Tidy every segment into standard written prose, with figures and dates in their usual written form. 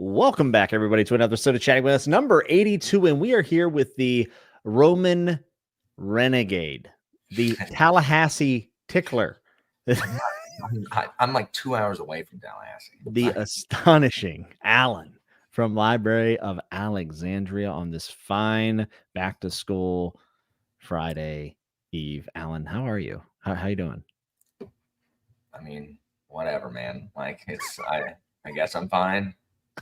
Welcome back, everybody, to another episode of Chatting With Us, number 82, and we are here with the Roman Renegade, the Tallahassee Tickler, I'm like 2 hours away from Tallahassee. the astonishing Alan from Library of Allenxandria on this fine back-to-school Friday Eve. Alan, how are you? How you doing? I mean, whatever, man. Like I guess I'm fine.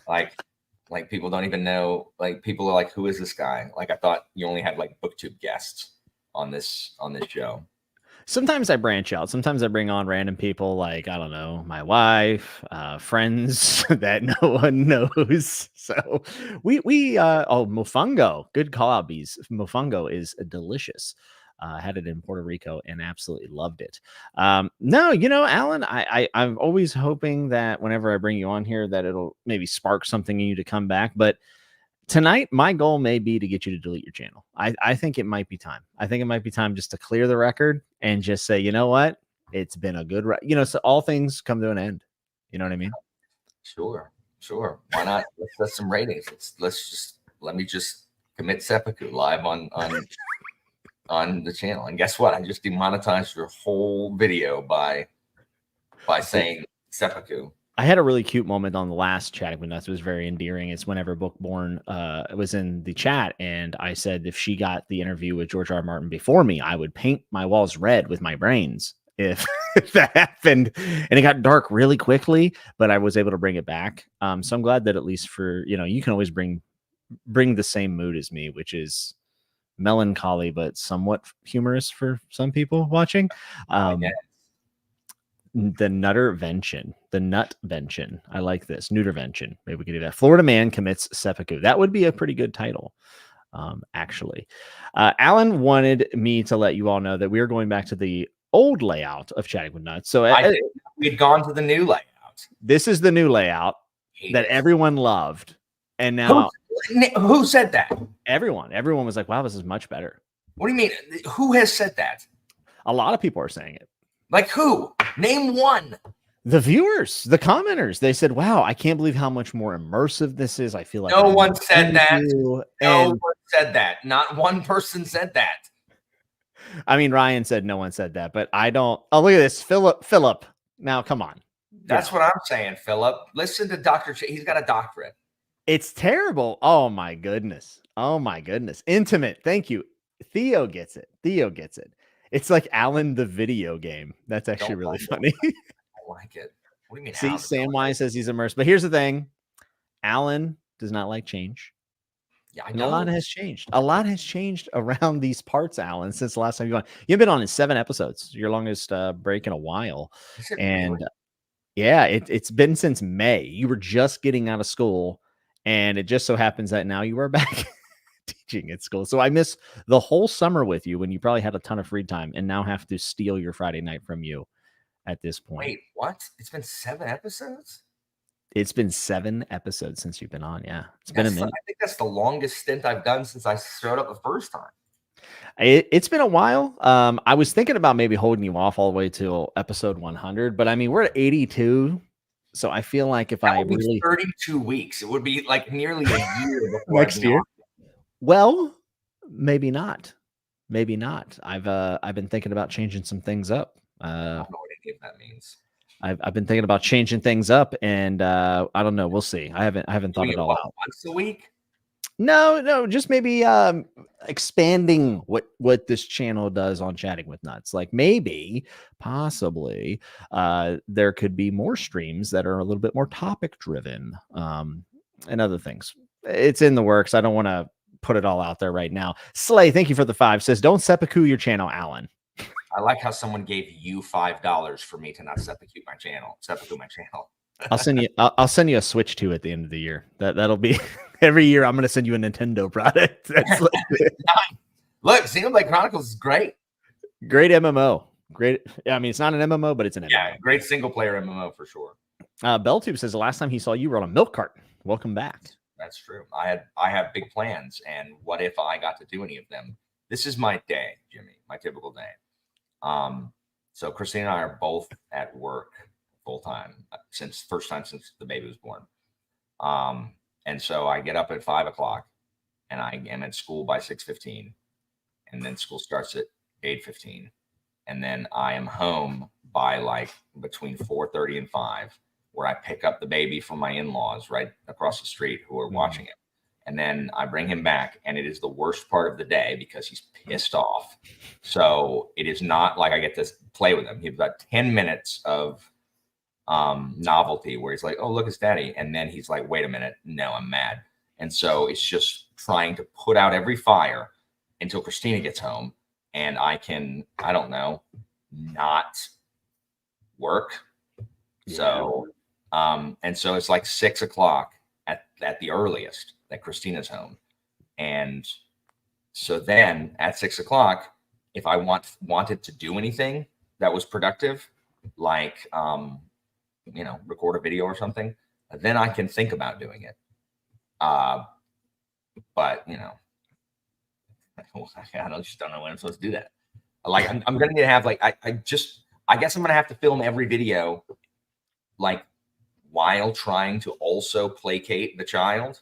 Like people don't even know. Like people are like, who is this guy? Like I thought you only had like booktube guests on this show. Sometimes I branch out. Sometimes I bring on random people like, I don't know, my wife, friends that no one knows. So mofongo, good call out, bees. Mofongo is delicious. Had it in Puerto Rico and absolutely loved it. No, Alan, I'm always hoping that whenever I bring you on here that it'll maybe spark something in you to come back. But tonight, my goal may be to get you to delete your channel. I think it might be time. I think it might be time just to clear the record and just say, you know what? It's been a good, so all things come to an end. You know what I mean? Sure. Why not? Let's set some ratings. Let me just commit seppuku live on the channel. And guess what? I just demonetized your whole video by saying seppuku. I had a really cute moment on the last Chatting With Nuts. It was very endearing. It's whenever Bookborn was in the chat, and I said if she got the interview with George R. Martin before me, I would paint my walls red with my brains if that happened. And it got dark really quickly, but I was able to bring it back. So I'm glad that at least for, you can always bring the same mood as me, which is melancholy, but somewhat humorous for some people watching. The Nuttervention. I like this. Neutervention. Maybe we could do that. Florida man commits seppuku. That would be a pretty good title, actually. Alan wanted me to let you all know that we are going back to the old layout of Chatting With Nuts. So we'd gone to the new layout. This is the new layout that everyone loved. And now who said that? Everyone was like, wow, this is much better. What do you mean? Who has said that? A lot of people are saying it. Like who? Name one. The viewers, the commenters, they said, wow, I can't believe how much more immersive this is. I feel like no one said that. No one said that. Not one person said that. I mean, Ryan said no one said that, but I don't. Oh, look at this. Philip. Now, come on. That's what I'm saying, Philip. Listen to Dr. He's got a doctorate. It's terrible. Oh, my goodness. Intimate. Thank you. Theo gets it. It's like Alan the video game. That's actually really funny. I like it. What do you mean? See, Sam Y says he's immersed. But here's the thing. Alan does not like change. Yeah, I know. And a lot has changed. A lot has changed around these parts, Alan, since the last time you've been on. You've been on in 7 episodes. Your longest break in a while. And really? Yeah, it's been since May. You were just getting out of school. And it just so happens that now you are back teaching at school. So I miss the whole summer with you when you probably had a ton of free time and now have to steal your Friday night from you at this point. Wait, what? It's been 7 episodes? It's been 7 episodes since you've been on. Yeah. It's been a minute. I think that's the longest stint I've done since I showed up the first time. It's been a while. I was thinking about maybe holding you off all the way till episode 100, but I mean, we're at 82. So I feel like if I really 32 weeks, it would be like nearly a year before next year. Well, maybe not. I've been thinking about changing some things up. I don't know what any of that means. I've been thinking about changing things up, and I don't know. We'll see. I haven't thought it all out. Once a week? No, just maybe expanding what this channel does on Chatting With Nuts. Like maybe, possibly, there could be more streams that are a little bit more topic driven, and other things. It's in the works. I don't want to put it all out there right now. Slay, thank you for the 5. Says, don't seppuku your channel, Alan. I like how someone gave you $5 for me to not seppuku my channel. I'll send you a Switch 2 at the end of the year. That'll be every year. I'm going to send you a Nintendo product. That's like Look, Xenoblade Chronicles is great. Great MMO. Great. I mean, it's not an MMO, but it's an MMO. Yeah, great single player MMO for sure. Belltube says the last time he saw you were on a milk cart. Welcome back. That's true. I have big plans, and what if I got to do any of them? This is my day, Jimmy. My typical day. So Christine and I are both at work full time since the baby was born. And so I get up at 5 o'clock and I am at school by 6:15, and then school starts at 8:15. And then I am home by like between 4:30 and 5, where I pick up the baby from my in-laws right across the street who are watching it. And then I bring him back, and it is the worst part of the day because he's pissed off. So it is not like I get to play with him. He's got 10 minutes of novelty where he's like, oh, look, it's daddy. And then he's like, wait a minute. No, I'm mad. And so it's just trying to put out every fire until Christina gets home and I can, I don't know, not work. Yeah. So, and so it's like 6 o'clock at the earliest that Christina's home. And so then at 6 o'clock, if I wanted to do anything that was productive, like, you know, record a video or something, then I can think about doing it. But you know, I just don't know when I'm supposed to do that. Like, I'm going to need to have like, I guess I'm going to have to film every video, like, while trying to also placate the child.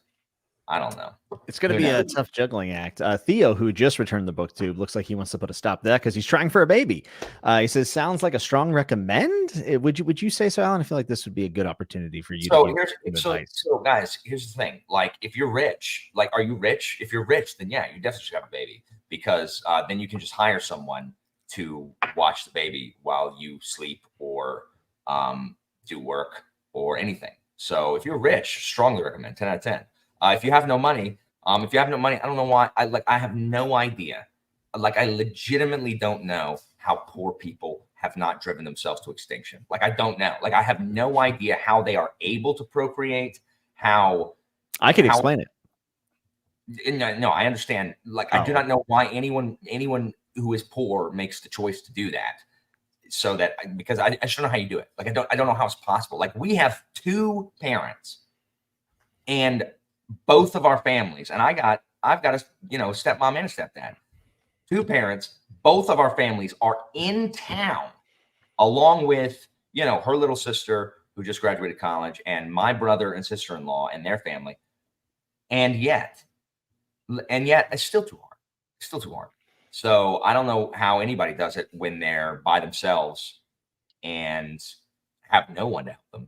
I don't know. It's going to be a tough juggling act. Theo, who just returned the booktube, looks like he wants to put a stop to that because he's trying for a baby. He says, sounds like a strong recommend. Would you say so, Alan? I feel like this would be a good opportunity for you to give advice. So guys, here's the thing. Like, if you're rich, like, are you rich? If you're rich, then yeah, you definitely should have a baby, because then you can just hire someone to watch the baby while you sleep or do work or anything. So if you're rich, strongly recommend 10 out of 10. If you have no money, I don't know why. I have no idea. Like, I legitimately don't know how poor people have not driven themselves to extinction. Like, I don't know. Like, I have no idea how they are able to procreate. How I can explain it. No, I understand. Like, I do not know why anyone who is poor makes the choice to do that. So that, because I just don't know how you do it. Like, I don't know how it's possible. Like, we have 2 parents, and both of our families, and I've got a, you know, stepmom and a stepdad, 2 parents, both of our families are in town, along with, you know, her little sister who just graduated college, and my brother and sister-in-law and their family. And yet it's still too hard. It's still too hard. So I don't know how anybody does it when they're by themselves and have no one to help them.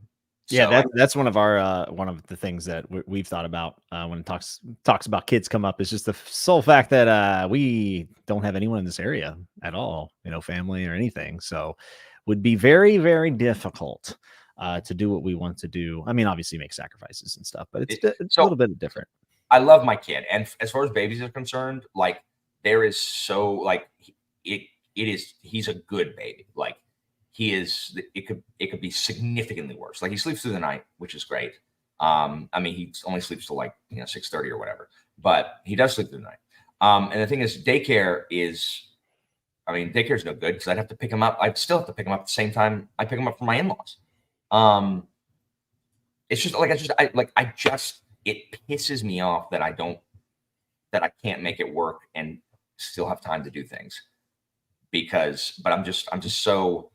Yeah, that's one of our one of the things that we've thought about when it talks about kids come up, is just the sole fact that we don't have anyone in this area at all, you know, family or anything. So would be very, very difficult to do what we want to do. I mean, obviously make sacrifices and stuff, but it's a little bit different. I love my kid, and as far as babies are concerned, like, there is so, like, he's a good baby. Like, he is, it could be significantly worse. Like, he sleeps through the night, which is great. I mean, he only sleeps till, like, you know, 6:30 or whatever, but he does sleep through the night. And the thing is, daycare is no good, because I'd have to pick him up. I'd still have to pick him up at the same time I pick him up from my in-laws. It's just like, it pisses me off that I can't make it work and still have time to do things, but I'm just so,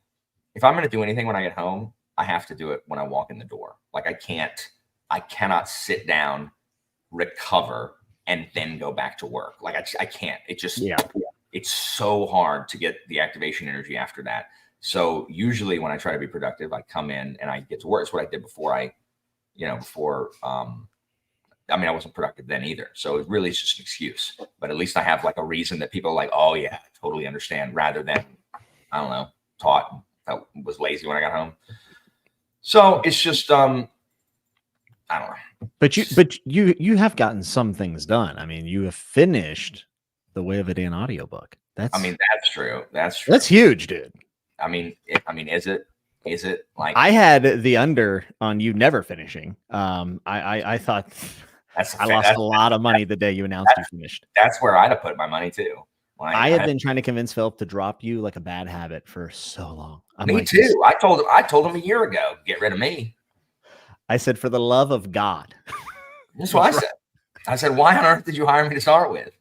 if I'm going to do anything when I get home, I have to do it when I walk in the door. Like, I cannot sit down, recover, and then go back to work. Like, I can't. It just, it's so hard to get the activation energy after that. So usually when I try to be productive, I come in and I get to work. It's what I did before I wasn't productive then either. So it really is just an excuse, but at least I have like a reason that people are like, oh yeah, I totally understand, rather than, I don't know, I was lazy when I got home. So it's just, I don't know. But you have gotten some things done. I mean, you have finished the Way of a Dan audiobook. That's true. That's huge, dude. I mean, is it like, I had the under on you never finishing. I thought I lost a lot of money the day you announced you finished. That's where I'd have put my money too. I had been trying to convince Philip to drop you like a bad habit for so long. Me too. I told him a year ago, get rid of me. I said, for the love of God. That's what I said. I said, why on earth did you hire me to start with?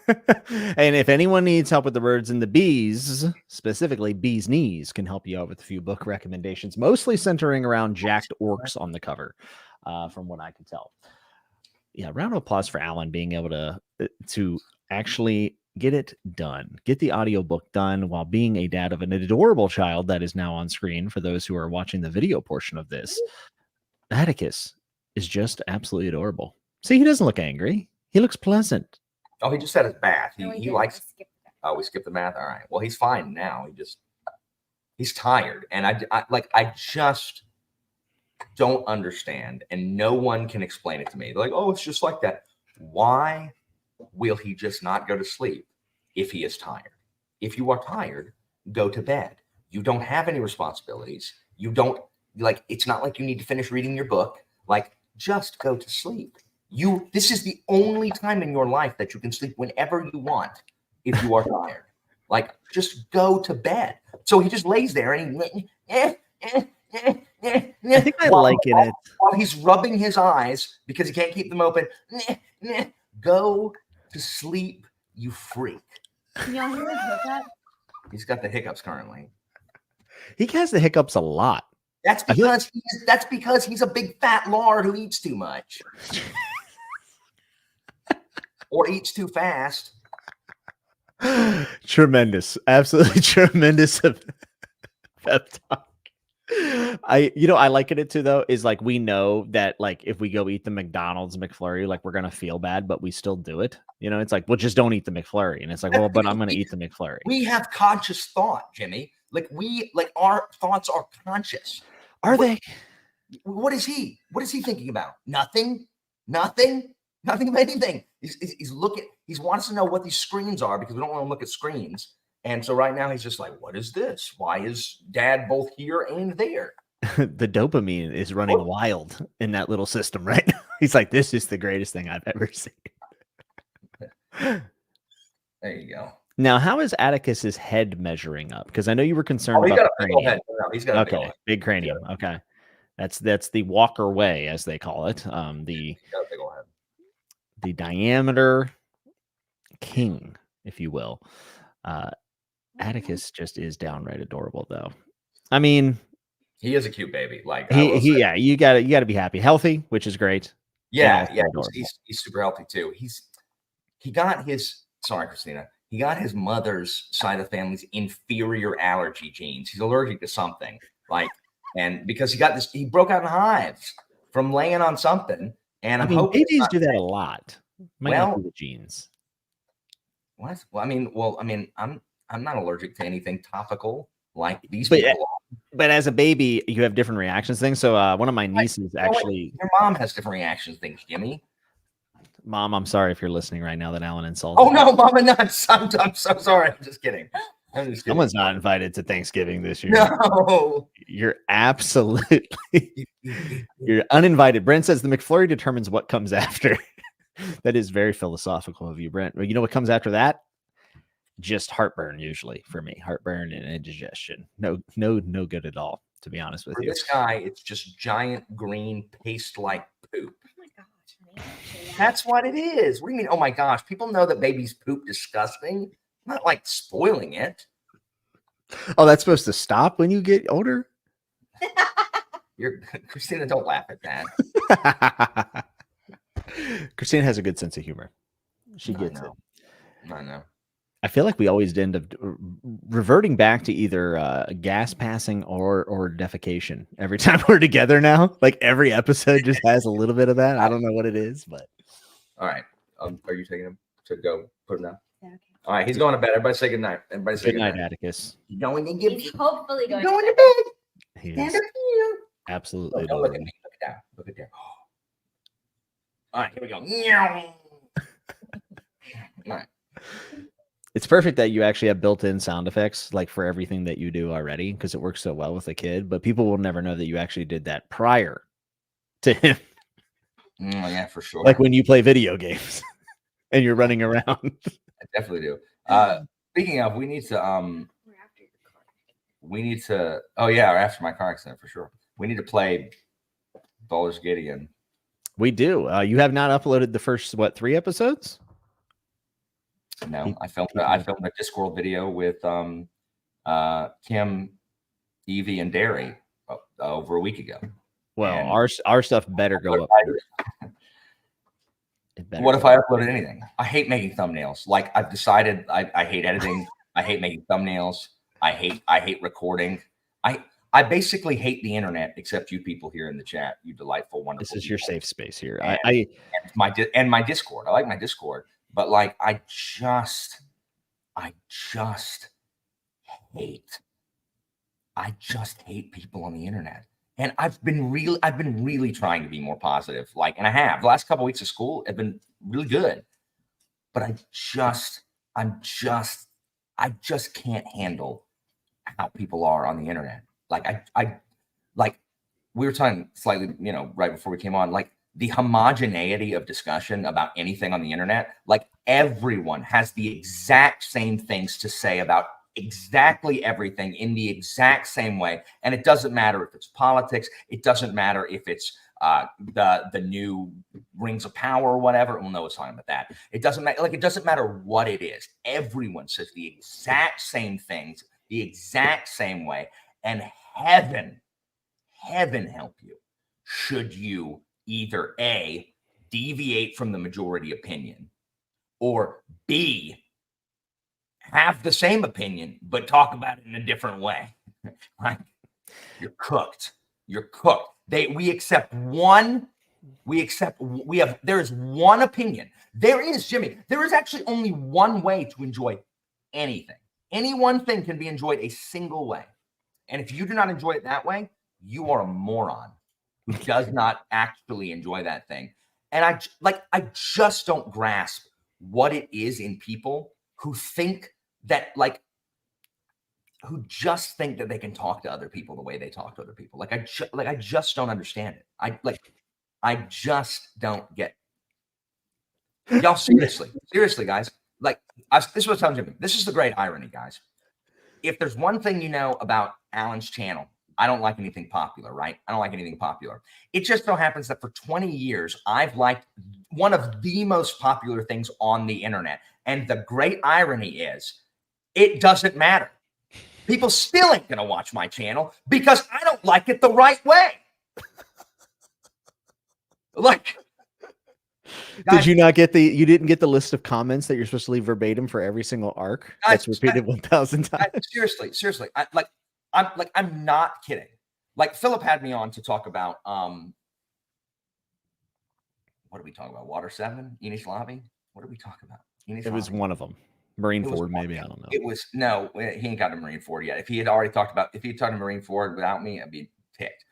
And if anyone needs help with the birds and the bees, specifically bees knees, can help you out with a few book recommendations, mostly centering around jacked orcs on the cover, from what I can tell. Yeah, round of applause for Alan being able to actually get it done, get the audiobook done while being a dad of an adorable child that is now on screen for those who are watching the video portion of this. Atticus is just absolutely adorable. See, he doesn't look angry. He looks pleasant. Oh, he just had his bath. No, He likes. Oh, we skipped the bath. All right. Well, he's fine now. He's tired, and I just don't understand, and no one can explain it to me. They're like, oh, it's just like that. Why will he just not go to sleep if he is tired? If you are tired, go to bed. You don't have any responsibilities. You don't it's not like you need to finish reading your book. Like, just go to sleep. This is the only time in your life that you can sleep whenever you want if you are tired. Like, just go to bed. So he just lays there and I think I like it. While he's rubbing his eyes because he can't keep them open. Go to sleep, you freak. Can y'all hear his hiccup? He's got the hiccups currently. He has the hiccups a lot. That's because he's a big fat lard who eats too much. Or eats too fast. Tremendous. Absolutely tremendous pep talk. I like it too, though, is like, we know that, like, if we go eat the McDonald's McFlurry, like, we're gonna feel bad, but we still do it. It's like, well, just don't eat the McFlurry. And it's like, well, but I'm gonna eat the McFlurry. We have conscious thought, Jimmy. Our thoughts are conscious. Are they? What is he thinking about? Nothing of anything. He's looking. He wants to know what these screens are because we don't want to look at screens. And so right now he's just like, what is this? Why is Dad both here and there? The dopamine is running wild in that little system right now. He's like, this is the greatest thing I've ever seen. There you go. Now, how is Atticus's head measuring up? Because I know you were concerned about the cranium. Head. No, he's got a big cranium. Okay. That's the Walker way, as they call it. The diameter king, if you will. Atticus just is downright adorable, though. I mean, he is a cute baby. Like, you gotta be happy, healthy, which is great. Yeah. He's super healthy too. He got his. Sorry, Christina. He got his mother's side of the family's inferior allergy genes. He's allergic to something, and because he broke out in hives from laying on something. And I'm hoping babies do that a lot. Might not be the genes. What? Well, I'm not allergic to anything topical like these people are. But as a baby, you have different reactions to things. So one of my nieces actually. Your mom has different reactions to things, Jimmy. Mom, I'm sorry if you're listening right now that Alan insulted. Oh no, Mama nuts! I'm so sorry. I'm just kidding. Someone's not invited to Thanksgiving this year. No, you're absolutely you're uninvited. Brent says the McFlurry determines what comes after. That is very philosophical of you, Brent. You know what comes after that? Just heartburn, usually for me. Heartburn and indigestion. No good at all, to be honest with you. This guy, it's just giant green paste-like poop. Oh my gosh, man. That's what it is. What do you mean? Oh my gosh, people know that babies poop disgusting. I'm not like spoiling it. Oh, that's supposed to stop when you get older? Christina, don't laugh at that. Christina has a good sense of humor. She gets it. I know. I feel like we always end up reverting back to either gas passing or defecation every time we're together now. Like every episode just has a little bit of that. I don't know what it is, but. All right. Are you taking him to go put him down? Yeah, okay. All right. He's going to bed. Everybody say good night. Everybody say good night, Atticus. He's hopefully going to bed. He is absolutely. Don't look at me. Look at that. Look at that. All right. Here we go. All right. It's perfect that you actually have built-in sound effects like for everything that you do already because it works so well with a kid, but people will never know that you actually did that prior to him. Yeah, for sure. Like when you play video games and you're running around. I definitely do. Speaking of, we need to oh yeah, or after my car accident for sure. We need to play Baldur's Gate again. We do. You have not uploaded the first 3 episodes? No, I filmed a Discord video with Kim, Evie, and Derry over a week ago. Well, And our stuff better go up. What if I uploaded anything? I hate making thumbnails. Like I've decided I hate editing. I hate making thumbnails. I hate recording. I basically hate the internet, except you people here in the chat. You delightful, wonderful. This is people. your safe space here. And my Discord. I like my Discord, but like I just hate people on the internet. And I've been really trying to be more positive. Like, and I have. The last couple of weeks of school have been really good. But I just can't handle how people are on the internet. Like like we were talking slightly, right before we came on, like the homogeneity of discussion about anything on the internet, like everyone has the exact same things to say about exactly everything in the exact same way. And it doesn't matter if it's politics. It doesn't matter if it's the new Rings of Power or whatever. Well, no, it's talking about that. It doesn't matter. Like, it doesn't matter what it is. Everyone says the exact same things, the exact same way. And heaven help you, should you either A, deviate from the majority opinion, or B, have the same opinion, but talk about it in a different way. Right? You're cooked. There is one opinion. Jimmy, there is actually only one way to enjoy anything. Any one thing can be enjoyed a single way. And if you do not enjoy it that way, you are a moron who does not actually enjoy that thing. And I just don't grasp what it is in people who think that, who just think that they can talk to other people the way they talk to other people. I just don't understand it. I just don't get it. Y'all, seriously, guys. This is what I'm telling Jimmy. This is the great irony, guys. If there's one thing you know about Alan's channel, I don't like anything popular, right? I don't like anything popular. It just so happens that for 20 years, I've liked one of the most popular things on the internet. And the great irony is, it doesn't matter. People still ain't going to watch my channel because I don't like it the right way. Guys, you didn't get the list of comments that you're supposed to leave verbatim for every single arc that's repeated 1,000 times? Seriously. I'm not kidding. Like, Philip had me on to talk about, what did we talk about? Water 7? Enish Lobby? What did we talk about? It was one of them. Marine Ford, maybe. I don't know. No, he ain't got to Marine Ford yet. If he had talked to Marine Ford without me, I'd be ticked.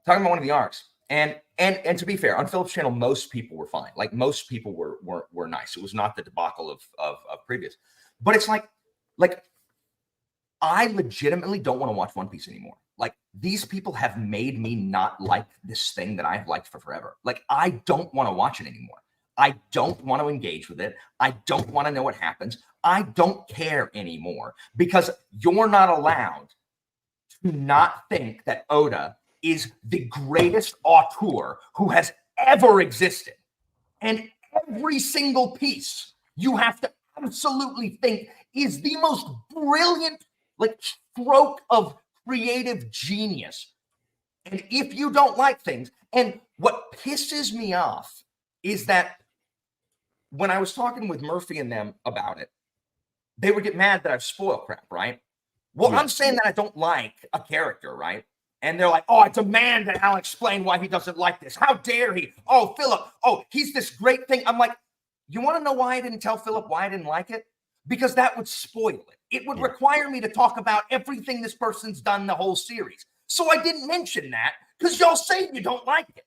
Talking about one of the arcs. And to be fair, on Philip's channel, most people were fine. Like, most people were nice. It was not the debacle of previous. But it's like I legitimately don't want to watch One Piece anymore. Like, these people have made me not like this thing that I've liked for forever. Like, I don't want to watch it anymore. I don't want to engage with it. I don't want to know what happens. I don't care anymore because you're not allowed to not think that Oda is the greatest auteur who has ever existed. And every single piece you have to absolutely think is the most brilliant, stroke of creative genius. And if you don't like things, and what pisses me off is that when I was talking with Murphy and them about it, they would get mad that I've spoiled crap, right? Well, yeah. I'm saying that I don't like a character, right? And they're like, oh, I demand that Alan explain why he doesn't like this. How dare he? Oh, Philip, he's this great thing. I'm like, you want to know why I didn't tell Philip why I didn't like it? Because that would spoil it. It would require me to talk about everything this person's done the whole series. So I didn't mention that because y'all say you don't like it.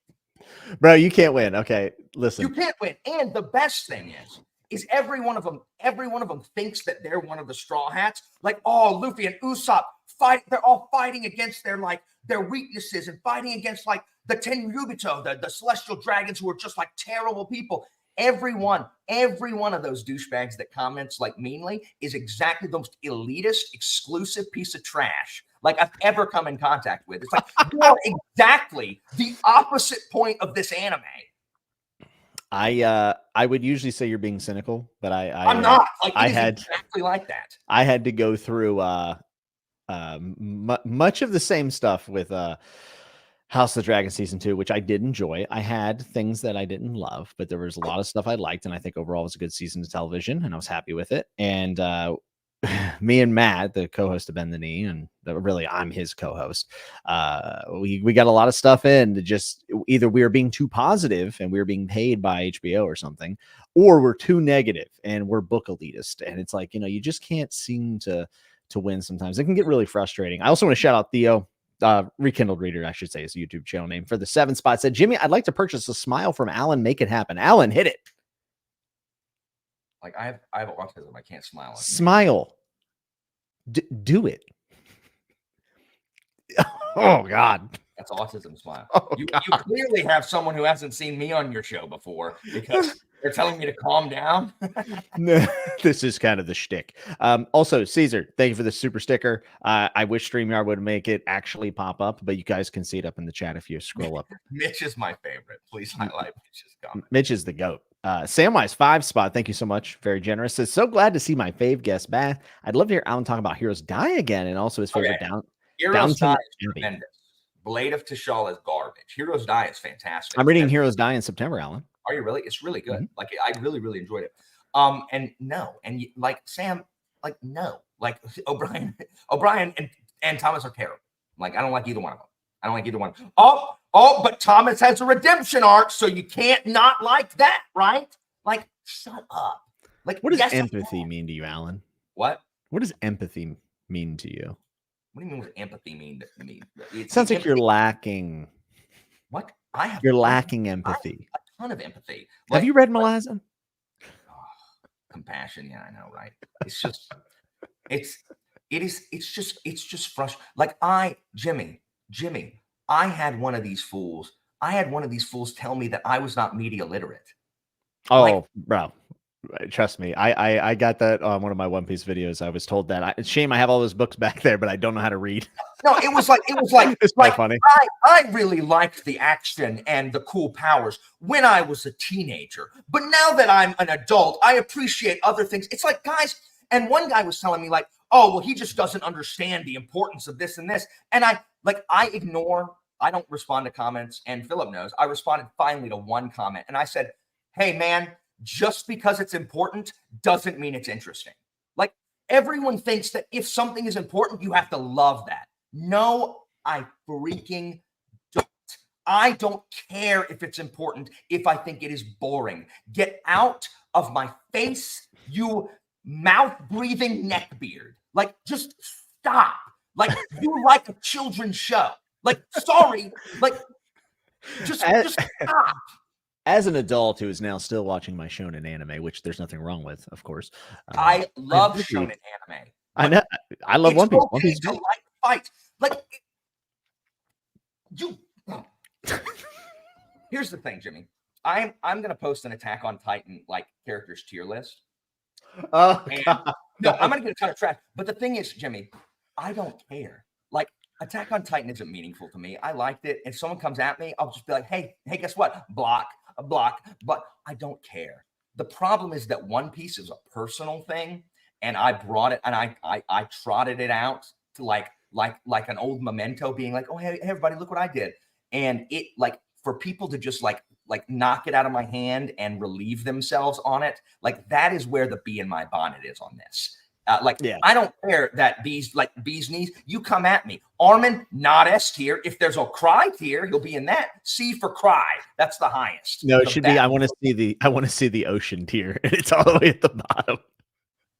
Bro, you can't win. Okay, listen. You can't win. And the best thing is every one of them thinks that they're one of the Straw Hats. Like, oh, Luffy and Usopp they're all fighting against their weaknesses and fighting against the Tenryubito, the celestial dragons who are just terrible people. Every one of those douchebags that comments meanly is exactly the most elitist, exclusive piece of trash I've ever come in contact with. It's you are exactly the opposite point of this anime. I would usually say you're being cynical, but I'm not. Like, I it is had exactly like that. I had to go through much of the same stuff with House of the Dragon season 2, which I did enjoy. I had things that I didn't love, but there was a lot of stuff I liked, and I think overall it was a good season of television, and I was happy with it. And me and Matt, the co-host of Bend the Knee, and really I'm his co-host, we got a lot of stuff in to just either we were being too positive and we were being paid by HBO or something, or we're too negative and we're book elitist. And it's like, you just can't seem to win sometimes. It can get really frustrating. I also want to shout out Theo, Rekindled Reader, I should say, is a YouTube channel name, for the 7 spot. Said, Jimmy, I'd like to purchase a smile from Alan. Make it happen. Alan, hit it. Like, I have autism. I can't smile. Smile. Do it. Oh, God. That's autism smile. Oh, you clearly have someone who hasn't seen me on your show before, because they're telling me to calm down. No, this is kind of the shtick. Also, Caesar, thank you for the super sticker. I wish StreamYard would make it actually pop up, but you guys can see it up in the chat if you scroll up. Mitch is my favorite. Please highlight Mitch's comment. Mitch is the GOAT. Samwise 5 spot, thank you so much. Very generous. Says, so glad to see my fave guest back. I'd love to hear Alan talk about Heroes Die again, and also his favorite Heroes Die is tremendous. Blade of T'Challa is garbage. Heroes Die is fantastic. I'm reading Heroes Die in September, Alan. Are you really? It's really good. Mm-hmm. Like, I really, really enjoyed it. And no, and like Sam, like no, like O'Brien and Thomas are terrible. Like, I don't like either one of them. I don't like either one. Oh, but Thomas has a redemption arc, so you can't not like that, right? Like, shut up. Like, what does empathy mean to you, Alan? What? What does empathy mean to you? What do you mean? What does empathy mean to me? It sounds like you're lacking. What? You're lacking empathy. A ton of empathy. Have you read Malazan? Compassion, yeah, I know, right? It's just, it's just frustrating. Like, Jimmy, I had one of these fools. Tell me that I was not media literate. Oh, bro. Trust me, I got that on one of my One Piece videos. I was told that. It's shame I have all those books back there, but I don't know how to read. No, it was like it's quite funny. I really liked the action and the cool powers when I was a teenager, but now that I'm an adult, I appreciate other things. It's like, guys, and one guy was telling me like, oh, well, he just doesn't understand the importance of this and this, and I ignore. I don't respond to comments, and Philip knows. I responded finally to one comment, and I said, hey, man, just because it's important doesn't mean it's interesting. Like, everyone thinks that if something is important, you have to love that. No, I freaking don't. I don't care if it's important if I think it is boring. Get out of my face, you mouth-breathing neckbeard. Like, just stop. Like, you like a children's show. Like, sorry. Like, just stop. As an adult who is now still watching my shonen anime, which there's nothing wrong with, of course. I love shonen anime. I know. I love One Piece. Okay, One Piece. to like fight. Like, you. Here's the thing, Jimmy. I'm gonna post an Attack on Titan like characters tier list. Oh, no, I'm gonna get a ton of trash. But the thing is, Jimmy, I don't care. Like, Attack on Titan isn't meaningful to me. I liked it. If someone comes at me, I'll just be like, hey, guess what? Block. But I don't care. The problem is that One Piece is a personal thing, and I brought it and I trotted it out to like an old memento, being like, oh, hey everybody, look what I did. And it, like, for people to just like knock it out of my hand and relieve themselves on it, like, that is where the bee in my bonnet is on this. I don't care that bees knees. You come at me. Armin, not S tier. If there's a cry tier, he'll be in that. C for cry. That's the highest. No, it should be. I want to see the ocean tier, and it's all the way at the bottom.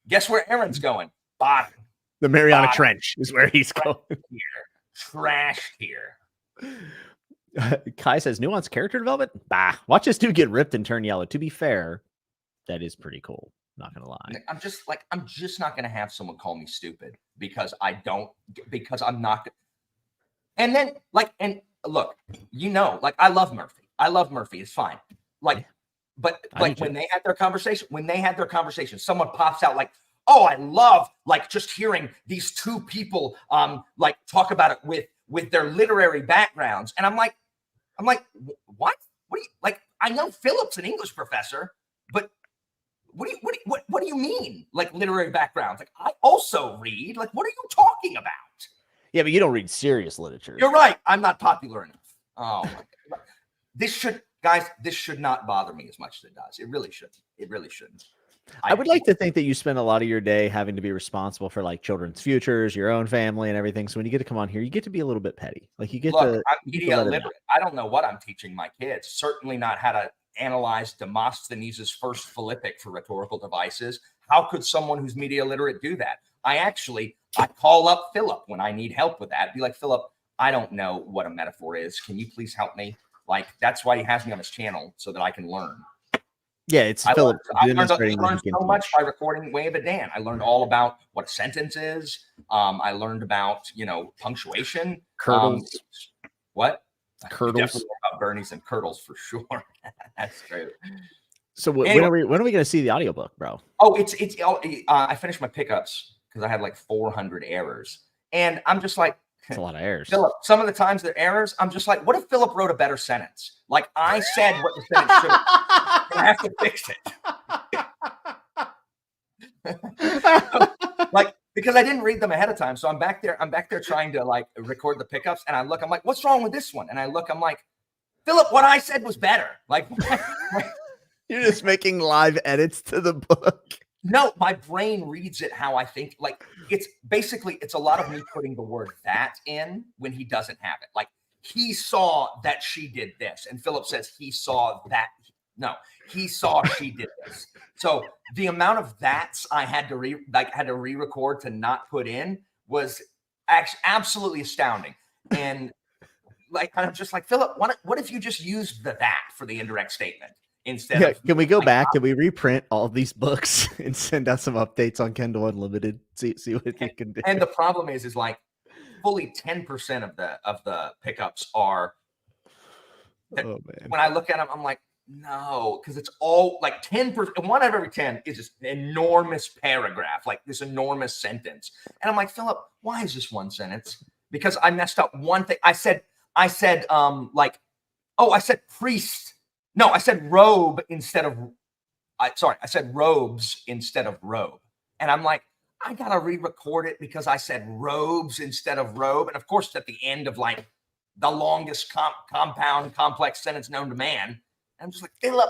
Guess where Aaron's going? Bottom. The Mariana Trench is where he's going. Trash tier. Kai says nuanced character development. Bah, watch this dude get ripped and turn yellow. To be fair, that is pretty cool. Not gonna lie. I'm just not gonna have someone call me stupid because I'm not. And then and look, I love Murphy. It's fine. But when they had their conversation, someone pops out like, oh, I love just hearing these two people talk about it with their literary backgrounds. And I'm like, what? What do you like? I know Philip's an English professor, but what do you mean? Like literary backgrounds? Like I also read. Like what are you talking about? Yeah, but you don't read serious literature. You're right. I'm not popular enough. Oh my God. This should not bother me as much as it does. It really shouldn't. It really shouldn't. I would like to think that you spend a lot of your day having to be responsible for like children's futures, your own family, and everything. So when you get to come on here, you get to be a little bit petty. Like you get to. I'm media illiterate. I don't know what I'm teaching my kids. Certainly not how to analyze Demosthenes' first Philippic for rhetorical devices. How could someone who's media literate do that? I call up Philip when I need help with that. Be like, Philip, I don't know what a metaphor is. Can you please help me? Like that's why he has me on his channel so that I can learn. Yeah, it's Philip. I learned so much by recording Way of a Dan. I learned all about what a sentence is. I learned about, punctuation. Curdles. What? Curdles. Definitely about Bernie's and curdles for sure. That's true. So when are we going to see the audiobook, bro? Oh, I finished my pickups because I had like 400 errors. And I'm just like, it's a lot of errors. Philip, some of the times they're errors. I'm just like, what if Philip wrote a better sentence? Like I said what the sentence should have. I have to fix it. Like, because I didn't read them ahead of time. So I'm back there trying to like record the pickups. And I'm like, what's wrong with this one? And I'm like, Philip, what I said was better. Like, you're just making live edits to the book. No, my brain reads it how I think. Like it's a lot of me putting the word that in when he doesn't have it. Like he saw that she did this. And Philip says he saw that. No, he saw she did this. So the amount of that's I had to re-record to not put in was actually absolutely astounding. And like I'm just like, Philip, what if you just used the that for the indirect statement instead of can we go back? Can we reprint all of these books and send out some updates on Kindle Unlimited? See what you can do. And the problem is like fully 10% of the pickups are oh man. When I look at them, I'm like, no, because it's all like 10%. One out of every 10 is this enormous paragraph, like this enormous sentence. And I'm like, Philip, why is this one sentence? Because I messed up one thing. I said priest. No, I said robe instead of. I said robes instead of robe. And I'm like, I gotta re-record it because I said robes instead of robe. And of course, at the end of like the longest compound complex sentence known to man. I'm just like, Philip.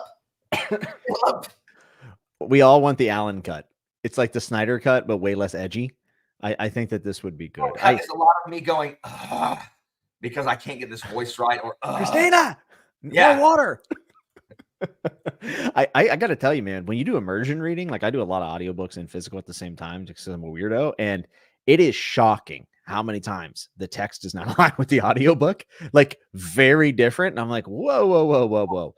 We all want the Allen cut. It's like the Snyder cut, but way less edgy. I think that this would be good. It's a lot of me going, because I can't get this voice right. Or Christina, no water. I got to tell you, man, when you do immersion reading, like I do a lot of audiobooks and physical at the same time because I'm a weirdo, and it is shocking how many times the text is not aligned with the audiobook, like very different. And I'm like, whoa.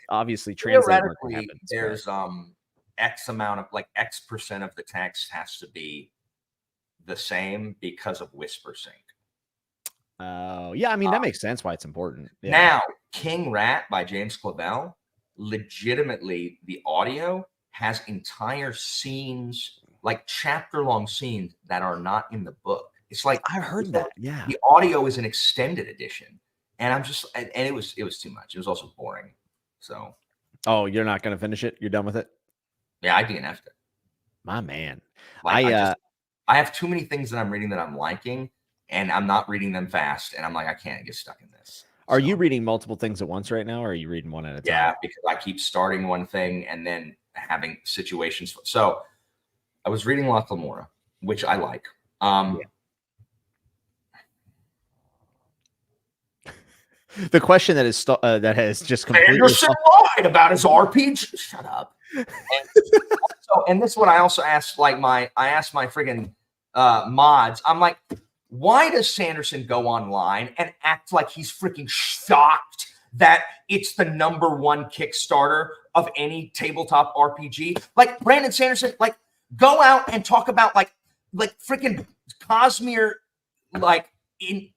Obviously, theoretically, there's X amount of like X% of the text has to be the same because of whisper sync. Oh, yeah. I mean, that makes sense why it's important. Yeah. Now, King Rat by James Clavell, legitimately, the audio has entire scenes, like chapter-long scenes that are not in the book. It's like I've heard that. Yeah, the audio is an extended edition, and I'm just and it was too much. It was also boring. So, oh, you're not gonna finish it? You're done with it? Yeah, I DNF'd it. My man, like, I have too many things that I'm reading that I'm liking, and I'm not reading them fast, and I'm like, I can't get stuck in this. Are you reading multiple things at once right now, or are you reading one at a time? Yeah, because I keep starting one thing and then having situations. So, I was reading La Clamora, which I like. The question that is that has just completely Sanderson lied about his RPG. Shut up. And this is what I also asked. Like I asked my friggin' mods. I'm like, why does Sanderson go online and act like he's freaking shocked that it's the #1 Kickstarter of any tabletop RPG? Like Brandon Sanderson, like go out and talk about like freaking Cosmere, like in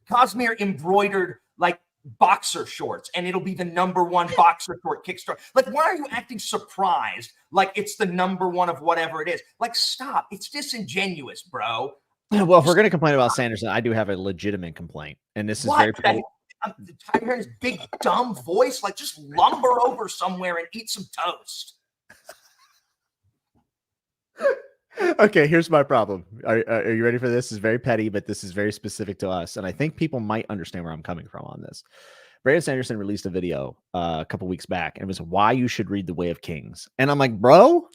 Cosmere embroidered like boxer shorts, and it'll be the #1 boxer short Kickstarter. Like, why are you acting surprised? Like it's the #1 of whatever it is. Like, stop. It's disingenuous, bro. Well, if we're going to complain about Sanderson, I do have a legitimate complaint, and this is very I'm tired of hearing his big dumb voice. Like, just lumber over somewhere and eat some toast. Okay, here's my problem. Are you ready for this? It's very petty, but this is very specific to us, and I think people might understand where I'm coming from on this. Brandon Sanderson released a video a couple weeks back, and it was why you should read The Way of Kings. And I'm like, bro,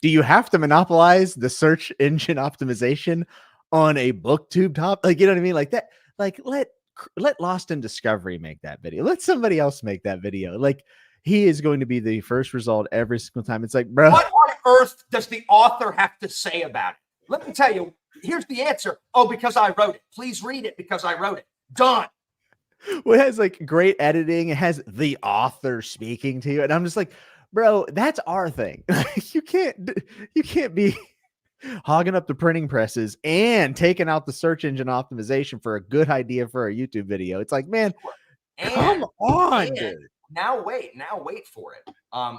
do you have to monopolize the search engine optimization on a booktube top? Like, you know what I mean? Like that. Like, let Lost in Discovery make that video. Let somebody else make that video. Like, he is going to be the first result every single time. It's like, bro, what on earth does the author have to say about it? Let me tell you. Here's the answer. Oh, because I wrote it. Please read it because I wrote it. Done. Well, it has like great editing. It has the author speaking to you, and I'm just like, bro, that's our thing. you can't be hogging up the printing presses and taking out the search engine optimization for a good idea for a YouTube video. It's like, man, come on, dude. Now wait for it.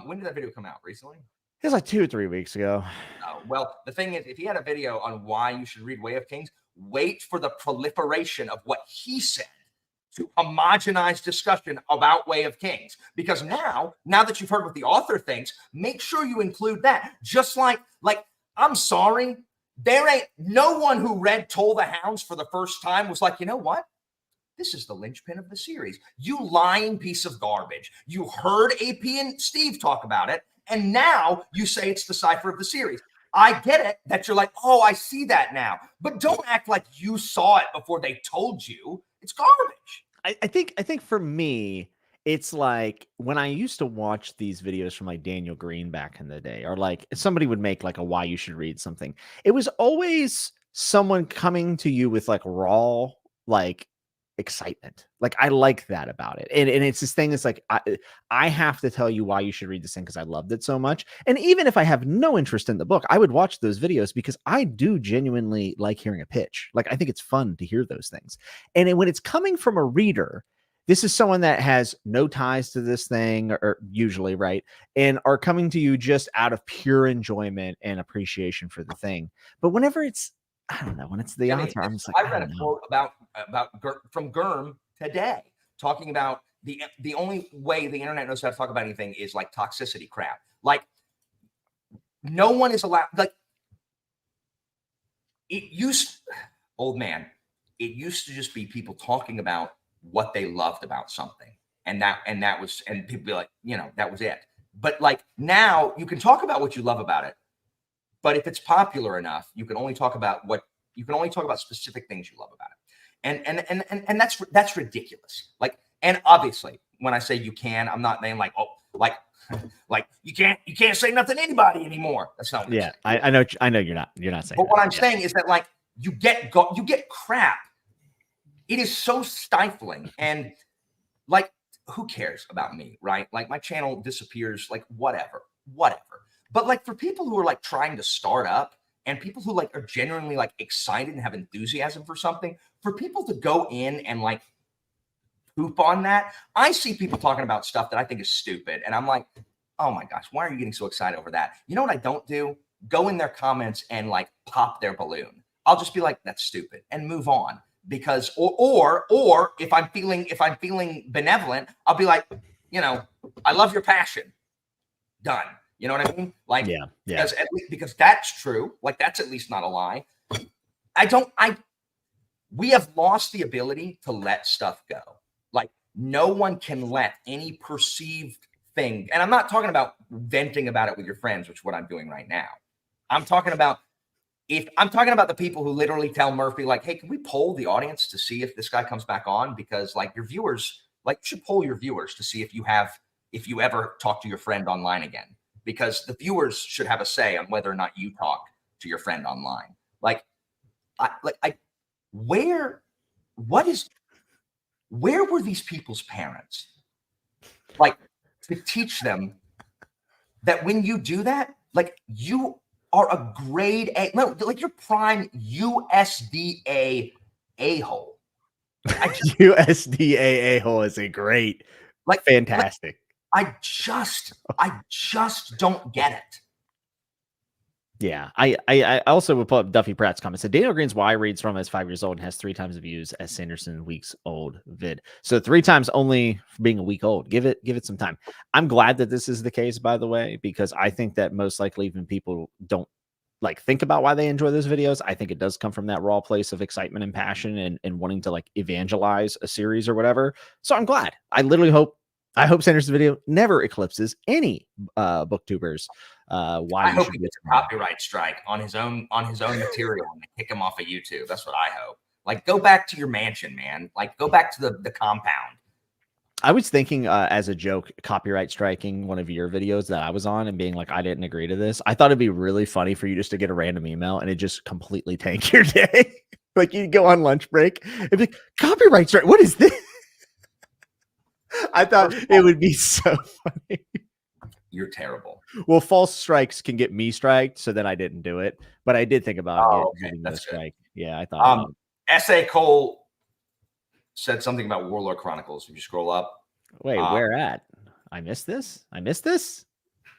When did that video come out? Recently? It was like 2 or 3 weeks ago. Oh, well, the thing is, if he had a video on why you should read Way of Kings, wait for the proliferation of what he said to homogenize discussion about Way of Kings. Because now that you've heard what the author thinks, make sure you include that. Just like I'm sorry, there ain't no one who read Toll the Hounds for the first time was like, you know what? This is the linchpin of the series. You lying piece of garbage. You heard AP and Steve talk about it, and now you say it's the cipher of the series. I get it that you're like, oh, I see that now. But don't act like you saw it before they told you. It's garbage. I think for me, it's like when I used to watch these videos from like Daniel Green back in the day, or like somebody would make like a why you should read something. It was always someone coming to you with like raw, like excitement. Like I like that about it. And it's this thing. It's like, I have to tell you why you should read this thing because I loved it so much. And even if I have no interest in the book, I would watch those videos because I do genuinely like hearing a pitch. Like I think it's fun to hear those things. And when it's coming from a reader, this is someone that has no ties to this thing, or usually, right? And are coming to you just out of pure enjoyment and appreciation for the thing. But whenever it's, I don't know, when it's the author, I'm just like, I read a quote from Germ today, talking about the only way the internet knows how to talk about anything is like toxicity crap. Like no one is allowed, like it used to just be people talking about what they loved about something. And people be like, you know, that was it. But like now you can talk about what you love about it. But if it's popular enough, you can only talk about specific things you love about it. And that's ridiculous. Like, and obviously when I say you can, I'm not saying like, oh, like you can't say nothing to anybody anymore. That's not what I'm saying. I know you're not saying. But what I'm saying is that like you get crap. It is so stifling, and like who cares about me, right? Like my channel disappears, like whatever. But like for people who are like trying to start up, and people who like are genuinely like excited and have enthusiasm for something, for people to go in and like poop on that, I see people talking about stuff that I think is stupid, and I'm like, oh my gosh, why are you getting so excited over that? You know what I don't do? Go in their comments and like pop their balloon. I'll just be like, that's stupid, and move on. Because or if I'm feeling benevolent, I'll be like, you know, I love your passion. Done. You know what I mean? Like, yeah. Because that's true. Like, that's at least not a lie. We have lost the ability to let stuff go. Like, no one can let any perceived thing. And I'm not talking about venting about it with your friends, which is what I'm doing right now. I'm talking about the people who literally tell Murphy, like, hey, can we poll the audience to see if this guy comes back on? Because like your viewers, like you should poll your viewers to see if you ever talk to your friend online again. Because the viewers should have a say on whether or not you talk to your friend online. Where were these people's parents? Like to teach them that when you do that, like you are a grade A, no, like you're prime USDA a-hole. USDA a-hole is a great, like fantastic. I just don't get it. Yeah, I also would pull up Duffy Pratt's comment. So Daniel Green's Y reads from as 5 years old and has 3 times the views as Sanderson weeks old vid. So 3 times only for being a week old. Give it some time. I'm glad that this is the case, by the way, because I think that most likely even people don't like think about why they enjoy those videos. I think it does come from that raw place of excitement and passion and wanting to like evangelize a series or whatever. So I'm glad. I hope Sanderson's video never eclipses any booktubers. Why I you hope should he be gets a copyright strike on his own material and they kick him off of YouTube. That's what I hope. Like, go back to your mansion, man. Like, go back to the compound. I was thinking as a joke, copyright striking one of your videos that I was on and being like, I didn't agree to this. I thought it'd be really funny for you just to get a random email and it just completely tank your day. Like you go on lunch break and be like, copyright strike. What is this? I thought it would be so funny. You're terrible. Well, false strikes can get me striked, so then I didn't do it. But I did think about getting the strike. Yeah, I thought. S.A. Cole said something about Warlord Chronicles. If you scroll up. Wait, where at? I missed this?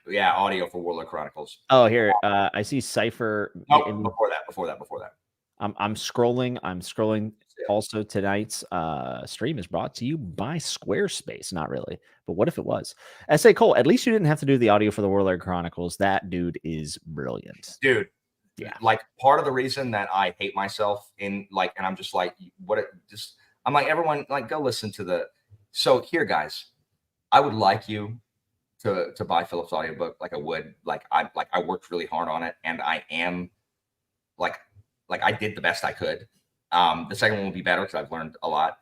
Yeah, audio for Warlord Chronicles. Oh, here. I see Cypher. No, before that. I'm scrolling. Also, tonight's stream is brought to you by Squarespace. Not really, but what if it was? S.A. Cole, at least you didn't have to do the audio for the Warlord Chronicles. That dude is brilliant. Dude, yeah. Like, part of the reason that I hate myself and I'm just like, I'm like, everyone, like, go listen to the. So here, guys, I would like you to buy Philip's audiobook. Like I would, I worked really hard on it, and I am like I did the best I could. The second one will be better because I've learned a lot.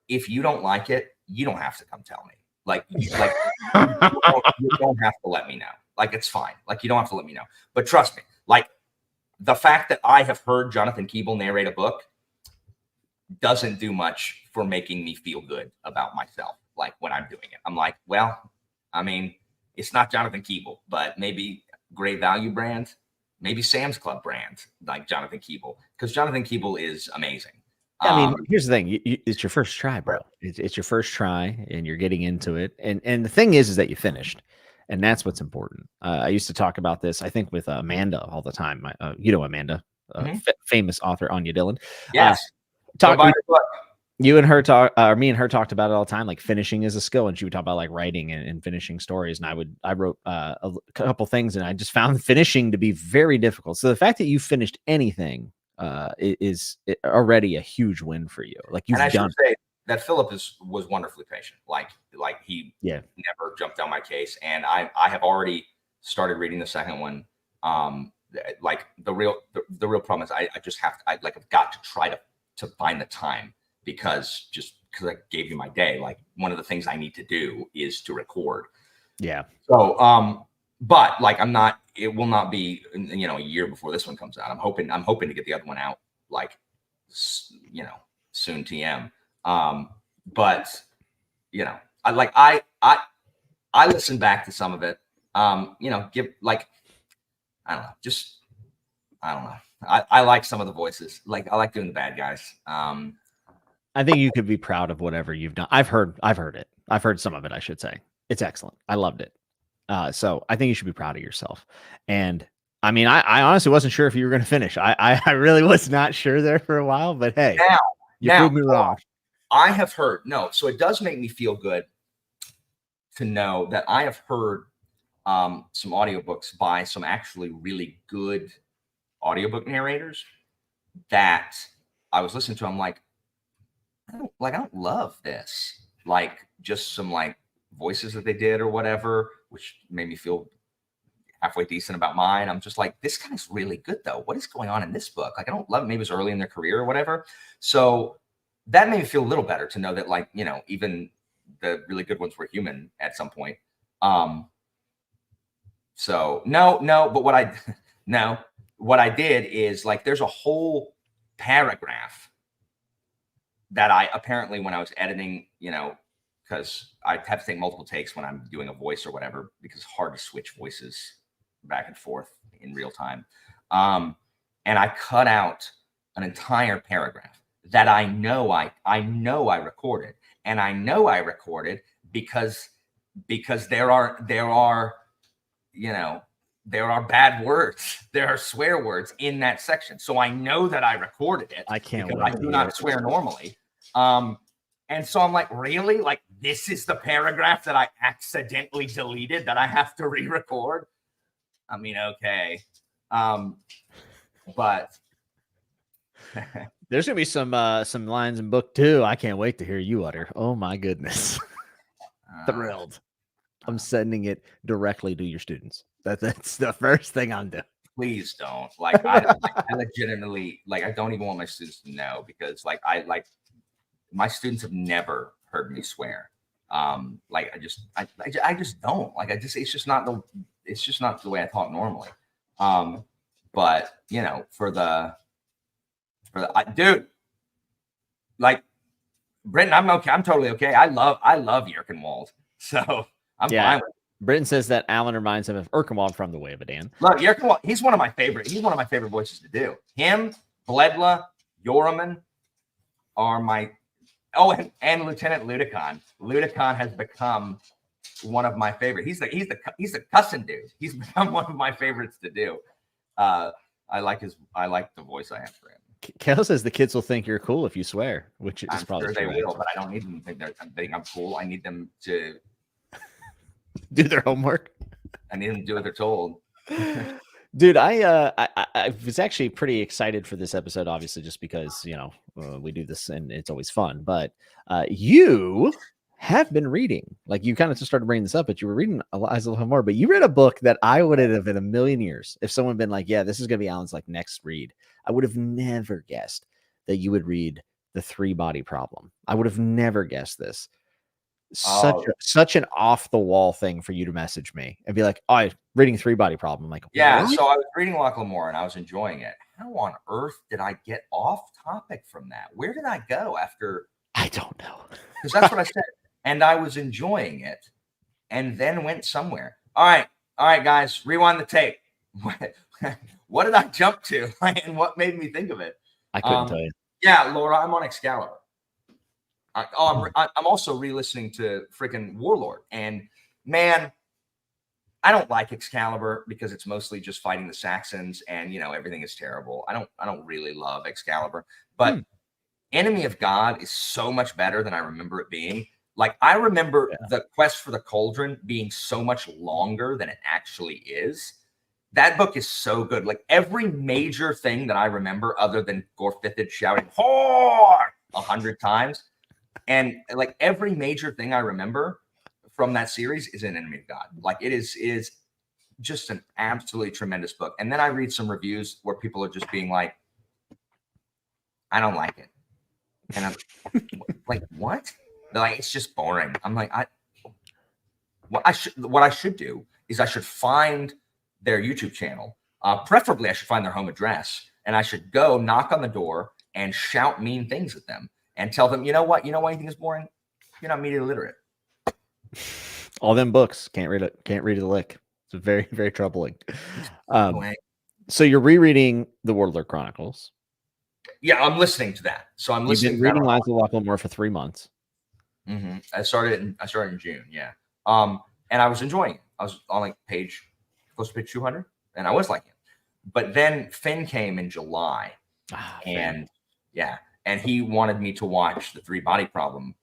If you don't like it, you don't have to come tell me. You don't have to let me know. Like, it's fine. Like, you don't have to let me know. But trust me, like, the fact that I have heard Jonathan Keeble narrate a book doesn't do much for making me feel good about myself. Like, when I'm doing it, I'm like, well, I mean, it's not Jonathan Keeble, but maybe Great Value brand. Maybe Sam's Club brand, like Jonathan Keeble, because Jonathan Keeble is amazing. I mean, here's the thing: it's your first try, bro. It's your first try, and you're getting into it. And the thing is that you finished, and that's what's important. I used to talk about this, I think, with Amanda all the time. Amanda, famous author Anya Dillon. Yes. You and her me and her talked about it all the time. Like, finishing is a skill, and she would talk about like writing and finishing stories. And I wrote a couple things, and I just found finishing to be very difficult. So the fact that you finished anything is already a huge win for you. Like, you've done. Say that Philip was wonderfully patient. Like he never jumped on my case, and I have already started reading the second one. Like, the real problem is I've got to try to find the time. Because I gave you my day, like, one of the things I need to do is to record. Yeah. So, but like, it will not be, a year before this one comes out. I'm hoping to get the other one out, like, soon TM. But I listen back to some of it. I don't know. I like some of the voices. Like, I like doing the bad guys. I think you could be proud of whatever you've done. I've heard it. I've heard some of it, I should say. It's excellent. I loved it. So I think you should be proud of yourself. And I mean, I honestly wasn't sure if you were going to finish. I really was not sure there for a while, but hey, you proved me wrong. I have heard, so it does make me feel good to know that I have heard some audiobooks by some actually really good audiobook narrators that I was listening to. I'm like, I don't love this. Like, just some like voices that they did or whatever, which made me feel halfway decent about mine. I'm just like, this guy's really good though. What is going on in this book? Like, I don't love it. Maybe it was early in their career or whatever. So that made me feel a little better to know that, like, even the really good ones were human at some point. So but what I did is, like, there's a whole paragraph that I apparently, when I was editing, because I have to take multiple takes when I'm doing a voice or whatever, because it's hard to switch voices back and forth in real time. And I cut out an entire paragraph that I know I recorded, and I know I recorded because there are there are bad words. There are swear words in that section. So I know that I recorded it. I can't because wait I to do hear not it. swear normally. And so I'm like, really? Like, this is the paragraph that I accidentally deleted that I have to re-record? I mean, okay. But there's gonna be some lines in book 2. I can't wait to hear you utter. Oh my goodness. Thrilled. I'm sending it directly to your students. That's the first thing I'm doing. Please don't. Like, I legitimately, like, I don't even want my students to know, because like my students have never heard me swear. Like I just don't like, it's just not the way I talk normally. But you know, dude, like, Brenton, I'm okay. I'm totally okay. I love Yerkenwald. So I'm fine with it. Britton says that Alan reminds him of Erkenwald from The Way of a Dan. Look, Yerkenwald, he's one of my favorite voices to do. Him, Bledla, Yoraman are my and Lieutenant Ludicon. Ludicon has become one of my favorite. He's the cussing dude. He's become one of my favorites to do. I like the voice I have for him. Kel says the kids will think you're cool if you swear, which is probably sure they true. will, but I don't need them to think I'm cool. I need them to do their homework. I need them to do what they're told. Dude, I was actually pretty excited for this episode, obviously, just because, you know, we do this and it's always fun. But you have been reading, like, you kind of just started bringing this up, but you were reading a little more. But you read a book that I would have in a million years, if someone had been like, yeah, this is going to be Alan's like next read, I would have never guessed that you would read The 3-Body Problem. I would have never guessed this. Such an off the wall thing for you to message me and be like, "Oh, I'm reading 3-Body Problem." I'm like, yeah. what? So I was reading Loch Lamore and I was enjoying it. How on earth did I get off topic from that? Where did I go after? I don't know. Because that's what I said. And I was enjoying it, and then went somewhere. All right, guys, rewind the tape. What did I jump to, and what made me think of it? I couldn't tell you. Yeah, Laura, I'm on Excalibur. I'm also re-listening to freaking Warlord, and man, I don't like Excalibur because it's mostly just fighting the Saxons, and you know, everything is terrible. I don't really love Excalibur, but Enemy of God is so much better than I remember it being. Like, I remember the Quest for the Cauldron being so much longer than it actually is. That book is so good. Like, every major thing that I remember, other than Gorfithid shouting "Whore" 100 times. And like, every major thing I remember from that series is in Enemy of God. Like, it is just an absolutely tremendous book. And then I read some reviews where people are just being like, I don't like it. And I'm like, what? They're like, it's just boring. I'm like, what I should do is I should find their YouTube channel. Preferably I should find their home address, and I should go knock on the door and shout mean things at them. And tell them, you know what? You know why you think it's boring? You're not media literate. All them books, can't read it. Can't read a lick. It's very, very troubling. So you're rereading the Warlord Chronicles. Yeah, I'm listening to that. So I'm listening. You've been reading Lies of Loch Lamore for 3 months. Mm-hmm. I started in June. Yeah. And I was enjoying it. I was on like close to page 200, and I was liking it. But then Finn came in July, and and he wanted me to watch the 3-Body Problem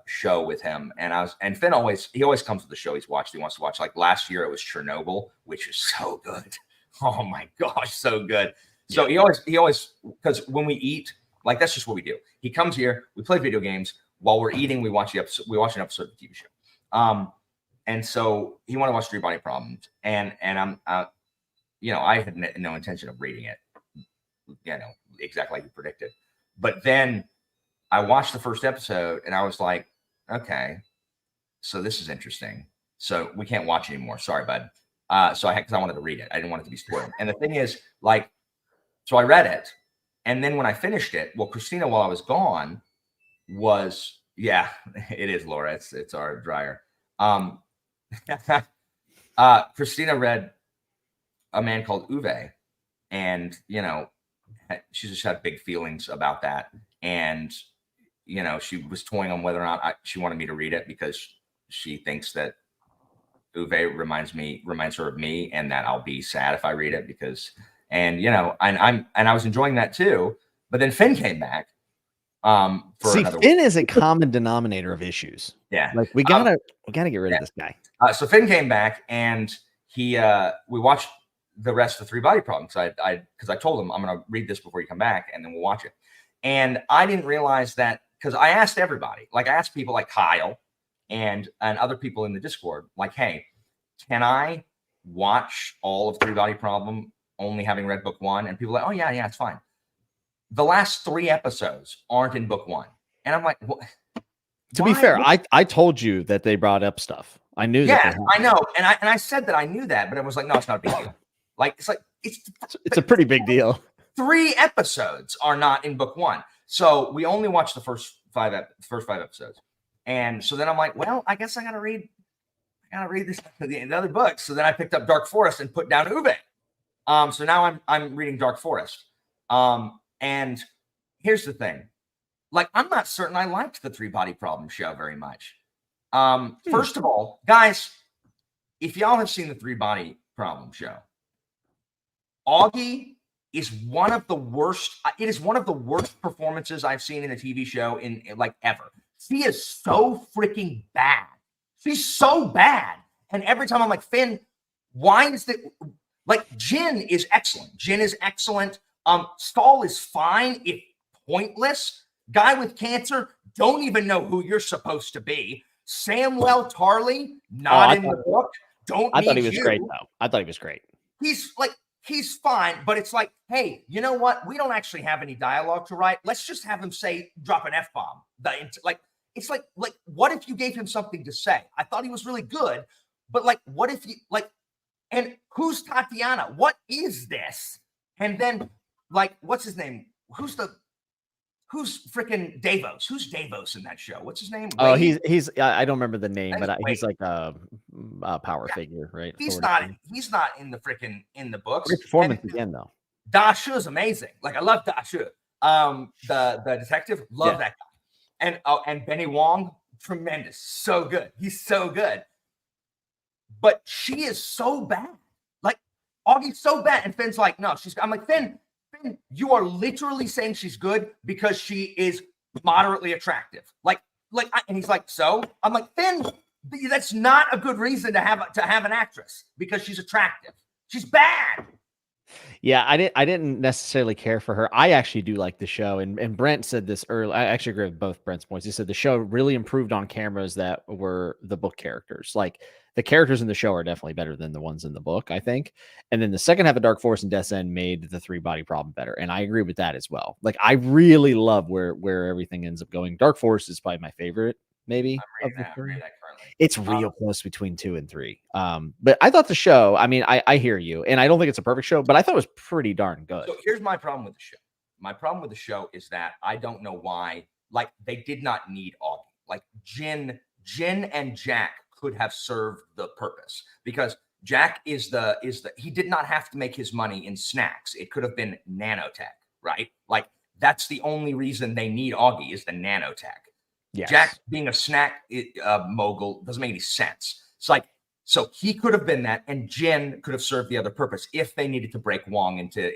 show with him. And Finn always comes to the show he wants to watch. Like last year it was Chernobyl, which is so good. Oh my gosh, so good. So he always, because when we eat, like, that's just what we do. He comes here, we play video games. While we're eating, we watch an episode of the TV show. And so he wanted to watch 3-Body Problems. And I'm I had no intention of reading it, exactly like you predicted. But then I watched the first episode and I was like, okay, so this is interesting. So we can't watch anymore. Sorry, bud. Because I wanted to read it. I didn't want it to be spoiled. And the thing is, like, so I read it. And then when I finished it, well, Christina, while I was gone, it is, Laura. It's our dryer. Christina read A Man Called Uwe. And, she just had big feelings about that. And, she was toying on whether or not she wanted me to read it because she thinks that Uwe reminds her of me, and that I'll be sad if I read it because, and you know, and I was enjoying that too. But then Finn came back. For another Finn is a common denominator of issues. Yeah, like we gotta get rid of this guy. So Finn came back, and we watched the rest of the 3 Body Problem because I told him I'm gonna read this before you come back, and then we'll watch it. And I didn't realize that because I asked everybody, like I asked people like Kyle and other people in the Discord, like, hey, can I watch all of 3 Body Problem only having read book 1? And people are like, oh yeah, it's fine. The last 3 episodes aren't in book 1. And I'm like, what? To be fair, I told you that they brought up stuff. I knew that. Yeah, I know. And I said that I knew that, but I was like, no, it's not a big deal. Like, it's a pretty big deal. 3 episodes are not in book 1. So we only watched the first 5 episodes. And so then I'm like, well, I guess I gotta read the other books. So then I picked up Dark Forest and put down Uwe. So now I'm reading Dark Forest. And here's the thing. Like, I'm not certain I liked the 3 Body Problem show very much. First of all, guys, if y'all have seen the 3 Body Problem show, Augie is one of the worst. It is one of the worst performances I've seen in a TV show in like ever. She is so freaking bad. She's so bad. And every time I'm like, Finn, why is that? Like, Jin is excellent. Stall is fine, if pointless. Guy with cancer, don't even know who you're supposed to be. Samuel Tarley, not in the book. I thought he was great, though. I thought he was great. He's fine, but it's like, hey, you know what? We don't actually have any dialogue to write. Let's just have him drop an F-bomb. It's like, what if you gave him something to say? I thought he was really good, but like, what if you and who's Tatiana? What is this? And then, like, what's his name? Who's freaking Davos? Who's Davos in that show? What's his name? Oh, he's I don't remember the name, but he's like a power figure, right? He's not in the books. Great performance again, though. Da Shu's amazing. Like, I love Da Shu. The detective, love that guy. And Benny Wong, tremendous, so good. He's so good. But she is so bad. Like, Augie's so bad, and Finn's like, no, I'm like, Finn, you are literally saying she's good because she is moderately attractive. And he's like, so? I'm like, Finn, that's not a good reason to have an actress because she's attractive. She's bad. Yeah, I didn't necessarily care for her. I actually do like the show, and Brent said this earlier. I actually agree with both Brent's points. He said the show really improved on cameras that were the book characters. Like, the characters in the show are definitely better than the ones in the book, I think. And then the second half of Dark Force and Death's End made the 3 Body Problem better, and I agree with that as well. Like, I really love where everything ends up going. Dark Force is probably my favorite, maybe. I'm reading that currently. It's real close between 2 and 3. But I thought the show, I mean, I hear you, and I don't think it's a perfect show, but I thought it was pretty darn good. So here's my problem with the show. My problem with the show is that I don't know why, like, they did not need Augie. Like, Jin and Jack could have served the purpose because Jack is he did not have to make his money in snacks. It could have been nanotech, right? Like, that's the only reason they need Augie is the nanotech. Yes. Jack being a snack mogul doesn't make any sense. It's like, so he could have been that, and Jin could have served the other purpose if they needed to break Wong into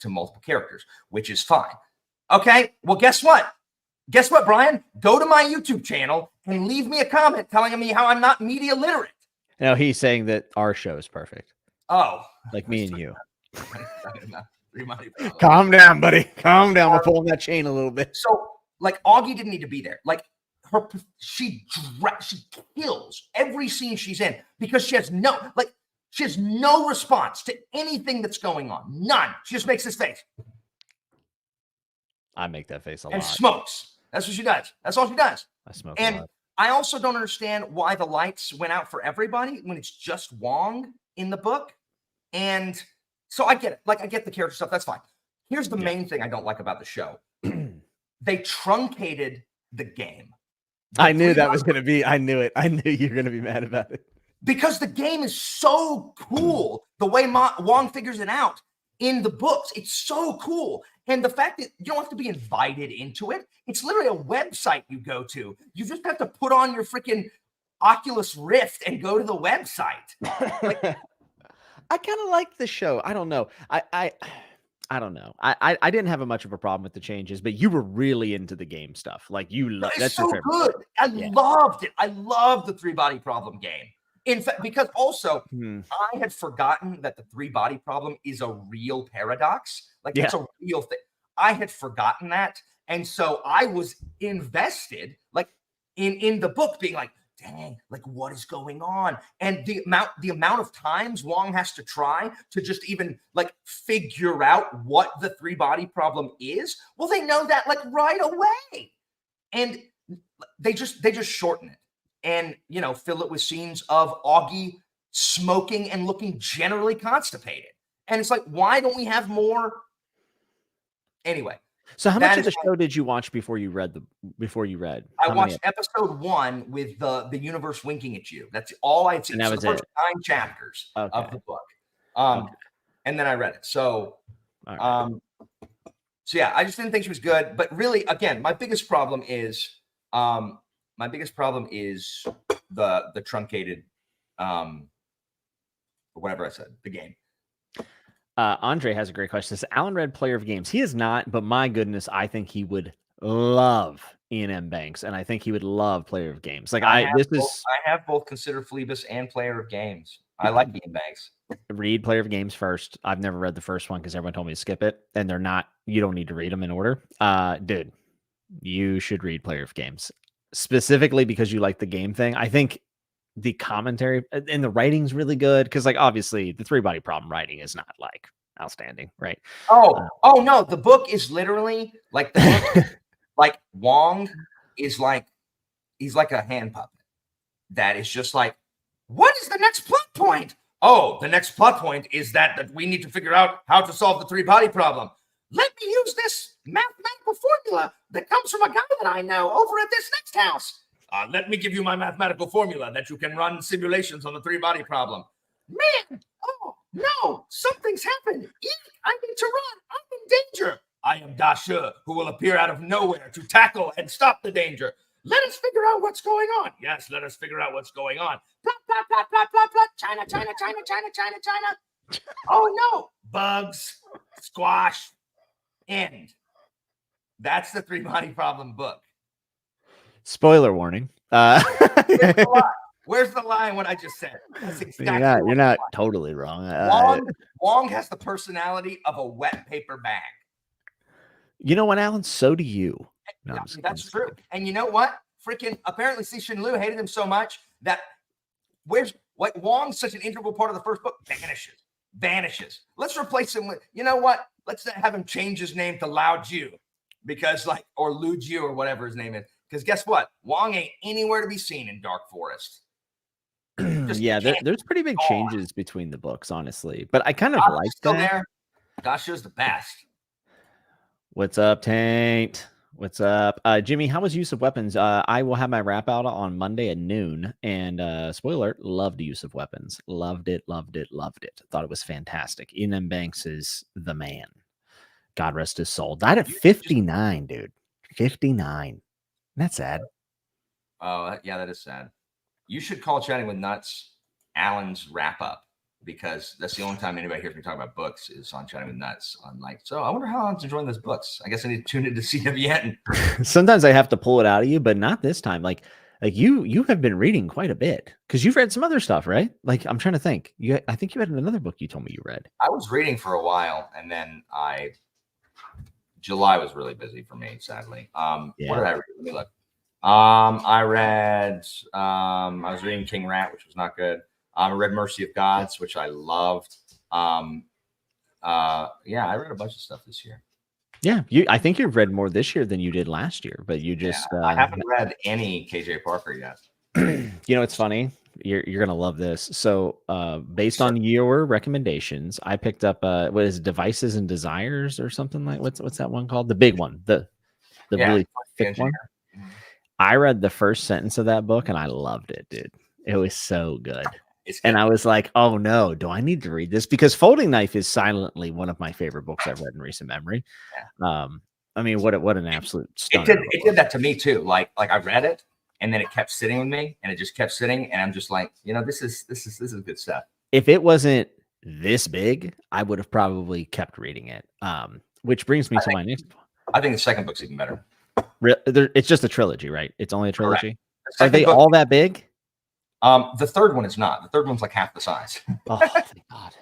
multiple characters, which is fine. Okay, well, guess what? Guess what, Brian? Go to my YouTube channel and leave me a comment telling me how I'm not media literate. No, he's saying that our show is perfect. Oh, like me and you. Calm down, buddy. Calm down. We're pulling that chain a little bit. So, like, Augie didn't need to be there. Like, she kills every scene she's in because she has no response to anything that's going on. None. She just makes this face. I make that face a lot. And smokes. That's what she does. That's all she does. I smoke and a lot. I also don't understand why the lights went out for everybody when it's just Wong in the book. And so I get it. Like, I get the character stuff. That's fine. Here's the main thing I don't like about the show. They truncated the game. I knew that was going to be. I knew it. I knew you were going to be mad about it. Because the game is so cool. The way Wong figures it out in the books. It's so cool. And the fact that you don't have to be invited into it. It's literally a website you go to. You just have to put on your freaking Oculus Rift and go to the website. Like, I kind of like the show. I don't know. I don't know. I didn't have much of a problem with the changes, but you were really into the game stuff. Like you love it's so good. I loved it. I loved the 3-body problem game. In fact, because also I had forgotten that the 3-body problem is a real paradox. Like it's a real thing. I had forgotten that. And so I was invested like in the book being like, dang, like what is going on? And the amount of times Wong has to try to just even like figure out what the 3-body problem is. Well, they know that like right away. And they just shorten it. And, you know, fill it with scenes of Augie smoking and looking generally constipated. And it's like, why don't we have more? Anyway. So how much of the show did you watch before you read? I watched episode 1 with the universe winking at you. That's all I'd seen. And that was the first 9 chapters of the book. And then I read it. So, so yeah, I just didn't think she was good. But really, again, my biggest problem is the truncated, whatever I said, the game. Andre has a great question. Says Alan Red, player of games. He is not, but my goodness, I think he would love Ian M. Banks, and I think he would love player of games. Like I have both considered Phlebas and player of games. I like Ian Banks. Read player of games first. I've never read the first one because everyone told me to skip it, and they're not. You don't need to read them in order. Dude, you should read player of games specifically because you like the game thing. I think the commentary and the writing's really good because, like, obviously the 3-body problem writing is not like outstanding, right? Oh no, the book is literally like the book, like Wong is like he's like a hand puppet that is just like, what is the next plot point? Oh, the next plot point is that we need to figure out how to solve the 3-body problem. Let me use this mathematical formula that comes from a guy that I know over at this next house. Let me give you my mathematical formula that you can run simulations on the 3-body problem. Man, oh no, something's happened. Eek, I need to run. I'm in danger. I am Da Shi, who will appear out of nowhere to tackle and stop the danger. Let us figure out what's going on. Yes, let us figure out what's going on. Plot, plot, plot, plot, plot, plot. China, China, China, China, China, China. Oh no, bugs, squash, end. That's the 3-body problem book. Spoiler warning. Where's the line? What I just said. That's exactly you're not totally wrong. Wong has the personality of a wet paper bag. You know what, Alan? So do you. No, that's true. And you know what? Freaking apparently Cixin Liu hated him so much that Wong's such an integral part of the first book vanishes. Let's replace him with, you know what? Let's have him change his name to Lao Jiu because or Lu Jiu or whatever his name is. Because guess what? Wong ain't anywhere to be seen in Dark Forest. Yeah, there's pretty big changes between the books, honestly. But I kind of like that. There. Dasha's the best. What's up, Taint? What's up? Jimmy, how was use of weapons? I will have my wrap out on Monday at noon. And spoiler, loved use of weapons. Loved it. Thought it was fantastic. Ian M. Banks is the man. God rest his soul. Died at 59, dude. 59. That's sad. Oh, yeah, that is sad. You should call Chatting with Nuts Alan's wrap up because that's the only time anybody hears me talk about books is on Chatting with Nuts. I'm like, so I wonder how Alan's enjoying those books. I guess I need to tune into CWN. Sometimes I have to pull it out of you, but not this time. Like you have been reading quite a bit because you've read some other stuff, right? Like I'm trying to think. I think you had another book you told me you read. I was reading for a while, and then July was really busy for me, sadly. What did I read? Let me look. I was reading King Rat, which was not good. I read Mercy of Gods, which I loved. I read a bunch of stuff this year. Yeah, I think you've read more this year than you did last year, but you just I haven't read any KJ Parker yet. You know, it's funny. You're gonna love this. So, based on your recommendations, I picked up what is Devices and Desires or something like what's that one called? The big one, the really thick one. I read the first sentence of that book and I loved it, dude. It was so good. And I was like, oh no, do I need to read this? Because Folding Knife is silently one of my favorite books I've read in recent memory. Yeah. I mean, what an absolute stunner. It did that to me too. Like I read it and then it kept sitting with me, and it just kept sitting, and I'm just like, this is good stuff. If it wasn't this big, I would have probably kept reading it. Which brings me to my next. I think the second book's even better. It's just a trilogy, right? It's only a trilogy. The Are they all that big? The third one is not. The third one's like half the size. Oh, thank God.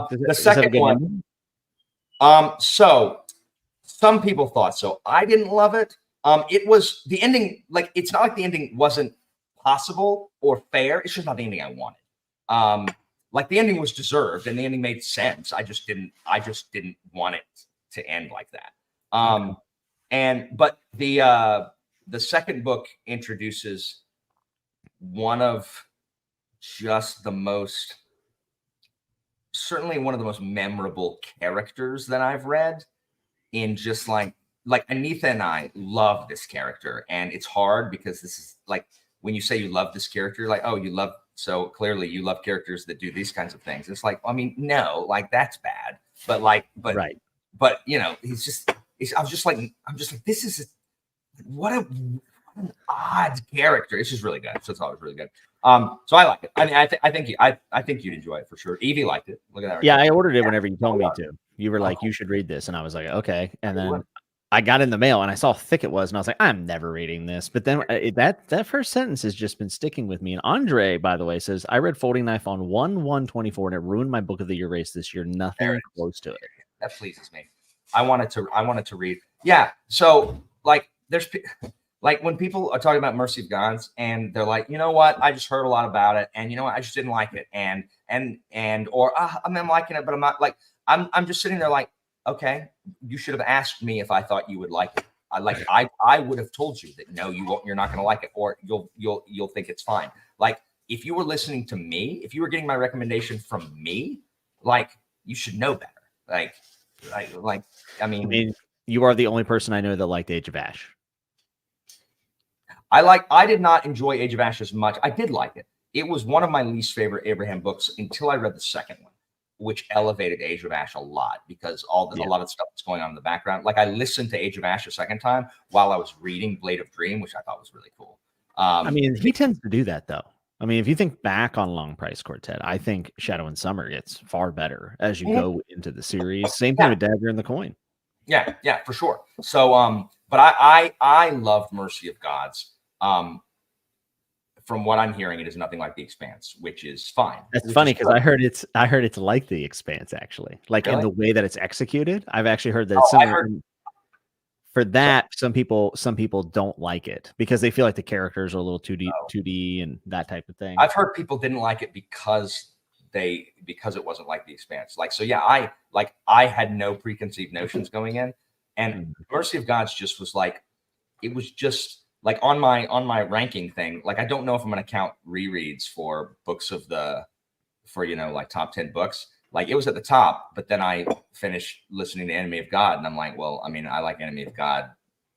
The second one. So some people thought so. I didn't love it. It was the ending. Like, it's not like the ending wasn't possible or fair. It's just not the ending I wanted. Like, the ending was deserved and the ending made sense. I just didn't want it to end like that. But the second book introduces one of just certainly one of the most memorable characters that I've read, in just like Anita and I love this character. And it's hard because this is like, when you say you love this character, like, oh, so clearly you love characters that do these kinds of things. It's like, I mean, no, like, that's bad. But right. But I'm just like, this is what an odd character. It's just really good. So it's always really good. So I like it. I mean, I think you'd enjoy it for sure. Evie liked it. Look at that. Right I ordered it whenever you told me to. You were like, you should read this, and I was like, okay. And then I got in the mail and I saw how thick it was, and I was like, I'm never reading this. But then that first sentence has just been sticking with me. And Andre, by the way, says, I read Folding Knife on 1/1/24, and it ruined my book of the year race this year. Nothing close to it. That pleases me. I wanted to read. Yeah. So like, there's like, when people are talking about Mercy of Gods and they're like, you know what, I just heard a lot about it, and you know what, I just didn't like it, or I'm liking it, but I'm not, like, I'm just sitting there like, okay, you should have asked me if I thought you would like it. I would have told you that no, you won't, you're not going to like it, or you'll think it's fine. Like, if you were listening to me, if you were getting my recommendation from me, like, you should know better. I mean, you are the only person I know that liked Age of Ash. I did not enjoy Age of Ash as much. I did like it. It was one of my least favorite Abraham books until I read the second one, which elevated Age of Ash a lot, because a lot of stuff that's going on in the background. Like, I listened to Age of Ash a second time while I was reading Blade of Dream, which I thought was really cool. I mean, he tends to do that, though. I mean, if you think back on Long Price Quartet, I think Shadow and Summer gets far better as you go into the series. Same thing with Dagger and the Coin. Yeah, for sure. So, but I loved Mercy of Gods. From what I'm hearing, it is nothing like The Expanse, which is fine. That's funny, because I heard it's like The Expanse, actually, like, in the way that it's executed. I've actually heard that. For that, some people don't like it because they feel like the characters are a little 2D and that type of thing. I've heard people didn't like it because it wasn't like The Expanse. Like, so yeah, I had no preconceived notions going in, and Mercy of Gods just was like, it was just like on my ranking thing. Like, I don't know if I'm going to count rereads for books like top 10 books. Like, it was at the top, but then I finished listening to Enemy of God, and I'm like, well, I mean, I like Enemy of God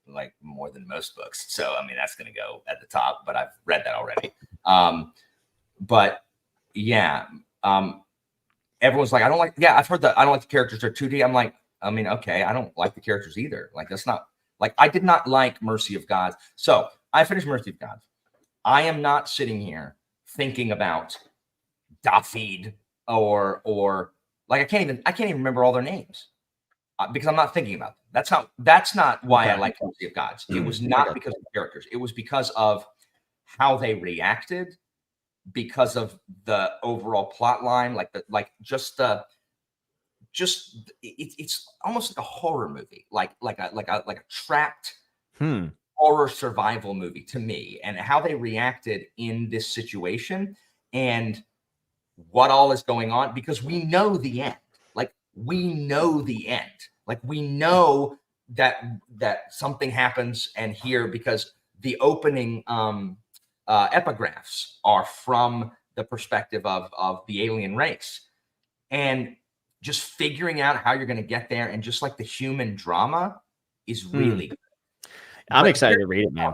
like more than most books, so I mean, that's going to go at the top. But I've read that already. But yeah, everyone's like, I don't like. Yeah, I've heard that I don't like the characters. They're 2D. I'm like, I mean, okay, I don't like the characters either. Like, that's not like, I did not like Mercy of God. So I finished Mercy of God. I am not sitting here thinking about Dafid. Or like, I can't even remember all their names because I'm not thinking about them. That's not why I like Mercy of Gods. It was not because of the characters. It was because of how they reacted, because of the overall plot line, it's almost like a horror movie, like a trapped horror survival movie to me, and how they reacted in this situation and what all is going on, because we know the end. Like, we know the end. Like, we know that something happens, and here, because the opening epigraphs are from the perspective of the alien race, and just figuring out how you're going to get there, and just like the human drama is really good. I'm excited to read it, man.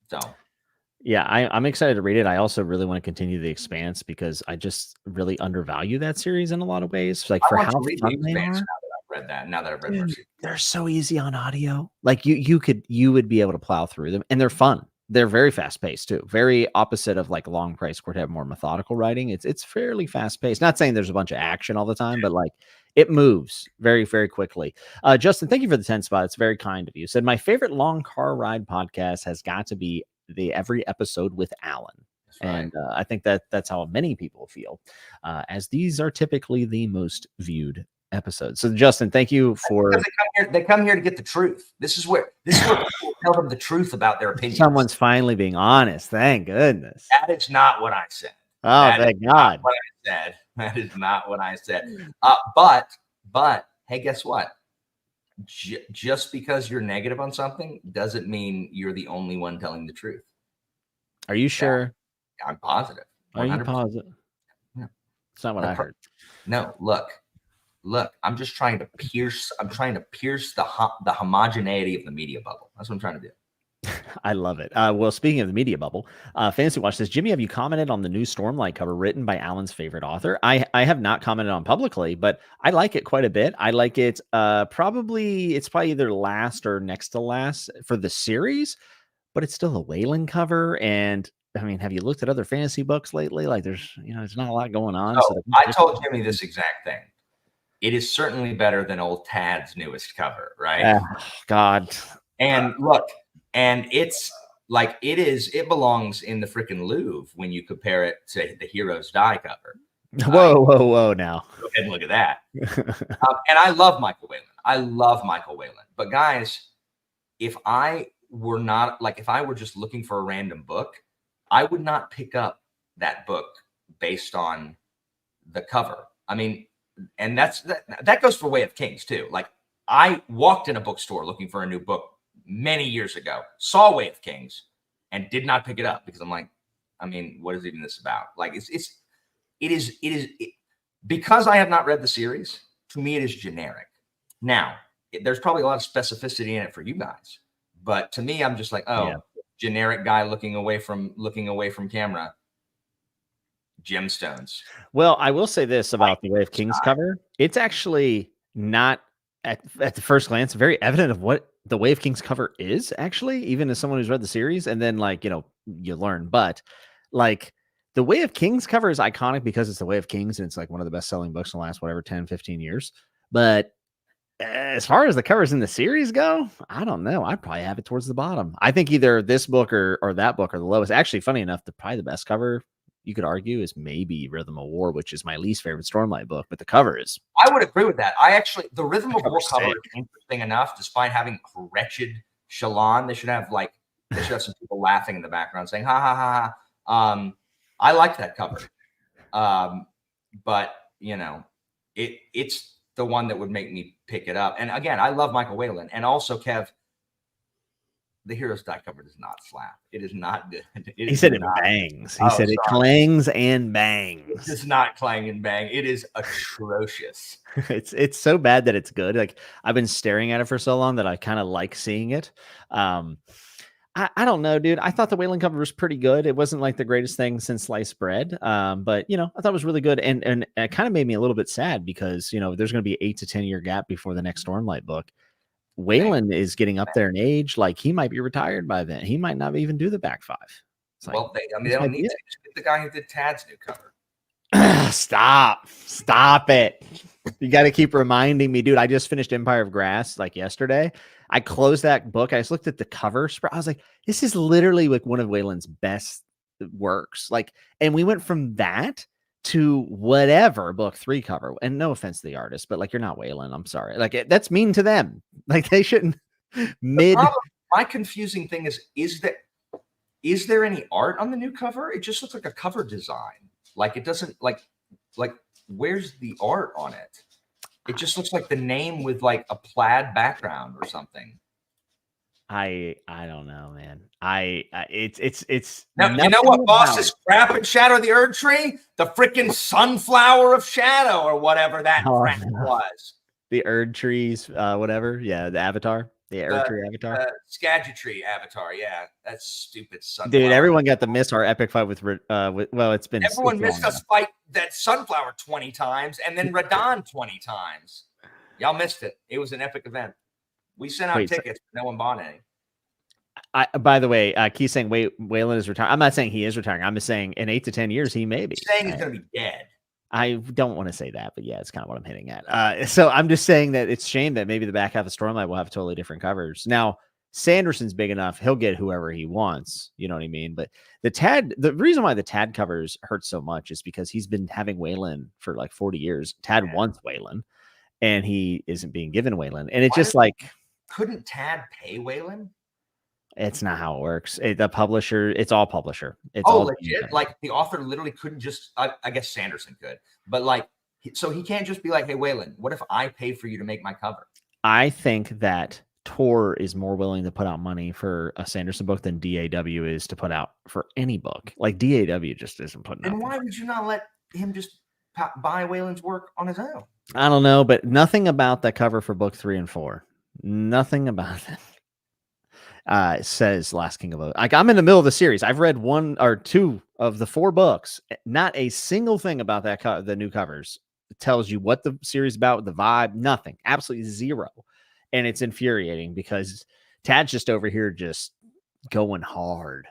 So. Yeah, I'm excited to read it. I also really want to continue The Expanse because I just really undervalue that series in a lot of ways. Like, for how fun they are. Now that I've read Mercy, they're so easy on audio. Like, you would be able to plow through them, and they're fun. they're very fast paced too. Very opposite of like Long Price Quartet, more methodical writing. It's fairly fast paced. Not saying there's a bunch of action all the time, but like it moves very, very quickly. Justin, thank you for the 10 spot. It's very kind of you. Said my favorite long car ride podcast has got to be the Every Episode with Alan. Right. And I think that's how many people feel, as these are typically the most viewed episodes. So Justin, thank you for they come here to get the truth. This is where people tell them the truth about their opinions. Someone's finally being honest. Thank goodness. That is not what I said. Oh, thank God. What I said. That is not what I said. But hey, guess what? Just because you're negative on something doesn't mean you're the only one telling the truth. Are you sure? Yeah, I'm positive. 100%. Are you positive? Yeah. It's not what I heard. No, look, I'm just trying to pierce. I'm trying to pierce the homogeneity of the media bubble. That's what I'm trying to do. I love it. Well, speaking of the media bubble, Fantasy Watch says, Jimmy, have you commented on the new Stormlight cover written by Alan's favorite author? I have not commented on publicly, but I like it quite a bit. I like it. It's probably either last or next to last for the series, but it's still a Wayland cover. And I mean, have you looked at other fantasy books lately? Like there's not a lot going on. So I told Jimmy this exact thing. It is certainly better than old Tad's newest cover, right? God. And look, and it's like it belongs in the freaking Louvre when you compare it to the Heroes Die cover. Whoa, now. Go ahead and look at that. And I love Michael Wayland. But guys, if I were just looking for a random book, I would not pick up that book based on the cover. I mean, and that goes for Way of Kings too. Like I walked in a bookstore looking for a new book many years ago, saw Way of Kings, and did not pick it up because I'm like, I mean, what is even this about? Like it is because I have not read the series. To me, it is generic. Now, there's probably a lot of specificity in it for you guys, but to me, I'm just like, generic guy looking away from camera. Gemstones. Well, I will say this about the Way of Kings cover. It's actually not at the first glance very evident of what the Way of Kings cover is actually, even as someone who's read the series. And then you learn, but like the Way of Kings cover is iconic because it's the Way of Kings. And it's like one of the best selling books in the last, 10, 15 years. But as far as the covers in the series go, I don't know. I'd probably have it towards the bottom. I think either this book or that book are the lowest. Actually, funny enough, probably the best cover you could argue is maybe Rhythm of War, which is my least favorite Stormlight book, but the cover is. I would agree with that. The Rhythm of War cover is interesting enough, despite having wretched Shalon. They should have some people laughing in the background saying, ha, ha, ha, ha. I like that cover. But it's the one that would make me pick it up. And again, I love Michael Wayland. And also, Kev, the Heroes Die cover does not slap. It is not good. He said it bangs. He said it clangs and bangs. It does not clang and bang. It is atrocious. It's so bad that it's good. Like I've been staring at it for so long that I kind of like seeing it. I don't know, dude. I thought the Wayland cover was pretty good. It wasn't like the greatest thing since sliced bread. But I thought it was really good. And it kind of made me a little bit sad because, there's going to be 8 to 10 year gap before the next Stormlight book. Wayland is getting up there in age. Like he might be retired by then. He might not even do the back 5. Like, they don't need to. Just the guy who did Tad's new cover. Stop it. You got to keep reminding me, dude. I just finished Empire of Grass like yesterday. I closed that book. I just looked at the cover. I was like, this is literally like one of Wayland's best works. Like, and we went from that to whatever book 3 cover. And no offense to the artist, but like, you're not Wayland. I'm sorry. Like that's mean to them. Like they shouldn't My confusing thing is there any art on the new cover? It just looks like a cover design. Like it doesn't like where's the art on it? It just looks like the name with like a plaid background or something. I don't know, man. It's now, you know what boss is crap in Shadow of the Erd Tree? The freaking sunflower of shadow or whatever that crap was. The Erd Trees, whatever. Yeah, the avatar. The Erd Tree avatar. Skagitry avatar. Yeah, that's stupid sunflower. Dude, everyone got to miss our epic fight with it's been everyone missed us fight that sunflower 20 times and then Radon 20 times. Y'all missed it. It was an epic event. We sent out tickets, but no one bought any. By the way, Keith's saying Waylon is retiring. I'm not saying he is retiring. I'm just saying in 8 to 10 years he may be. He's saying he's going to be dead. I don't want to say that, but yeah, it's kind of what I'm hitting at. So I'm just saying that it's a shame that maybe the back half of Stormlight will have totally different covers. Now, Sanderson's big enough; he'll get whoever he wants. You know what I mean? But the reason why the Tad covers hurt so much is because he's been having Waylon for like 40 years. Tad wants Waylon, and he isn't being given Waylon, and it's just like, couldn't Tad pay Waylon? It's not how it works. The publisher, it's all publisher. It's all all legit. Like the author literally couldn't just. I guess Sanderson could, but like, so he can't just be like, "Hey, Waylon, what if I pay for you to make my cover?" I think that Tor is more willing to put out money for a Sanderson book than DAW is to put out for any book. Like DAW just isn't putting out. And why would you not let him just buy Waylon's work on his own? I don't know, but nothing about that cover for book 3 and 4. Nothing about it. Says Last King of Oath. Like, I'm in the middle of the series. I've read 1 or 2 of the 4 books. Not a single thing about that the new covers tells you what the series is about, the vibe, nothing, absolutely zero. And it's infuriating because Tad's just over here just going hard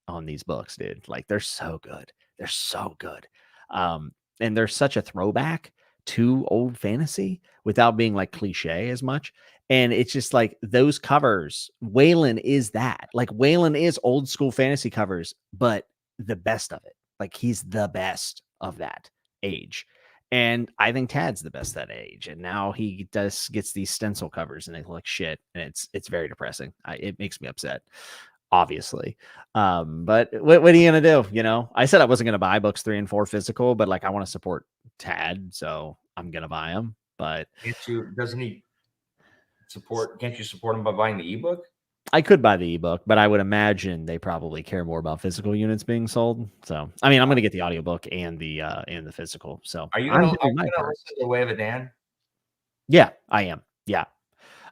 on these books, dude. Like, they're so good. They're so good. And they're such a throwback to old fantasy without being like cliche as much. And it's just like those covers, Waylon is that. Like, Waylon is old school fantasy covers, but the best of it. Like, he's the best of that age. And I think Tad's the best that age. And now he gets these stencil covers and they look like shit. And it's very depressing. It makes me upset, obviously. But what are you going to do? You know, I said I wasn't going to buy books 3 and 4 physical, but like, I want to support Tad. So I'm going to buy them. But doesn't he support? Can't you support him by buying the ebook? I could buy the ebook, but I would imagine they probably care more about physical units being sold. So, I mean, I'm going to get the audiobook and the physical. So, are you going to listen to Way of a Dan? Yeah, I am. Yeah.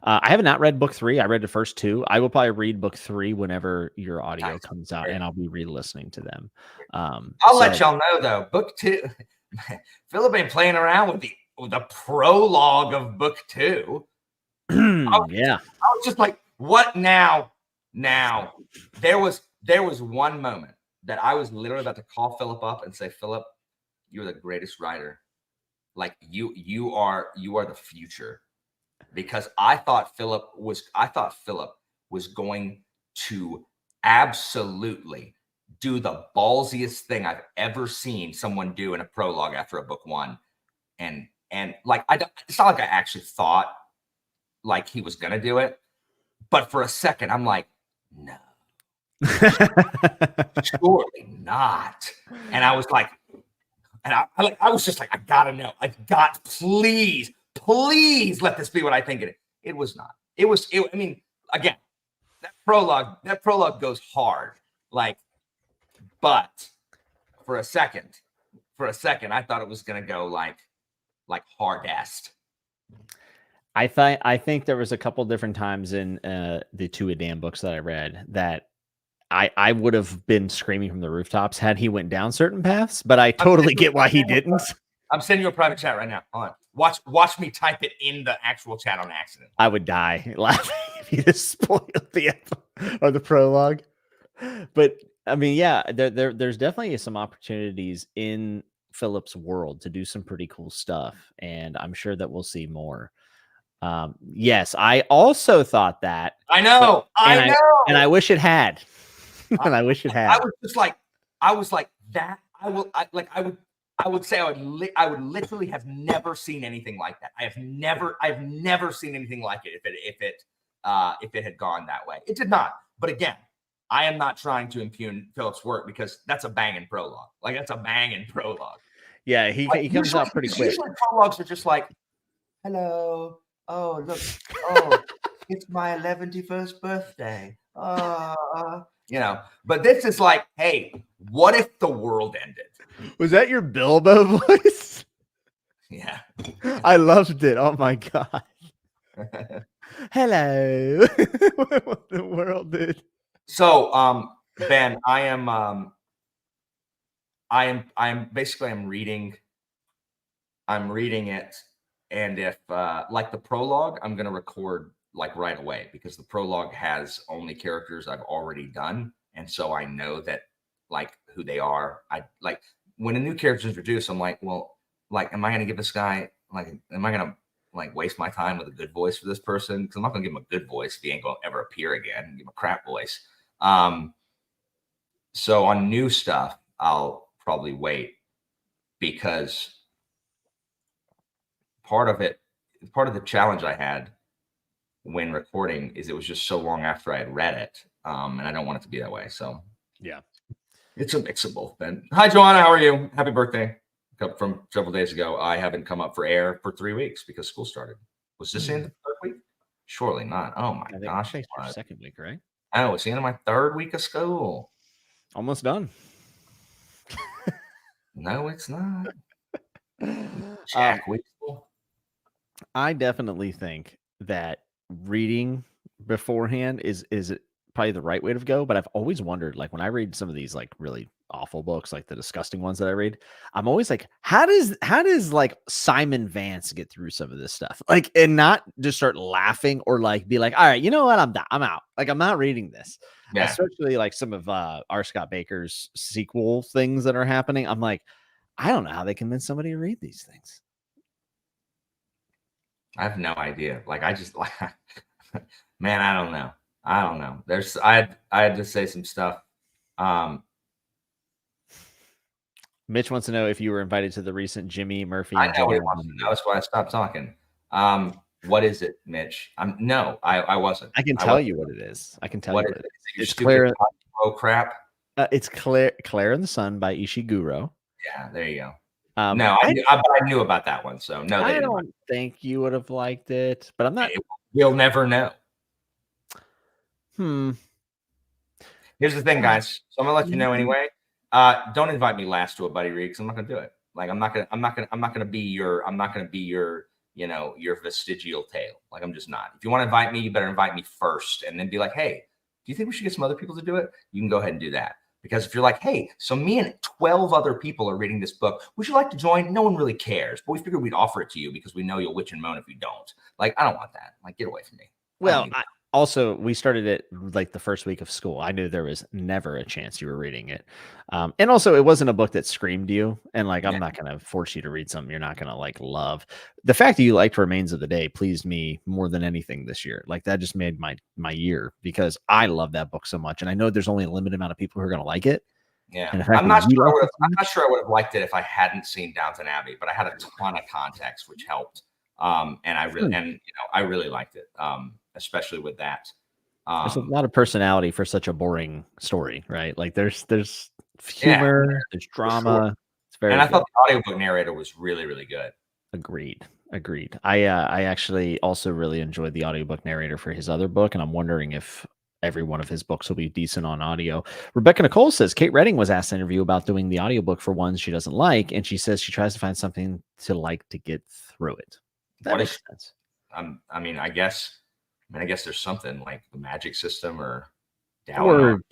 I have not read book 3. I read the first 2. I will probably read book 3 whenever your audio comes out, and I'll be re-listening to them. I'll let y'all know though. Book 2, Philip ain't playing around with the prologue of book 2. Yeah, I was just like, what now? Now, there was one moment that I was literally about to call Philip up and say, Philip, you're the greatest writer. Like, you are the future. Because I thought Philip was going to absolutely do the ballsiest thing I've ever seen someone do in a prologue after a book 1. And like, it's not like I actually thought like he was going to do it. But for a second, I'm like, no, surely not. And I was like, and I was just like, I gotta know. Please let this be what I think it is. It was not. I mean, again, that prologue goes hard. Like, but for a second, I thought it was gonna go like hardest. I think there was a couple different times in the 2 Adam books that I read that I would have been screaming from the rooftops had he went down certain paths, but I totally get why he didn't. I'm sending you a private chat right now. Hold on. Watch me type it in the actual chat on accident. I would die laughing if you just spoiled the prologue. But I mean, yeah, there's definitely some opportunities in Philip's world to do some pretty cool stuff, and I'm sure that we'll see more. Yes, I also thought that. I know. And I wish it had. And I wish it had. I was like that. I would say I would literally have never seen anything like that. I've never seen anything like it if it had gone that way. It did not. But again, I am not trying to impugn Philip's work because that's a banging prologue. Like, that's a banging prologue. Yeah, he comes out pretty quick. Usually prologues are just like, hello. Oh, look. Oh, it's my 11th birthday. You know, but this is like, hey, what if the world ended? Was that your Bilbo voice? Yeah. I loved it. Oh my God. Hello. What the world did. So, Ben, I'm reading it. And if like the prologue, I'm going to record like right away because the prologue has only characters I've already done, and so I know that like who they are. I like when a new character is introduced, I'm like, well, like, am I going to give this guy like, am I going to like waste my time with a good voice for this person? Because I'm not going to give him a good voice if he ain't going to ever appear again. Give him a crap voice. So on new stuff, I'll probably wait because part of the challenge I had when recording is it was just so long after I had read it. And I don't want it to be that way. So Yeah. it's a mix of both. Ben. Hi, Joanna. How are you? Happy birthday. From several days ago. I haven't come up for air for 3 weeks because school started. Was this the end of the third week? Surely not. Oh my gosh. I think it's your second week, right? Oh, it's the end of my third week of school. Almost done. No, it's not. Jack Weasel. I definitely think that reading beforehand is probably the right way to go. But I've always wondered, like when I read some of these like really awful books, like the disgusting ones that I read, I'm always like, how does like Simon Vance get through some of this stuff? Like, and not just start laughing or like be like, all right, you know what, I'm done. I'm out. Like, I'm not reading this. Yeah. Especially like some of R. Scott Baker's sequel things that are happening. I'm like, I don't know how they convince somebody to read these things. I have no idea. Like, I just like, man, I don't know. I had to say some stuff. Mitch wants to know if you were invited to the recent Jimmy Murphy. I know he wants to know. That's why I stopped talking. What is it, Mitch? No, I wasn't. I can tell you what it is. I can tell you what it is. It's Claire. Oh crap! It's Claire and the Sun by Ishiguro. Yeah, there you go. No, I knew about that one. So no, I don't think you would have liked it, but I'm not. We'll never know. Here's the thing, guys. So I'm gonna let you know anyway. Don't invite me last to a buddy read because I'm not gonna do it. Like I'm not gonna be your your vestigial tale. Like I'm just not. If you want to invite me, you better invite me first, and then be like, hey, do you think we should get some other people to do it? You can go ahead and do that. Because if you're like, hey, so me and 12 other people are reading this book, would you like to join? No one really cares, but we figured we'd offer it to you because we know you'll witch and moan if you don't. Like, I don't want that. Like, get away from me. Well, also, we started it like the first week of school. I knew there was never a chance you were reading it. And also, it wasn't a book that screamed you. And like, I'm not going to force you to read something you're not going to like love. The fact that you liked Remains of the Day pleased me more than anything this year. Like that just made my year because I love that book so much. And I know there's only a limited amount of people who are going to like it. Yeah, I'm not sure I would have liked it if I hadn't seen Downton Abbey, but I had a ton of context, which helped. And I really liked it. Especially with that. There's a lot of personality for such a boring story, right? Like there's humor, there's drama. Sure. It's very good. I thought the audiobook narrator was really, really good. Agreed. I actually also really enjoyed the audiobook narrator for his other book, and I'm wondering if every one of his books will be decent on audio. Rebecca Nicole says Kate Redding was asked to interview about doing the audiobook for ones she doesn't like, and she says she tries to find something to like to get through it. That makes sense. I guess there's something like the magic system or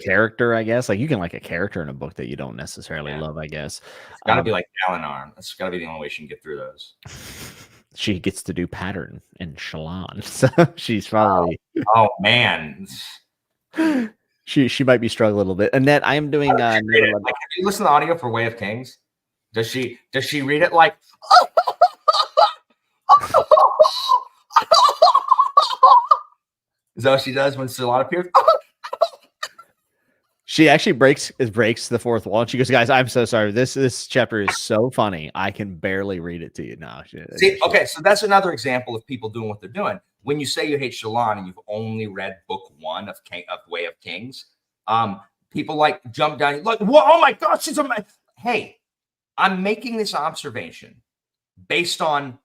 character, I guess. Like you can like a character in a book that you don't necessarily love, I guess. It's got to be like Dalinar. That's got to be the only way she can get through those. She gets to do pattern and Shalon. So she's probably... Oh, man. She might be struggling a little bit. Annette, I am doing... like, have you listened to the audio for Way of Kings? Does she read it like... Is that what she does when Shalon appears? She actually breaks the fourth wall. And she goes, guys, I'm so sorry. This chapter is so funny. I can barely read it to you now. Okay, so that's another example of people doing what they're doing. When you say you hate Shalon and you've only read book 1 of Way of Kings, people like jump down. Like, whoa, oh my gosh, she's amazing. Hey, I'm making this observation based on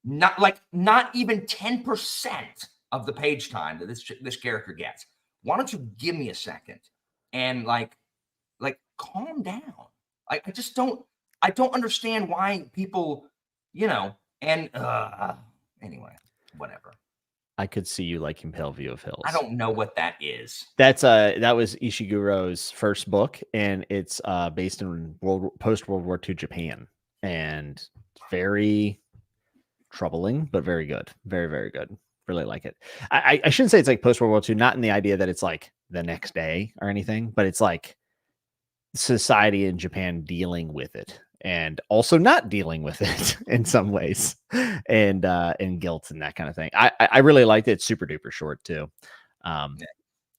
not even 10% of the page time that this character gets. Why don't you give me a second and like calm down? I don't understand why people, and anyway, whatever. I could see you liking Pale View of Hills. I don't know what that is. That was Ishiguro's first book, and it's based in post-World War II Japan, and very troubling, but very good. Very, very good. Really like it. I shouldn't say it's like post World War II, not in the idea that it's like the next day or anything, but it's like society in Japan dealing with it and also not dealing with it in some ways, and guilt and that kind of thing. I really liked it. It's super duper short too.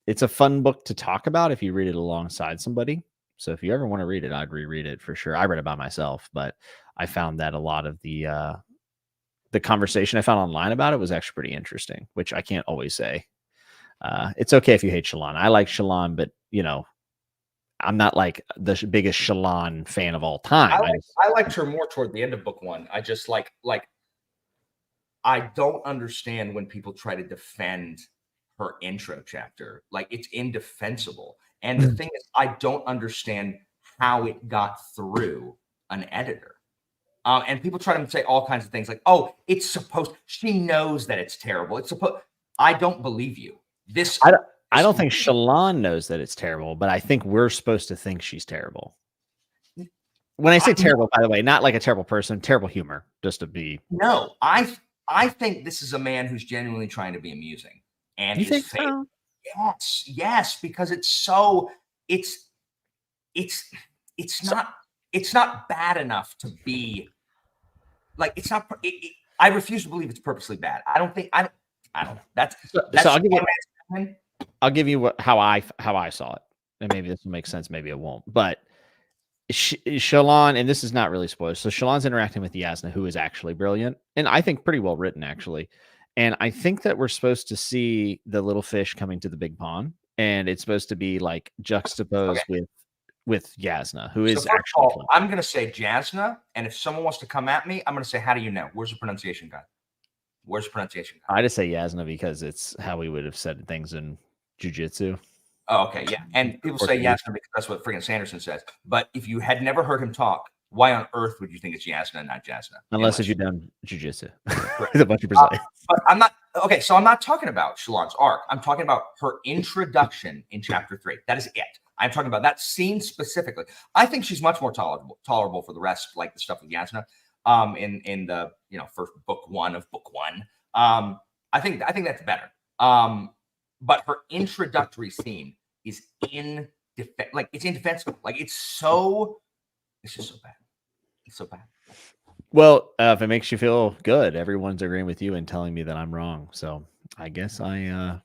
It's a fun book to talk about if you read it alongside somebody. So if you ever want to read it, I'd reread it for sure. I read it by myself, but I found that a lot of the conversation I found online about it was actually pretty interesting, which I can't always say. It's okay if you hate Shalon. I like Shalon, but you know, I'm not like the biggest Shalon fan of all time. I liked her more toward the end of book one. I just like I don't understand when people try to defend her intro chapter. Like, it's indefensible. And the thing is, I don't understand how it got through an editor. And people try to say all kinds of things like, "Oh, it's supposed." She knows that it's terrible. It's supposed. I don't believe you. I don't think Shalon knows that it's terrible, but I think we're supposed to think she's terrible. When I say terrible, by the way, not like a terrible person, terrible humor, just to be. No, I think this is a man who's genuinely trying to be amusing. And you think so? Yes, because it's not bad enough to be like, it's not. I refuse to believe it's purposely bad. I don't know. That's so I'll give you how I saw it, and maybe this will make sense, maybe it won't. But Shalon, and this is not really spoilers. So Shalon's interacting with Yasna, who is actually brilliant, and I think pretty well written, actually. And I think that we're supposed to see the little fish coming to the big pond, and it's supposed to be like juxtaposed with Yasna, who is actually. I'm going to say Jasna, and if someone wants to come at me, I'm going to say, "How do you know? Where's the pronunciation guide? Where's the pronunciation guide?" I just say Yasna because it's how we would have said things in jujitsu. Oh, okay, yeah. And people say Yasna because that's what freaking Sanderson says. But if you had never heard him talk, why on earth would you think it's Yasna and not Jasna? Unless you've done jujitsu. With a bunch of Brazilians. But I'm not okay. So I'm not talking about Shalon's arc. I'm talking about her introduction in chapter 3. That is it. I'm talking about that scene specifically. I think she's much more tolerable for the rest, like the stuff with Yasna. In the first book 1 of book 1. I think that's better. But her introductory scene is it's indefensible. Like, it's just so bad. It's so bad. Well, if it makes you feel good, everyone's agreeing with you and telling me that I'm wrong. So I guess I'm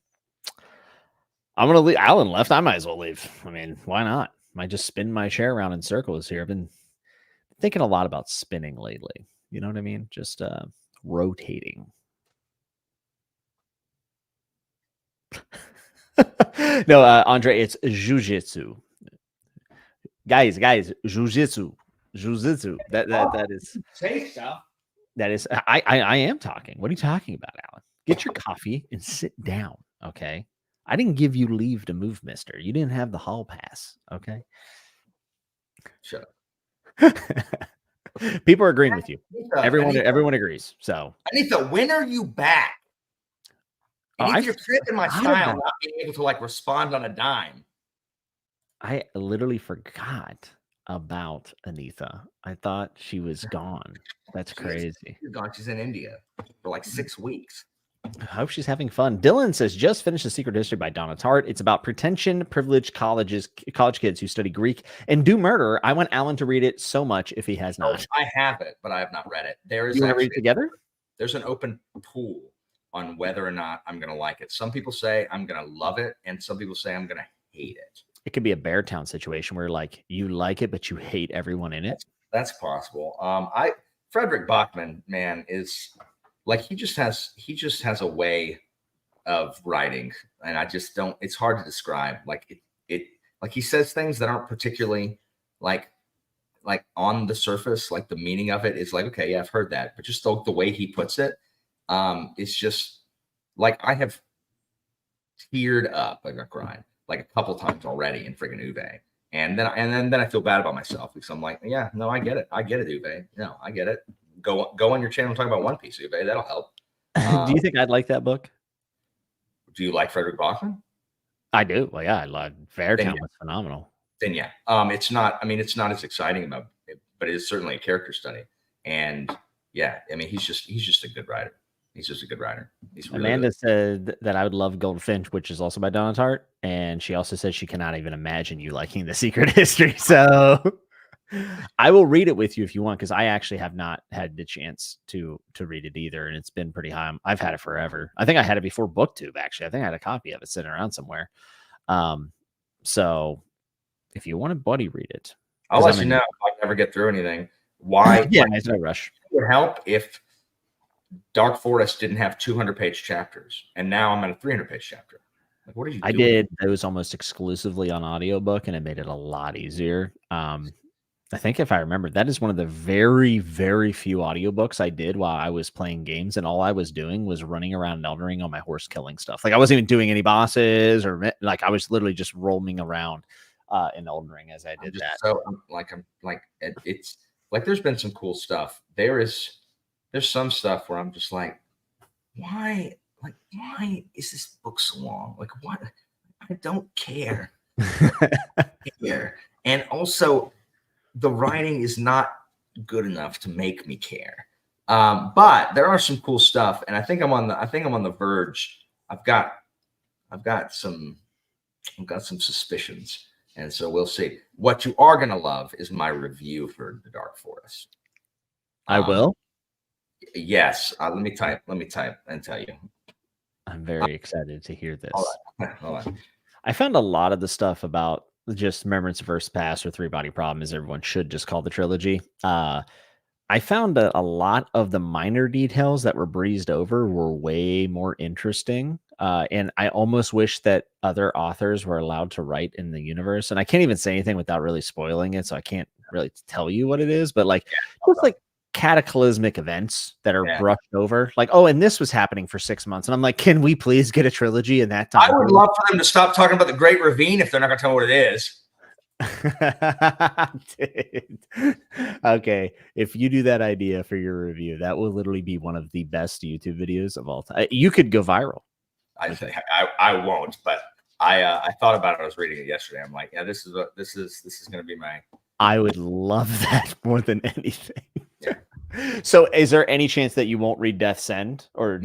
gonna leave. Alan left. I might as well leave. I mean, why not? Might just spin my chair around in circles here. I've been thinking a lot about spinning lately. You know what I mean? Just rotating. No, Andre, it's jujitsu. Guys, jujitsu. That is say stuff. That is I am talking. What are you talking about, Alan? Get your coffee and sit down, okay? I didn't give you leave to move, mister. You didn't have the hall pass, okay? Shut up. People are agreeing with you. Everyone agrees. So Anita, when are you back? You're tripping my style, not being able to like respond on a dime. I literally forgot about Anita. I thought she was gone. That's crazy. She's gone. She's in India for like 6 weeks. I hope she's having fun. Dylan says, just finished The Secret History by Donna Tartt. It's about pretension, privileged college kids who study Greek and do murder. I want Alan to read it so much if he has not. I have it, but I have not read it. You want to read it together? There's an open pool on whether or not I'm going to like it. Some people say I'm going to love it, and some people say I'm going to hate it. It could be a Beartown situation where like you like it, but you hate everyone in it. That's possible. Frederick Bachman, man, is like he just has a way of writing, and I just don't. It's hard to describe. Like like he says things that aren't particularly like on the surface. Like the meaning of it is like, okay, yeah, I've heard that, but just the way he puts it, it's just like I have teared up, like a crying, like a couple times already in friggin' Uwe. And then I feel bad about myself because I'm like, yeah, no, I get it, Uwe. No, I get it. Go on your channel and talk about One Piece, Uwe. That'll help. Do you think I'd like that book? Do you like Frederick Bachman? I do. Well, yeah, I love Beartown. Was phenomenal. Then yeah, it's not. I mean, it's not as exciting about it, but it is certainly a character study. And yeah, I mean, he's just a good writer. He's just a good writer. He's really Amanda good. said that I would love Goldfinch, which is also by Donna Tartt, and she also said she cannot even imagine you liking The Secret History. So I will read it with you if you want, because I actually have not had the chance to read it either, and it's been pretty high. I've had it forever. I think I had it before BookTube. Actually, I think I had a copy of it sitting around somewhere. So if you want to buddy read it, I'll let you know if I never get through anything. Why? Yeah, there's no rush. It would help if Dark Forest didn't have 200-page chapters, and now I'm at a 300-page chapter. Like, what are you doing? I did those almost exclusively on audiobook, and it made it a lot easier. I think if I remember, that is one of the very, very few audiobooks I did while I was playing games, and all I was doing was running around Elden Ring on my horse killing stuff. Like I wasn't even doing any bosses, or like I was literally just roaming around in Elden Ring as I did that. So it's like there's been some cool stuff. There's some stuff where I'm just like, why is this book so long? Like, what? I don't care. And also, the writing is not good enough to make me care. But there are some cool stuff, and I think I'm on the verge. I've got some suspicions, and so we'll see. What you are gonna love is my review for The Dark Forest. I will. Yes. Let me type and tell you. I'm very excited to hear this. Hold on. I found a lot of the stuff about just Remembrance versus Past or Three Body Problem, as everyone should just call the trilogy. I found that a lot of the minor details that were breezed over were way more interesting. And I almost wish that other authors were allowed to write in the universe. And I can't even say anything without really spoiling it, so I can't really tell you what it is. But like, just like cataclysmic events that are brushed over, like, oh, and this was happening for 6 months, and I'm like, can we please get a trilogy in that time? I would love for them to stop talking about the Great Ravine if they're not going to tell me what it is. Okay, if you do that idea for your review, that will literally be one of the best YouTube videos of all time. You could go viral. I won't, but I thought about it. I was reading it yesterday. I'm like, yeah, this is going to be my. I would love that more than anything. Yeah. So, is there any chance that you won't read Death's End, or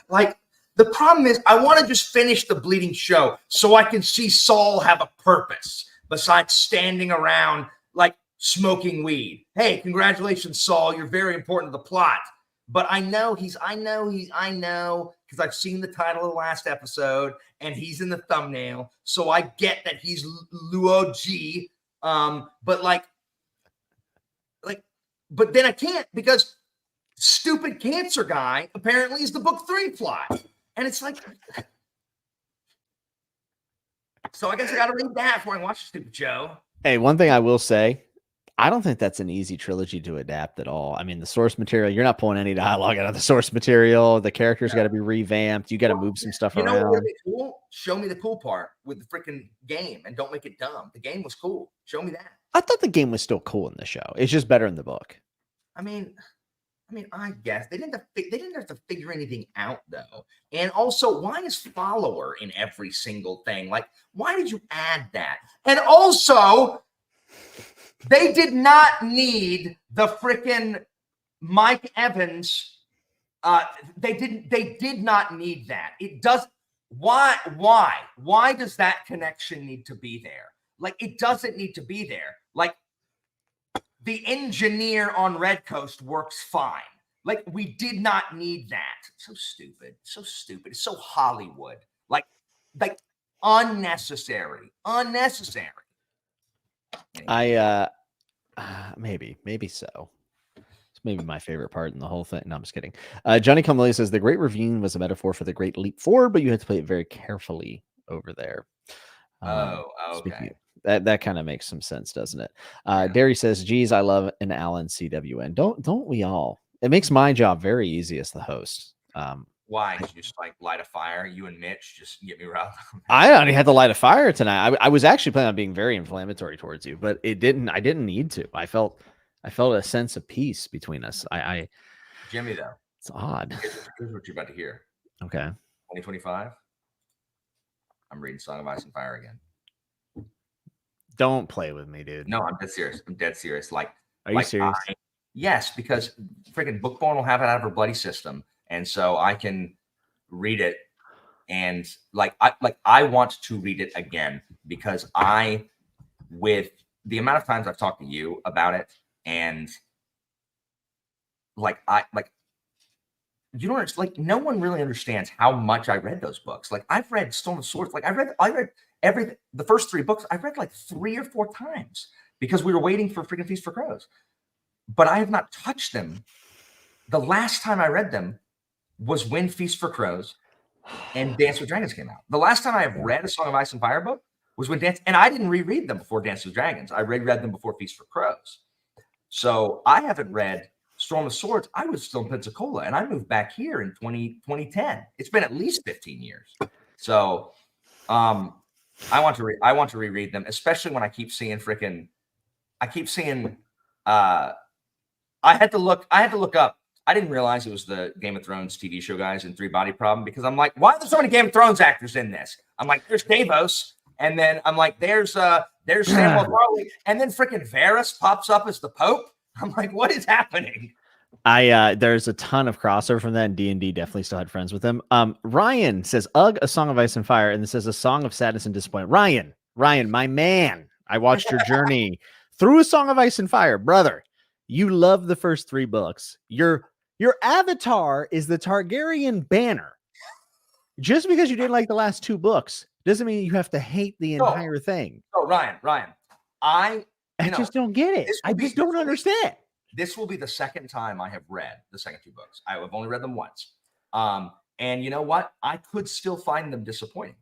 like the problem is, I want to just finish the bleeding show so I can see Saul have a purpose besides standing around like smoking weed. Hey, congratulations, Saul! You're very important to the plot. But I know because I've seen the title of the last episode and he's in the thumbnail, so I get that he's Luo G. But then I can't, because stupid cancer guy apparently is the book 3 plot. And it's like, so I guess I got to read that before I watch the stupid show. Hey, one thing I will say, I don't think that's an easy trilogy to adapt at all. I mean, the source material, you're not pulling any dialogue out of the source material. The characters got to be revamped. You got to move some stuff around. You know what would be cool? Show me the cool part with the freaking game, and don't make it dumb. The game was cool. Show me that. I thought the game was still cool in the show. It's just better in the book. I mean, I guess they didn't have to figure anything out, though. And also, why is follower in every single thing? Like, why did you add that? And also, they did not need the freaking Mike Evans. They did not need that. It does. Why does that connection need to be there? Like, it doesn't need to be there. Like, the engineer on Red Coast works fine. Like, we did not need that. So stupid. It's so Hollywood. Like unnecessary. Anyway. Maybe so. It's maybe my favorite part in the whole thing. No, I'm just kidding. Johnny Cumley says the Great Ravine was a metaphor for the Great Leap Forward, but you had to play it very carefully over there. Okay. That kind of makes some sense, doesn't it? Derry says, geez, I love an Allen CWN. Don't we all? It makes my job very easy as the host. Why? Did you just like light a fire? You and Mitch just get me riled up. I only had to light a fire tonight. I was actually planning on being very inflammatory towards you, but I didn't need to. I felt a sense of peace between us. Jimmy, though. It's odd. Here's what you're about to hear. Okay. 2025. I'm reading Song of Ice and Fire again. Don't play with me, dude. No, I'm dead serious. Like, are you serious? Yes, because freaking Bookborn will have it out of her bloody system, and so I can read it, and I want to read it again because with the amount of times I've talked to you about it, and you don't no one really understands how much I read those books. Like I've read Storm of Swords, like I read everything. The first 3 books I read like 3 or 4 times because we were waiting for freaking Feast for Crows. But I have not touched them. The last time I read them was when Feast for Crows and Dance with Dragons came out. The last time I have read a Song of Ice and Fire book was when and I didn't reread them before Dance with Dragons. I read them before Feast for Crows. So I haven't read Storm of Swords. I was still in Pensacola, and I moved back here in 2010. It's been at least 15 years. So I want to reread them, especially when I keep seeing I had to look up. I didn't realize it was the Game of Thrones TV show guys in 3 Body Problem because I'm like, why are there so many Game of Thrones actors in this? I'm like, there's Davos, and then I'm like, there's Samuel Tarly, and then freaking Varys pops up as the Pope. I'm like, what is happening? There's a ton of crossover from that, and D&D definitely still had friends with him. Ryan says, "Ugh, A Song of Ice and Fire," and this says A Song of Sadness and Disappointment. Ryan, my man, I watched your journey through A Song of Ice and Fire, brother. You love the first 3 books. Your avatar is the Targaryen banner. Just because you didn't like the last 2 books doesn't mean you have to hate the entire thing. Oh, Ryan, I just don't get it. I just don't understand. This will be the second time I have read the second 2 books. I have only read them once. And you know what? I could still find them disappointing.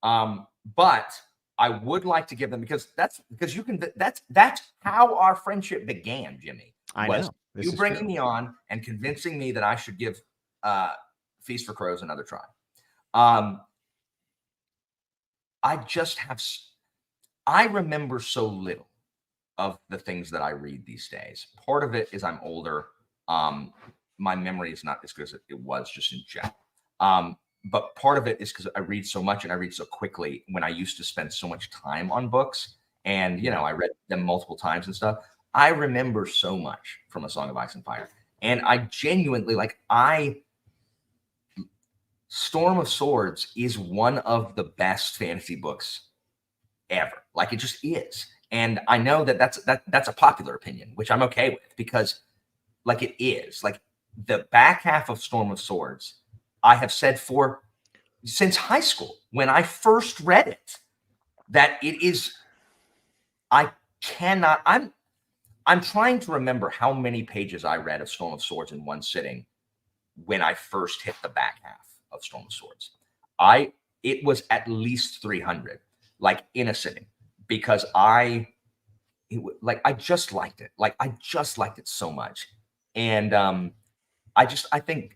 But I would like to give them that's how our friendship began, Jimmy. I know. You bringing me on and convincing me that I should give Feast for Crows another try. I remember so little of the things that I read these days. Part of it is I'm older. My memory is not as good as it was just in general. But part of it is because I read so much and I read so quickly when I used to spend so much time on books and, I read them multiple times and stuff. I remember so much from A Song of Ice and Fire. And I genuinely, Storm of Swords is one of the best fantasy books ever. It just is. And I know that's a popular opinion, which I'm okay with because it is. The back half of Storm of Swords, I have said since high school, when I first read it, that it is, I'm trying to remember how many pages I read of Storm of Swords in one sitting when I first hit the back half of Storm of Swords. It was at least 300, in a sitting, because I just liked it. I just liked it so much. And I think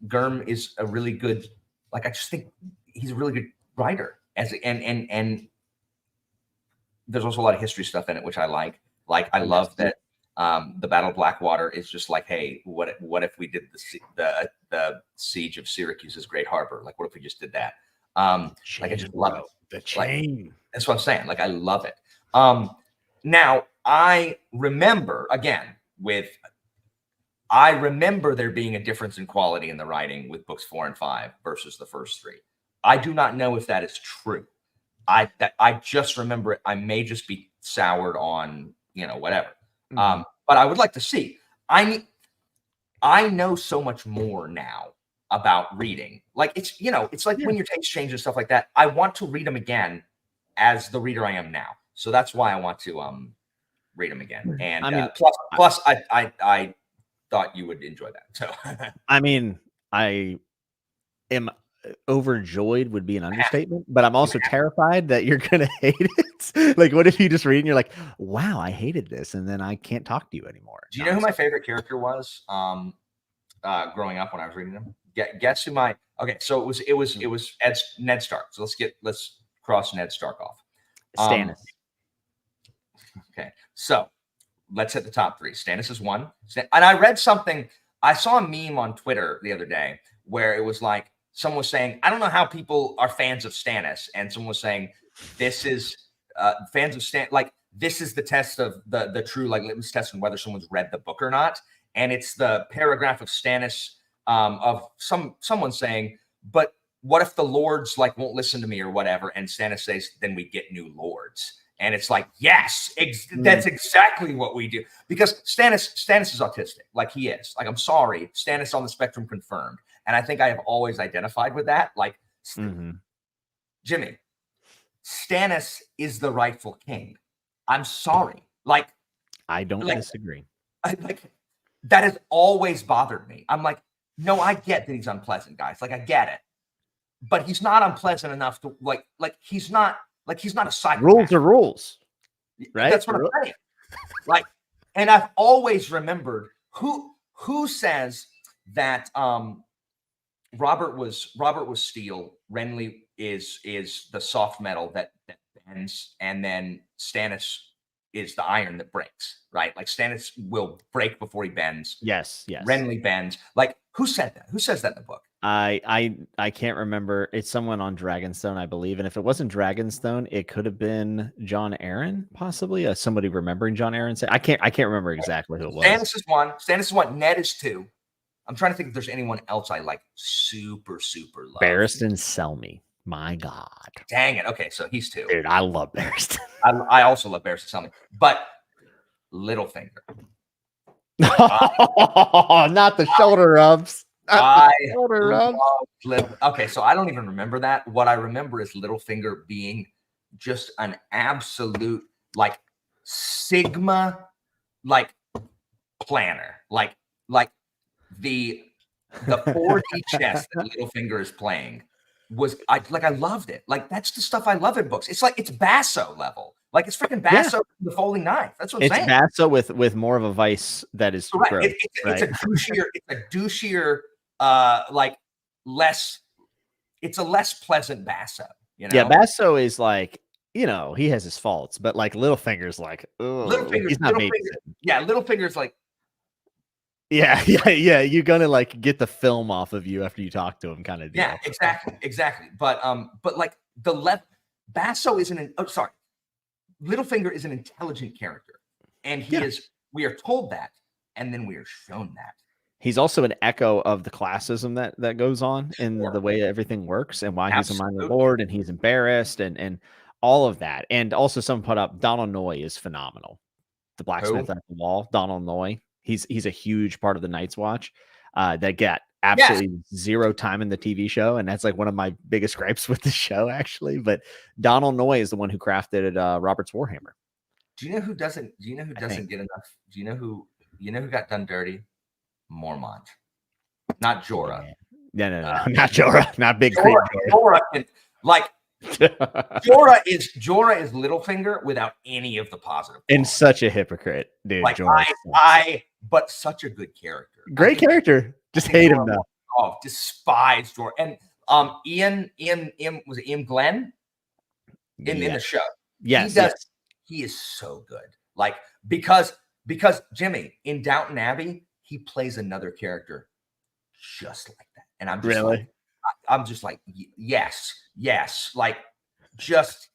Gurm is a really good, I just think he's a really good writer and there's also a lot of history stuff in it, which I like. I love that the Battle of Blackwater is just hey, what if we did the siege of Syracuse's Great Harbor? What if we just did that? I just love it. The chain. That's what I'm saying. I love it. Now I remember there being a difference in quality in the writing with books 4 and 5 versus the first 3. I do not know if that is true. I just remember it. I may just be soured on, whatever. Mm-hmm. But I would like to see. I know so much more now about reading. It's when your taste changes and stuff like that. I want to read them again as the reader I am now. So that's why I want to read them again. And plus I thought you would enjoy that. So I am overjoyed would be an understatement, but I'm also terrified that you're gonna hate it. What if you just read and you're like, wow, I hated this, and then I can't talk to you anymore? Do you know who my favorite character was growing up when I was reading them? Guess who my so it was Ned Stark. So let's cross Ned Stark off. Stannis. Okay, so let's hit the top 3. Stannis is 1. And I read something. I saw a meme on Twitter the other day where it was someone was saying, I don't know how people are fans of Stannis. And someone was saying, this is fans of Stan. this is the test of the true like litmus test on whether someone's read the book or not. And it's the paragraph of Stannis of someone saying, but what if the lords like won't listen to me or whatever? And Stannis says, then we get new lords. And it's like, yes, that's exactly what we do. Because Stannis is autistic, like he is. Like, I'm sorry, Stannis on the spectrum confirmed. And I think I have always identified with that. Like, Jimmy, Stannis is the rightful king. I'm sorry. Like, I don't disagree. That has always bothered me. I'm like, no, I get that he's unpleasant, guys. Like, I get it. But he's not unpleasant enough to like he's not a psychopath. Rules are rules, right? That's what I'm saying. Like, and I've always remembered who says that Robert was steel, Renly is the soft metal that bends, and then Stannis is the iron that breaks, right? Like Stannis will break before he bends. Yes. Renly bends. Like, who said that? Who says that in the book? I can't remember. It's someone on Dragonstone, I believe. And if it wasn't Dragonstone, it could have been John Aaron, possibly. Somebody remembering John Aaron. I can't remember exactly who it was. Stannis is one. Stannis is one. Ned is two. I'm trying to think if there's anyone else I like super love. Barristan Selmy. My God. Dang it. Okay, so he's two. Dude, I love Barristan. I also love Barristan Selmy. But Littlefinger. Not the shoulder rubs. Okay, so I don't even remember that. What I remember is Littlefinger being just an absolute like Sigma like planner. Like the 4D chess that Littlefinger is playing was I loved it. Like, that's the stuff I love in books. It's like it's Basso level. Like, it's freaking Basso the folding knife. That's what I'm saying. It's Basso with more of a vice that is right. gross, It's a douchier, like less. It's a less pleasant Basso. You know? Yeah, Basso is like, he has his faults, but like Littlefinger's like, he's not babysitting. Yeah, Littlefinger's like. Yeah. You're gonna like get the film off of you after you talk to him, kind of deal. Yeah, exactly. But like Basso isn't Littlefinger is an intelligent character, and he is. We are told that, and then we are shown that. He's also an echo of the classism that goes on in the way everything works, and why he's a minor lord, and he's embarrassed, and all of that. And also, someone put up Donald Noy is phenomenal. The blacksmith at the wall, Donald Noy. He's a huge part of the Night's Watch that got absolutely zero time in the TV show, and that's like one of my biggest gripes with the show, actually. But Donald Noy is the one who crafted Robert's Warhammer. Do you know who doesn't? Do you know who doesn't get enough? Do you know who got done dirty? Mormont, not Jorah. No, not Jorah, not Big Creek. Jorah, like Jorah is Littlefinger without any of the positive. And such a hyphypocrite, dude. Like but such a good character. Great character. Just hate him though. Oh, despise Jorah. And Ian was it Ian Glenn in the show? Yes, he is so good. Like because Jimmy in Downton Abbey, he plays another character just like that. And I'm just like, yes. Like, just.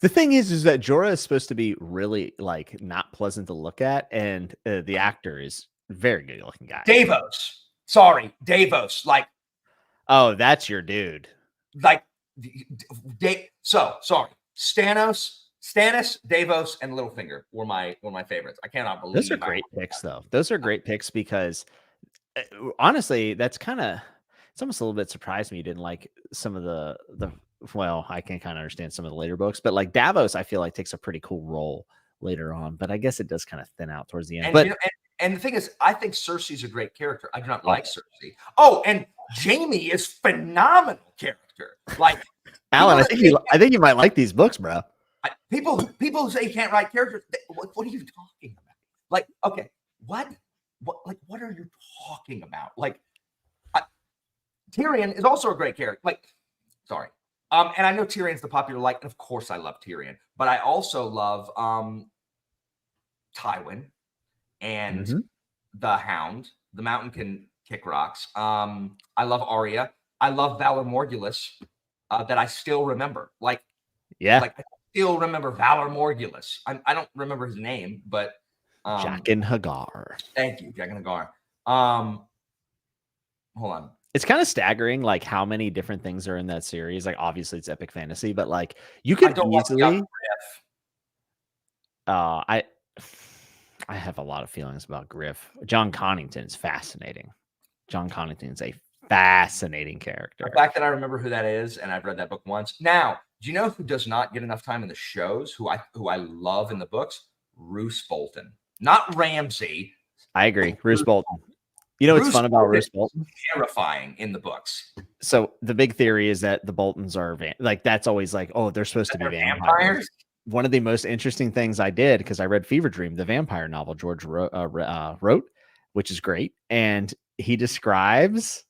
The thing is that Jorah is supposed to be really like not pleasant to look at, and the actor is very good looking guy. Davos. Like, oh, that's your dude. Like, sorry. Stannis, Davos, and Littlefinger were my favorites. I cannot believe those are great picks, though. Those are great picks because honestly, it's almost a little bit surprised me you didn't like some of the. Well, I can kind of understand some of the later books, but like Davos, I feel like takes a pretty cool role later on. But I guess it does kind of thin out towards the end. And the thing is, I think Cersei's a great character. I do not like Cersei. Oh, and Jaime is phenomenal character. Like Alan, I think you might like these books, bro. People who say you can't write characters, what are you talking about? Like, okay, what are you talking about? Like, Tyrion is also a great character. Like, sorry. And I know Tyrion's the popular like, and of course I love Tyrion, but I also love Tywin and the Hound. The Mountain can kick rocks. I love Arya. I love Valor Morgulus that I still remember. Like, still remember Valor Morgulus. I don't remember his name, but Jaqen Hagar. Thank you, Jaqen Hagar. Hold on. It's kind of staggering, like how many different things are in that series. Like, obviously, it's epic fantasy, but like you could easily. I have a lot of feelings about Griff. John Connington is fascinating. John Connington is a fascinating character. The fact that I remember who that is, and I've read that book once. Now, do you know who does not get enough time in the shows? Who I love in the books? Roose Bolton, not Ramsey. I agree, Roose Bolton. You know what's fun about Roose Bolton? Terrifying in the books. So the big theory is that the Boltons are like, that's always like, oh, they're supposed to be vampires. One of the most interesting things I did, because I read Fever Dream, the vampire novel George wrote, which is great, and he describes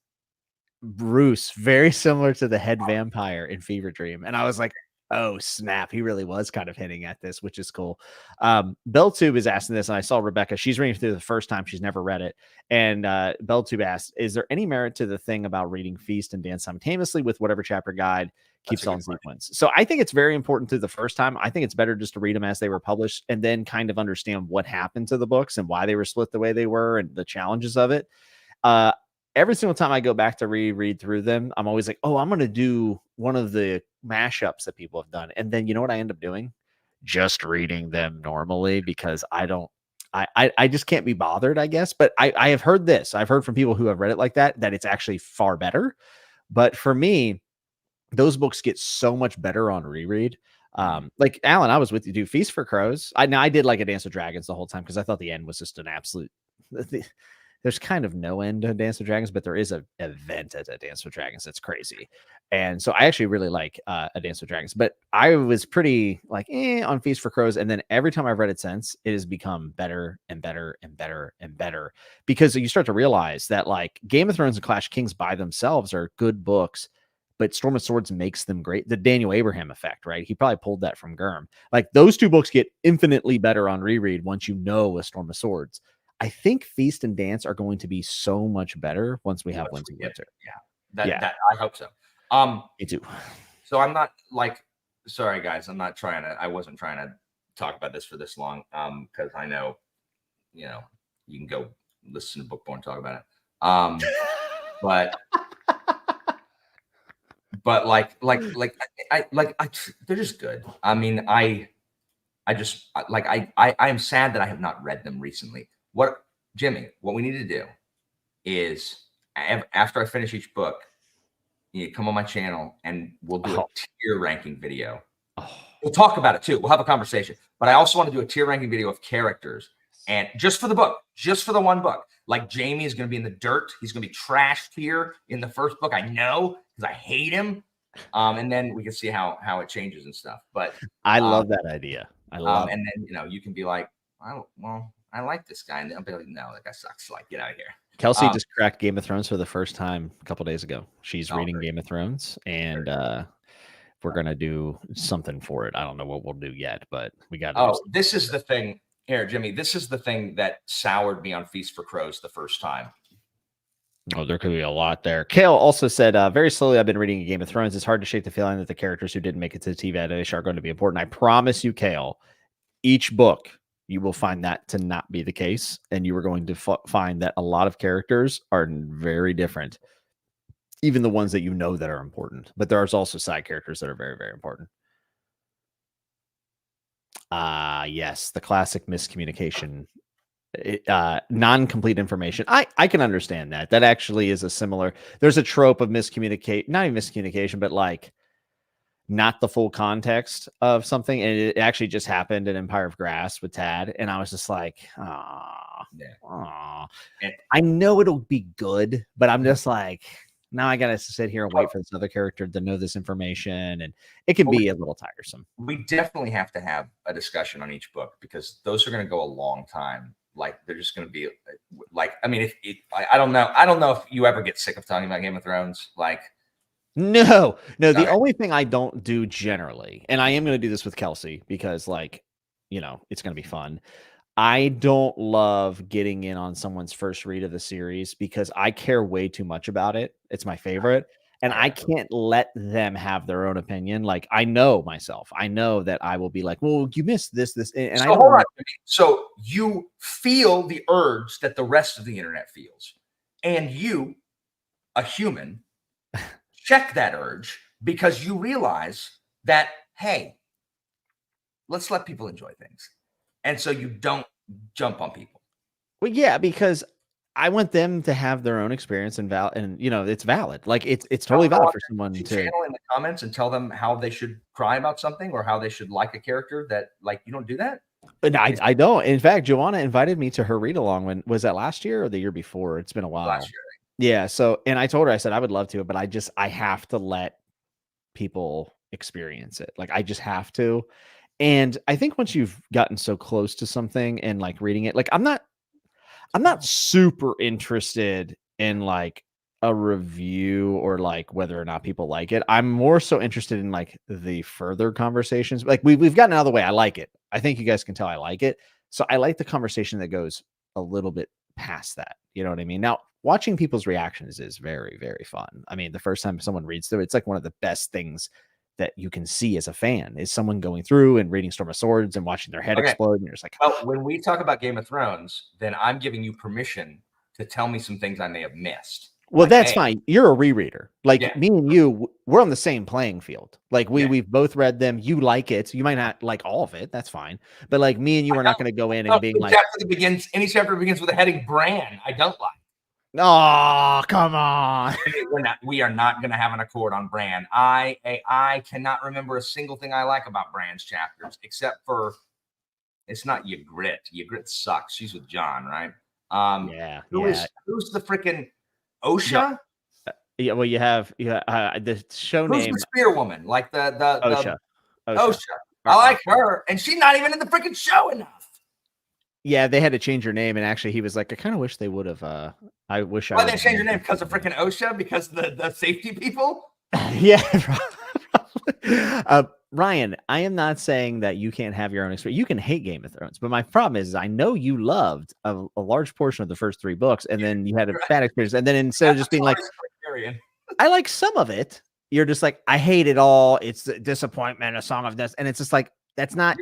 Bruce very similar to the head vampire in Fever Dream, and I was like, oh snap, he really was kind of hinting at this, which is cool. Belltube is asking this, and I saw Rebecca, she's reading through the first time, she's never read it, and Belltube asked, is there any merit to the thing about reading Feast and Dance simultaneously with whatever chapter guide keeps on sequence? So I think it's very important to the first time. I think it's better just to read them as they were published and then kind of understand what happened to the books and why they were split the way they were and the challenges of it. Every single time I go back to reread through them, I'm always like, oh, I'm going to do one of the mashups that people have done. And then you know what I end up doing? Just reading them normally, because I just can't be bothered, I guess. But I have heard this. I've heard from people who have read it like that it's actually far better. But for me, those books get so much better on reread. Like Alan, I was with you, dude. Feast for Crows. I did like a Dance of Dragons the whole time because I thought the end was just an absolute. There's kind of no end to Dance of Dragons, but there is an event at a Dance of Dragons that's crazy. And so I actually really like a Dance of Dragons, but I was pretty like on Feast for Crows. And then every time I've read it since, it has become better and better and better and better, because you start to realize that like Game of Thrones and Clash of Kings by themselves are good books, but Storm of Swords makes them great. The Daniel Abraham effect, right? He probably pulled that from Gurm. Like those two books get infinitely better on reread once you know a Storm of Swords. I think Feast and Dance are going to be so much better once we have Winter. That I hope so. Me too. So I'm not like, sorry guys, I wasn't trying to talk about this for this long. Because I know, you can go listen to Bookborn talk about it. But they're just good. I mean, I am sad that I have not read them recently. Jimmy, what we need to do is after I finish each book, you come on my channel and we'll do a tier ranking video. We'll talk about it too. We'll have a conversation, but I also want to do a tier ranking video of characters, and just for the book, just for the one book. Like Jamie is going to be in the dirt. He's going to be trashed here in the first book. I know, because I hate him. And then we can see how it changes and stuff. But I love that idea. And then you can be like, I like this guy, and I'll be like, no, that guy sucks. Like, get out of here. Kelsey just cracked Game of Thrones for the first time a couple days ago. She's reading Game of Thrones, and we're gonna do something for it. I don't know what we'll do yet, but we got. This is the thing here, Jimmy. This is the thing that soured me on Feast for Crows the first time. Oh, there could be a lot there. Kale also said, very slowly, I've been reading Game of Thrones. It's hard to shake the feeling that the characters who didn't make it to the TV adaptation are going to be important. I promise you, Kale, each book, you will find that to not be the case. And you are going to find that a lot of characters are very different, even the ones that you know that are important. But there's also side characters that are very, very important. Yes, the classic miscommunication. Non-complete information. I can understand that. That actually is a similar. There's a trope of not even miscommunication, but like not the full context of something, and it actually just happened in Empire of Grass with Tad, and I was just like, I know it'll be good, but I'm just like, now I gotta sit here and wait for this other character to know this information, and it can be a little tiresome. We definitely have to have a discussion on each book, because those are going to go a long time. Like, they're just going to be like, I mean, I don't know if you ever get sick of talking about Game of Thrones. Like, no. The only thing I don't do generally, and I am going to do this with Kelsey because, like, it's going to be fun. I don't love getting in on someone's first read of the series because I care way too much about it. It's my favorite. And I can't let them have their own opinion. Like, I know myself. I know that I will be like, well, you missed this, and So I don't hold on. know. So you feel the urge that the rest of the internet feels, and you, a human, check that urge because you realize that, hey, let's let people enjoy things. And so you don't jump on people. Well, yeah, because I want them to have their own experience and it's valid. Like it's totally valid for someone to channel in the comments and tell them how they should cry about something or how they should like a character that, like, you don't do that. And I don't. In fact, Joanna invited me to her read along when was that last year or the year before? It's been a while. Last year. Yeah. So, and I told her, I said I would love to, but I have to let people experience it. Like I just have to. And I think once you've gotten so close to something and like reading it, like I'm not super interested in like a review or like whether or not people like it. I'm more so interested in like the further conversations. Like we've gotten out of the way. I like it. I think you guys can tell I like it. So I like the conversation that goes a little bit past that. You know what I mean? Now, watching people's reactions is very, very fun. I mean, the first time someone reads through, it's like one of the best things that you can see as a fan is someone going through and reading Storm of Swords and watching their head explode. And you're just like, well, when we talk about Game of Thrones, then I'm giving you permission to tell me some things I may have missed. Well, like, that's fine. You're a rereader. Like me and you, we're on the same playing field. Like we've both read them. You like it. You might not like all of it. That's fine. But like me and you are not going to go in and being like, any chapter begins with a heading Bran. I don't like. Oh, come on. We are not going to have an accord on Bran. I cannot remember a single thing I like about Bran's chapters, except for it's not Ygritte. Ygritte sucks. She's with Jon, right? Who's the freaking Osha? Yeah, well, you have the show Who's name. the spear woman? Like the Osha. Osha. I like her, and she's not even in the freaking show enough. Yeah, they had to change her name, and actually, he was like, "I kind of wish they would have." I wish. Why they changed her name because of freaking Osha? Because the safety people? Yeah. Ryan, I am not saying that you can't have your own experience. You can hate Game of Thrones, but my problem is I know you loved a large portion of the first 3 books, and then you had a bad experience, and then instead of just being like, I like some of it, you're just like, I hate it all. It's a disappointment, a song of death, and it's just like that's not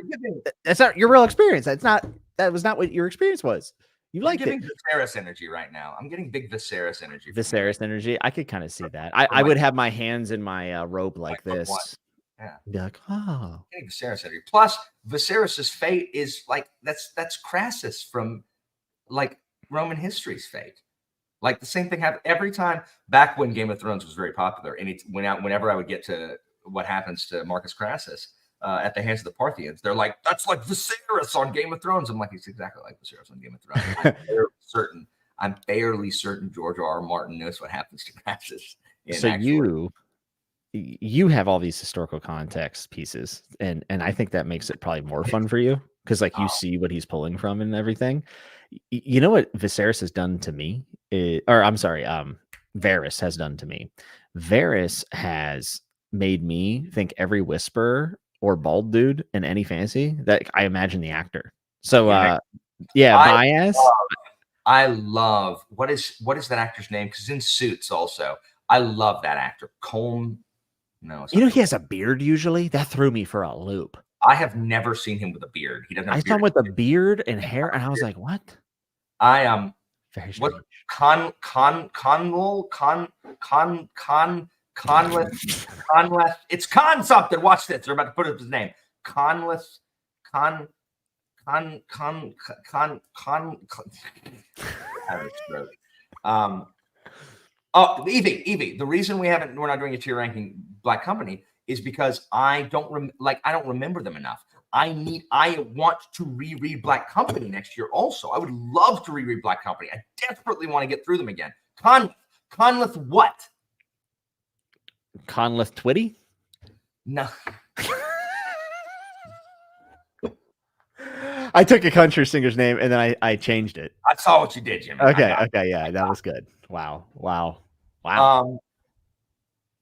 your real experience. That was not what your experience was. You liked it. Viserys energy right now. I'm getting big Viserys energy. Viserys energy. I could kind of see that. I would have my hands in my robe like this. Yeah. Be like, oh. Getting Viserys energy. Plus, Viserys's fate is like that's Crassus from like Roman history's fate. Like the same thing happened every time back when Game of Thrones was very popular. And it went out whenever I would get to what happens to Marcus Crassus. At the hands of the Parthians, they're like, that's like Viserys on Game of Thrones. I'm like, it's exactly like Viserys on Game of Thrones. I'm fairly certain George R.R. Martin knows what happens to Crassus. So you have all these historical context pieces, and I think that makes it probably more fun for you because like you see what he's pulling from and everything. You know what Viserys has done to me, Varys has done to me. Varys has made me think every whisperer or bald dude in any fantasy that I imagine the actor. So bias. I love what is that actor's name? Because in Suits also. I love that actor. Colm. No, he has a beard usually. That threw me for a loop. I have never seen him with a beard. He doesn't have I saw him with a beard and hair, and I was like, what? I am very strange. Conleth. It's Con something. Watch this. They're about to put up his name. Conleth. Evie. The reason we're not doing a tier ranking Black Company is because I don't remember them enough. I want to reread Black Company next year. Also, I would love to reread Black Company. I desperately want to get through them again. Conleth what? Conleth Twitty? No. I took a country singer's name and then I changed it. I saw what you did, Jimmy. Okay, yeah, that was good. Wow.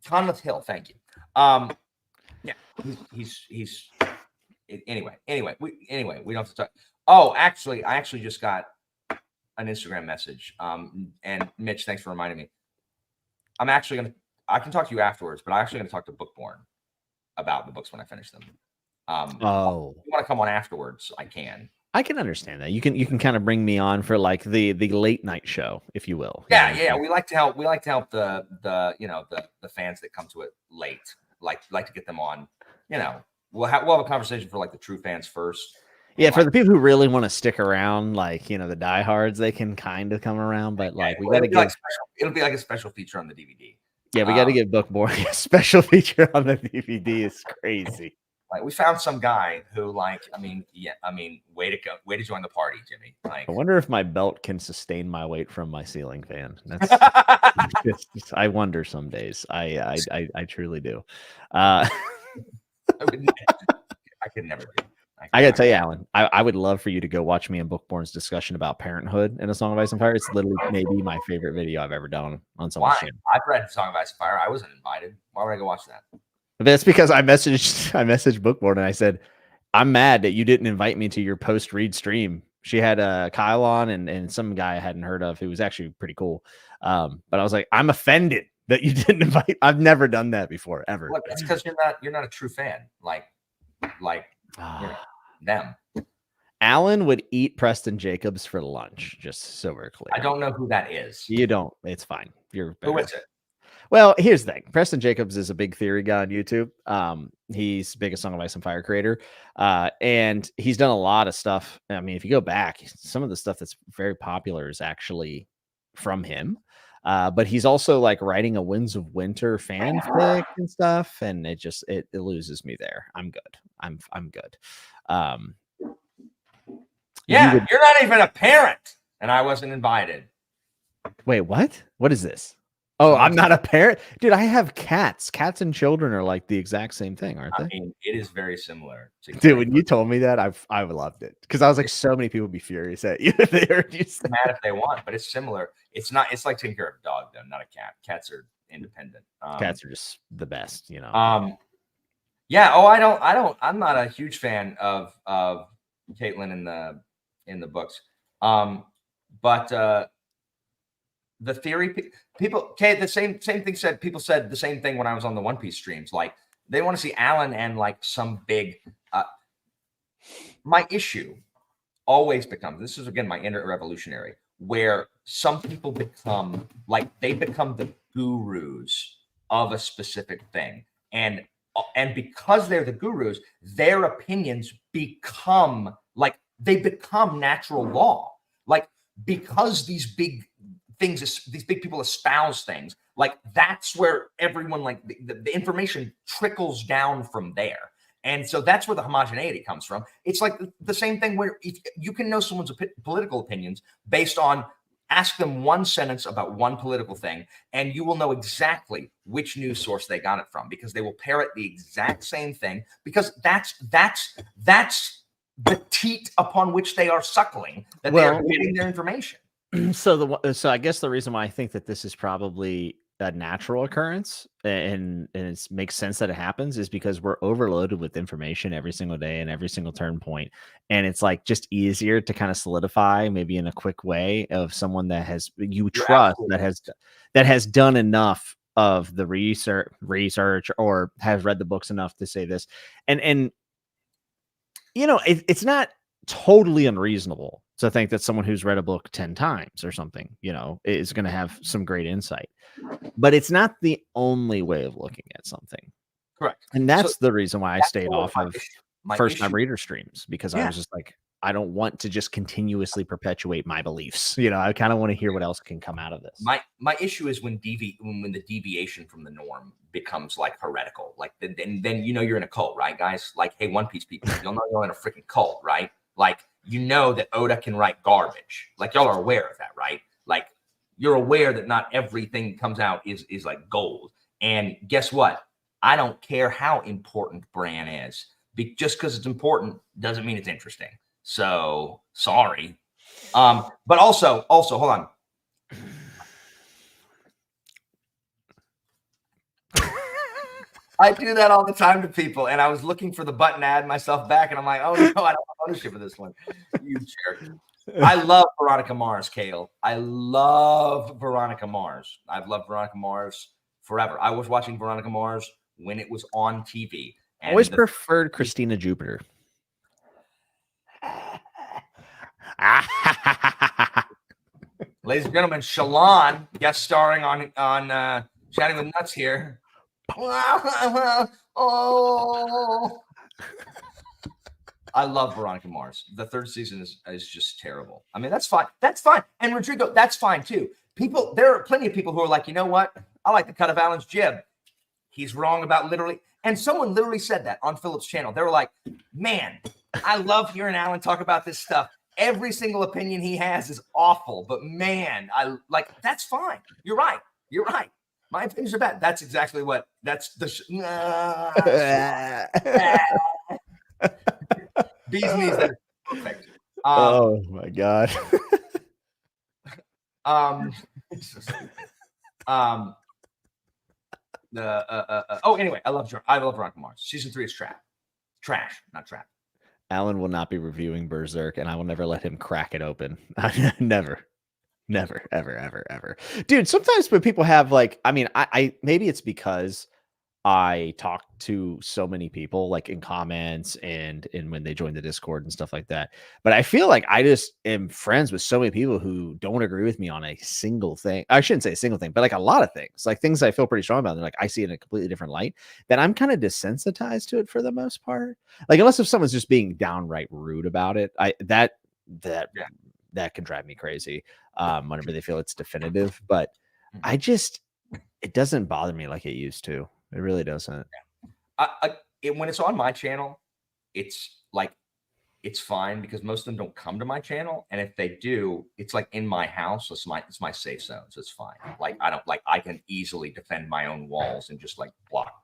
Conleth Hill, thank you. Yeah, he's anyway. We don't have to talk. Oh, actually, I actually just got an Instagram message. And Mitch, thanks for reminding me. I'm actually I can talk to you afterwards, but I'm actually going to talk to Bookborn about the books when I finish them. If you want to come on afterwards, I can. I can understand that. You can kind of bring me on for like the late night show, if you will. Yeah. We like to help. We like to help the fans that come to it late. Like to get them on. We'll have a conversation for like the true fans first. Yeah, for the people who really want to stick around, like the diehards, they can kind of come around, but like we got to give. It'll be like a special feature on the DVD. Yeah, we got to give Bookborn a special feature on the DVD. It's crazy. Like we found some guy who, way to go, way to join the party, Jimmy. Like, I wonder if my belt can sustain my weight from my ceiling fan. That's I wonder some days. I truly do. I could never do. I gotta tell you, Alan, I would love for you to go watch me and Bookborn's discussion about Parenthood and A Song of Ice and Fire. It's literally maybe my favorite video I've ever done on someone's channel. I've read Song of Ice and Fire. I wasn't invited. Why would I go watch that? That's because I messaged Bookborn and I said, I'm mad that you didn't invite me to your post-read stream. She had Kyle on and some guy I hadn't heard of who was actually pretty cool. But I was like, I'm offended that you didn't invite. I've never done that before, ever. Look, it's because you're not a true fan. Like them. Alan would eat Preston Jacobs for lunch, just so we're clear. I don't know who that is. You don't. It's fine. You're better. Who is it? Well, here's the thing. Preston Jacobs is a big theory guy on YouTube. He's the biggest Song of Ice and Fire creator. And he's done a lot of stuff. I mean, if you go back, some of the stuff that's very popular is actually from him. But he's also like writing a Winds of Winter fanfic and stuff. And it loses me there. I'm good. I'm good. You're not even a parent. And I wasn't invited. Wait, what? What is this? Oh, I'm not a parent, dude. I have cats. Cats and children are like the exact same thing, aren't they? I mean, it is very similar. Dude, when you told me that, I loved it because I was like, so many people would be furious at you if they heard you say. Mad if they want, but it's similar. It's not. It's like taking care of a dog, though, not a cat. Cats are independent. Cats are just the best, Yeah. Oh, I don't. I'm not a huge fan of Caitlin in the books. But the theory people, the same thing said. People said the same thing when I was on the One Piece streams. Like they want to see Alan and like some big. My issue always becomes, this is again my inner revolutionary, where some people become the gurus of a specific thing, and because they're the gurus, their opinions become natural law. Like because these big people espouse things, like that's where everyone, like the information trickles down from there. And so that's where the homogeneity comes from. It's like the same thing where if you can know someone's political opinions based on, ask them one sentence about one political thing, and you will know exactly which news source they got it from, because they will parrot the exact same thing, because that's the teat upon which they are suckling, that they are getting their information. So I guess the reason why I think that this is probably a natural occurrence and it makes sense that it happens is because we're overloaded with information every single day and every single turn point. And it's like just easier to kind of solidify maybe in a quick way of someone that you trust, that has done enough of the research or has read the books enough to say this. And it's not totally unreasonable to think that someone who's read a book 10 times or something, is going to have some great insight, but it's not the only way of looking at something. Correct. And that's the reason why I stayed off of first-time reader streams, because I was just like, I don't want to just continuously perpetuate my beliefs. I kind of want to hear what else can come out of this. My issue is when the deviation from the norm becomes like heretical, like then you're in a cult, right, guys? Like, hey, One Piece people, you'll know you're in a freaking cult, right? Like, that Oda can write garbage. Like, y'all are aware of that, right? Like, you're aware that not everything that comes out is like gold. And guess what? I don't care how important Bran is. Just because it's important doesn't mean it's interesting. So sorry. But also hold on. I do that all the time to people, and I was looking for the button to add myself back, and I'm like, oh no, I don't have ownership of this one. You jerk. I love Veronica Mars, Kale. I love Veronica Mars. I've loved Veronica Mars forever. I was watching Veronica Mars when it was on TV. I always preferred Christina Jupiter. Ladies and gentlemen, Shalon guest starring on Chatting with Nuts here. Oh, I love Veronica Mars. The third season is just terrible. I mean, that's fine. That's fine. And Rodrigo, that's fine too. There are plenty of people who are like, you know what? I like the cut of Alan's jib. He's wrong about literally. And someone literally said that on Philip's channel. They were like, man, I love hearing Alan talk about this stuff. Every single opinion he has is awful, but man, I like, that's fine. You're right. You're right. My opinions are bad. That's exactly what, that's the, bees knees, that are perfect. Oh my God. Anyway, I love Veronica Mars. Season 3 is trash, not trap. Alan will not be reviewing Berserk, and I will never let him crack it open. Never, ever. Dude, sometimes when people have like, I mean, I maybe it's because I talk to so many people like in comments and when they join the Discord and stuff like that. But I feel like I just am friends with so many people who don't agree with me on a single thing. I shouldn't say a single thing, but like a lot of things, like things I feel pretty strong about. They're like, I see it in a completely different light, that I'm kind of desensitized to it for the most part. Like, unless if someone's just being downright rude about it, that can drive me crazy whenever they feel it's definitive. But it doesn't bother me like it used to. It really doesn't. When it's on my channel, it's like, it's fine because most of them don't come to my channel. And if they do, it's like in my house. It's my safe zone. So it's fine. Like, I can easily defend my own walls and just like block.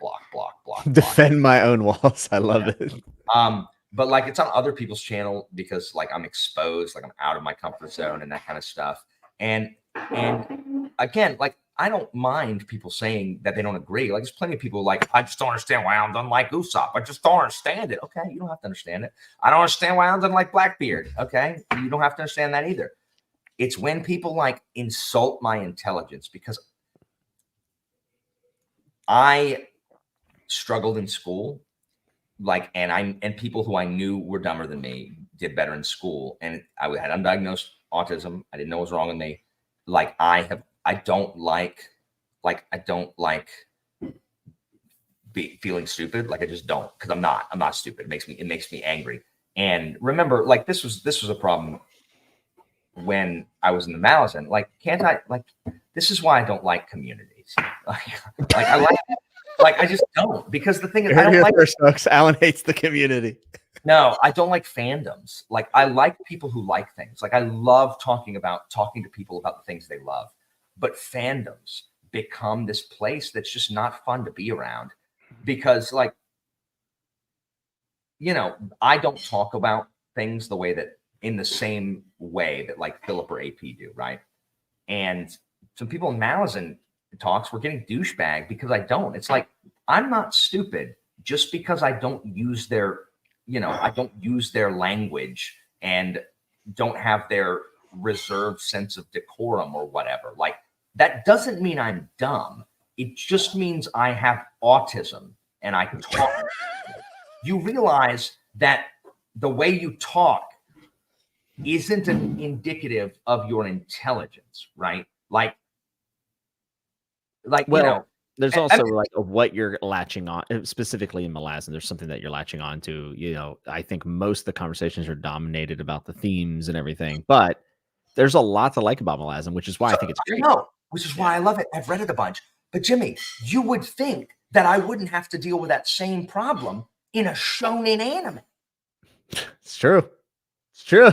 Defend my own walls. I love it. But like, it's on other people's channel because like I'm exposed, like I'm out of my comfort zone and that kind of stuff. And again, like, I don't mind people saying that they don't agree. Like, there's plenty of people like, I just don't understand why Alan doesn't like Usopp. I just don't understand it. Okay, you don't have to understand it. I don't understand why Alan doesn't like Blackbeard. Okay, you don't have to understand that either. It's when people like insult my intelligence, because I struggled in school, like, and people who I knew were dumber than me did better in school, and I had undiagnosed autism. I didn't know what was wrong with me. Like, I don't like feeling stupid. Like, I just don't, because I'm not stupid. It makes me angry. And remember, like, this was a problem when I was in the Malazan. Like, this is why I don't like communities. I just don't, because the thing is, I don't like first, folks. Alan hates the community. No, I don't like fandoms. Like, I like people who like things. Like, I love talking to people about the things they love. But fandoms become this place that's just not fun to be around, because, like, you know, I don't talk about things in the same way that like Philip or AP do, right? And some people in Malazan talks were getting douchebag because I don't. It's like, I'm not stupid just because I don't use their language and don't have their reserved sense of decorum or whatever. Like, that doesn't mean I'm dumb. It just means I have autism and I talk. You realize that the way you talk isn't indicative of your intelligence, right? Like, well, you know, there's also like what you're latching on, specifically in Malazan. There's something that you're latching on to. You know, I think most of the conversations are dominated about the themes and everything, but there's a lot to like about Malazan, which is why I think it's great. No, which is why I love it. I've read it a bunch. But Jimmy, you would think that I wouldn't have to deal with that same problem in a shonen anime. It's true. It's true.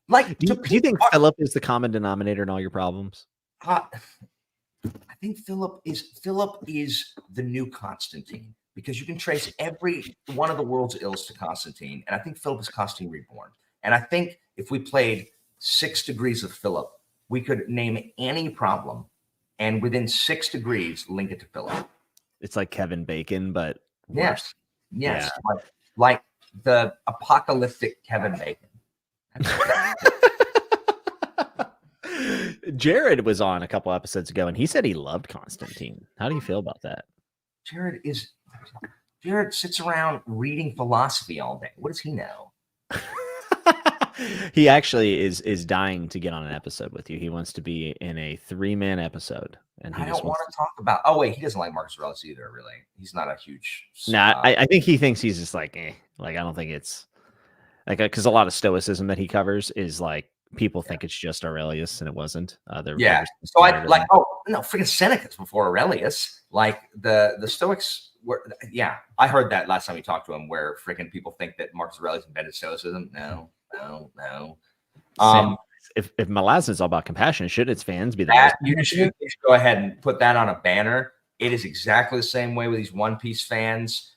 Like, do you think Philip is the common denominator in all your problems? I think Philip is the new Constantine, because you can trace every one of the world's ills to Constantine, and I think Philip is Constantine reborn. And I think if we played 6 degrees of Philip, we could name any problem, and within 6 degrees, link it to Philip. It's like Kevin Bacon, but worse. Yes. Yeah. Like the apocalyptic Kevin Bacon. Jared was on a couple episodes ago, and he said he loved Constantine. How do you feel about that? Jared sits around reading philosophy all day. What does he know? He actually is dying to get on an episode with you. He wants to be in a 3-man episode, and he I just don't want wants to talk about. Oh wait, he doesn't like Marcus Aurelius either. Really, he's not a huge. Nah, I think he thinks he's just like, like I don't think it's like because a lot of stoicism that he covers is like people think it's just Aurelius and it wasn't. Yeah. So I like. Oh no, freaking Seneca's before Aurelius. Like the Stoics were. Yeah, I heard that last time we talked to him, where freaking people think that Marcus Aurelius invented stoicism. No. If Malazan is all about compassion, should its fans be that? You should go ahead and put that on a banner. It is exactly the same way with these One Piece fans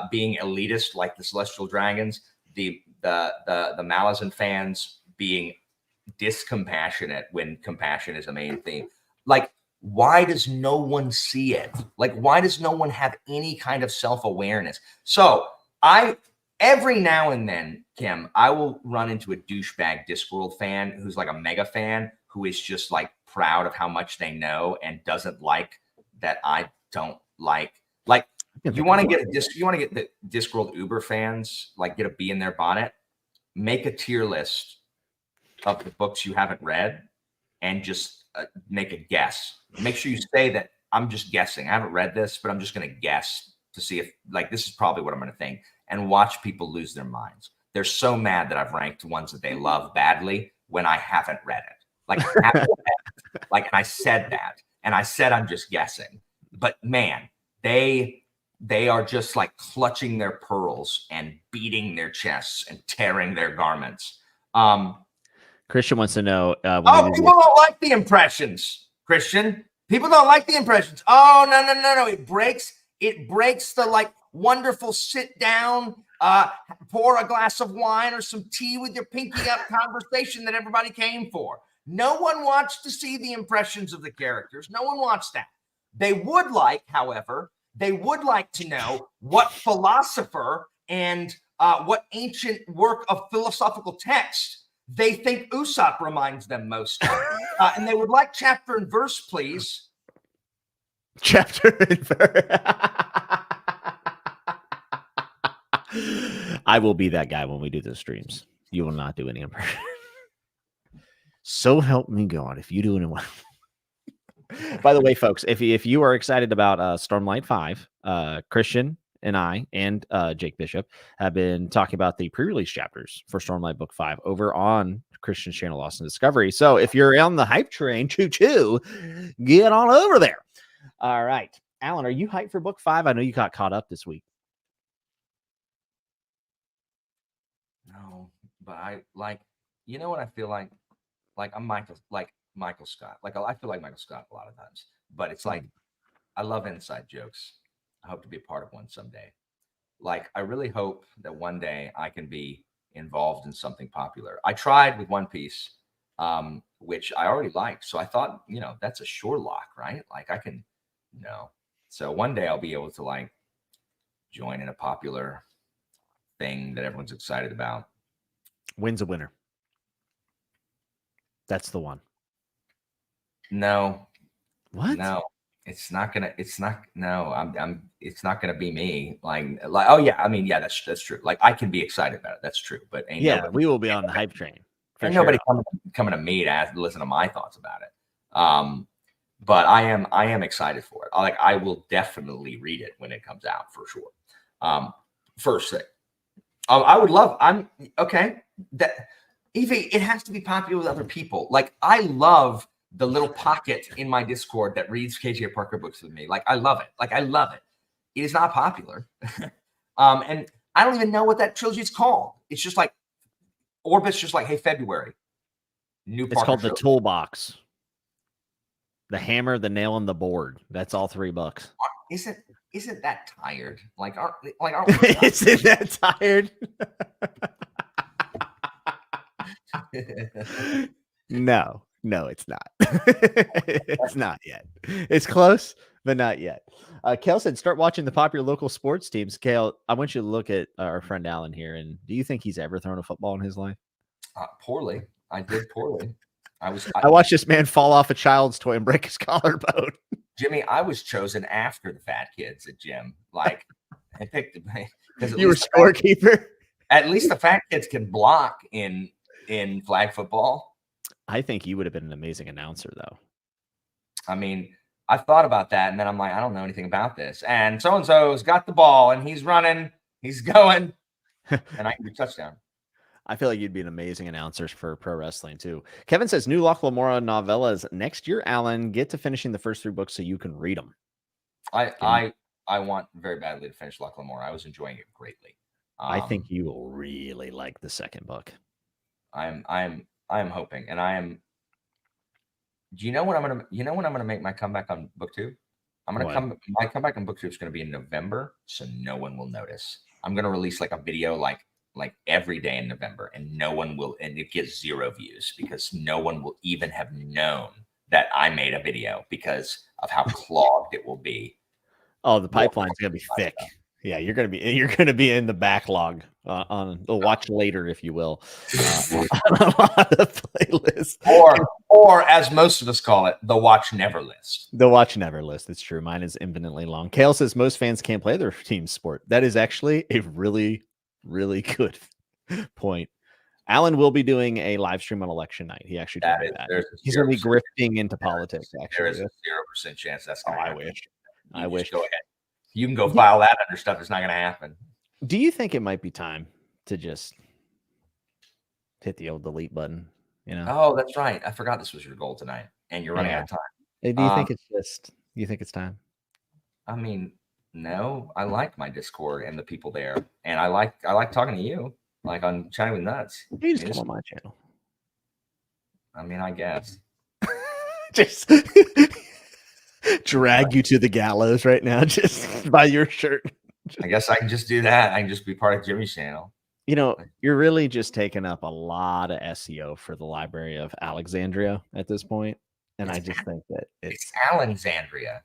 being elitist, like the Celestial Dragons. The Malazan fans being discompassionate when compassion is a main theme. Like, why does no one see it? Like, why does no one have any kind of self-awareness? So every now and then, Kim, I will run into a douchebag Discworld fan who's like a mega fan who is just like proud of how much they know and doesn't like that I don't like. Like, you want to get the Discworld Uber fans, like get a bee in their bonnet, make a tier list of the books you haven't read and just make a guess. Make sure you say that I'm just guessing. I haven't read this, but I'm just going to guess to see if like this is probably what I'm going to think. And watch people lose their minds. They're so mad that I've ranked ones that they love badly when I haven't read it. Like, I said that, and I said I'm just guessing. But man, they are just like clutching their pearls and beating their chests and tearing their garments. Christian wants to know. People don't like the impressions, Christian. People don't like the impressions. Oh no! It breaks the like wonderful sit down, pour a glass of wine or some tea with your pinky up conversation that everybody came for. No one wants to see the impressions of the characters. No one wants that. They would like, however, to know what philosopher and what ancient work of philosophical text they think Usopp reminds them most of. And they would like chapter and verse, please. Chapter and verse. I will be that guy when we do the streams. You will not do any impression. So help me God, if you do anyone. By the way, folks, if you are excited about Stormlight 5, Christian and I and Jake Bishop have been talking about the pre-release chapters for Stormlight Book 5 over on Christian's channel, Lost in Discovery. So if you're on the hype train, choo-choo, get on over there. All right. Alan, are you hyped for Book 5? I know you got caught up this week. No, but I like, you know what I feel like? Like I'm Michael Scott. Like I feel like Michael Scott a lot of times, but it's like, I love inside jokes. I hope to be a part of one someday. Like, I really hope that one day I can be involved in something popular. I tried with One Piece, which I already liked. So I thought, that's a sure lock, right? Like I can, So one day I'll be able to like join in a popular thing that everyone's excited about. Wins a winner. That's the one. No. What? No, it's not gonna be me. Like, oh yeah, I mean, yeah, that's true. Like I can be excited about it. That's true. But we will be on the hype train. And nobody coming to me to listen to my thoughts about it. But I am excited for it. I will definitely read it when it comes out for sure. First thing. I would love. I'm okay. That Evie, it has to be popular with other people. Like I love the little pocket in my Discord that reads KJ Parker books with me. Like I love it. It is not popular, and I don't even know what that trilogy is called. It's just like Orbit's just like, hey, February. New. It's called the Toolbox. The hammer, the nail, and the board. That's all $3. Isn't that tired? Aren't we isn't that tired? No, it's not. It's not yet. It's close, but not yet. Kale said, start watching the popular local sports teams. Kale, I want you to look at our friend Alan here. And do you think he's ever thrown a football in his life? Poorly. I did poorly. I watched this man fall off a child's toy and break his collarbone. Jimmy, I was chosen after the fat kids at gym. Like I picked because You were scorekeeper. At least the fat kids can block in flag football. I think you would have been an amazing announcer, though. I mean, I thought about that, and then I'm like, I don't know anything about this. And so-and-so's got the ball, and he's running, he's going, and I can do touchdown. I feel like you'd be an amazing announcer for pro wrestling, too. Kevin says, new Locke Lamora novellas next year, Alan. Get to finishing the first 3 books so you can read them. I want very badly to finish Locke Lamora. I was enjoying it greatly. I think you will really like the second book. I'm hoping, and I am. Do you know when I'm gonna make my comeback on booktube? My comeback on booktube is gonna be in November, so no one will notice. I'm gonna release like a video like every day in November, and no one will, and it gets 0 views because no one will even have known that I made a video because of how clogged it will be. Oh, the pipeline's gonna be thick. Yeah, you're gonna be in the backlog on the watch later, if you will, on a lot of playlists, or as most of us call it, the watch never list. The watch never list. It's true. Mine is infinitely long. Kale says most fans can't play their team sport. That is actually a really, really good point. Alan will be doing a live stream on election night. He actually told me that. He's going to be grifting into politics. Actually, there is a 0% chance that's going to happen. I wish. Go ahead. You can go file that under stuff. It's not going to happen. Do you think it might be time to just hit the old delete button? You know? Oh, that's right. I forgot this was your goal tonight, and you're running out of time. Do you think it's just? You think it's time? I mean, no. I like my Discord and the people there, and I like talking to you, like on Chatting with Nuts. You just come on my channel. I mean, I guess. Just drag you to the gallows right now, just by your shirt. I guess I can just do that. I can just be part of Jimmy's channel. You know, you're really just taking up a lot of SEO for the Library of Allenxandria at this point, and I just think that it's Allenxandria.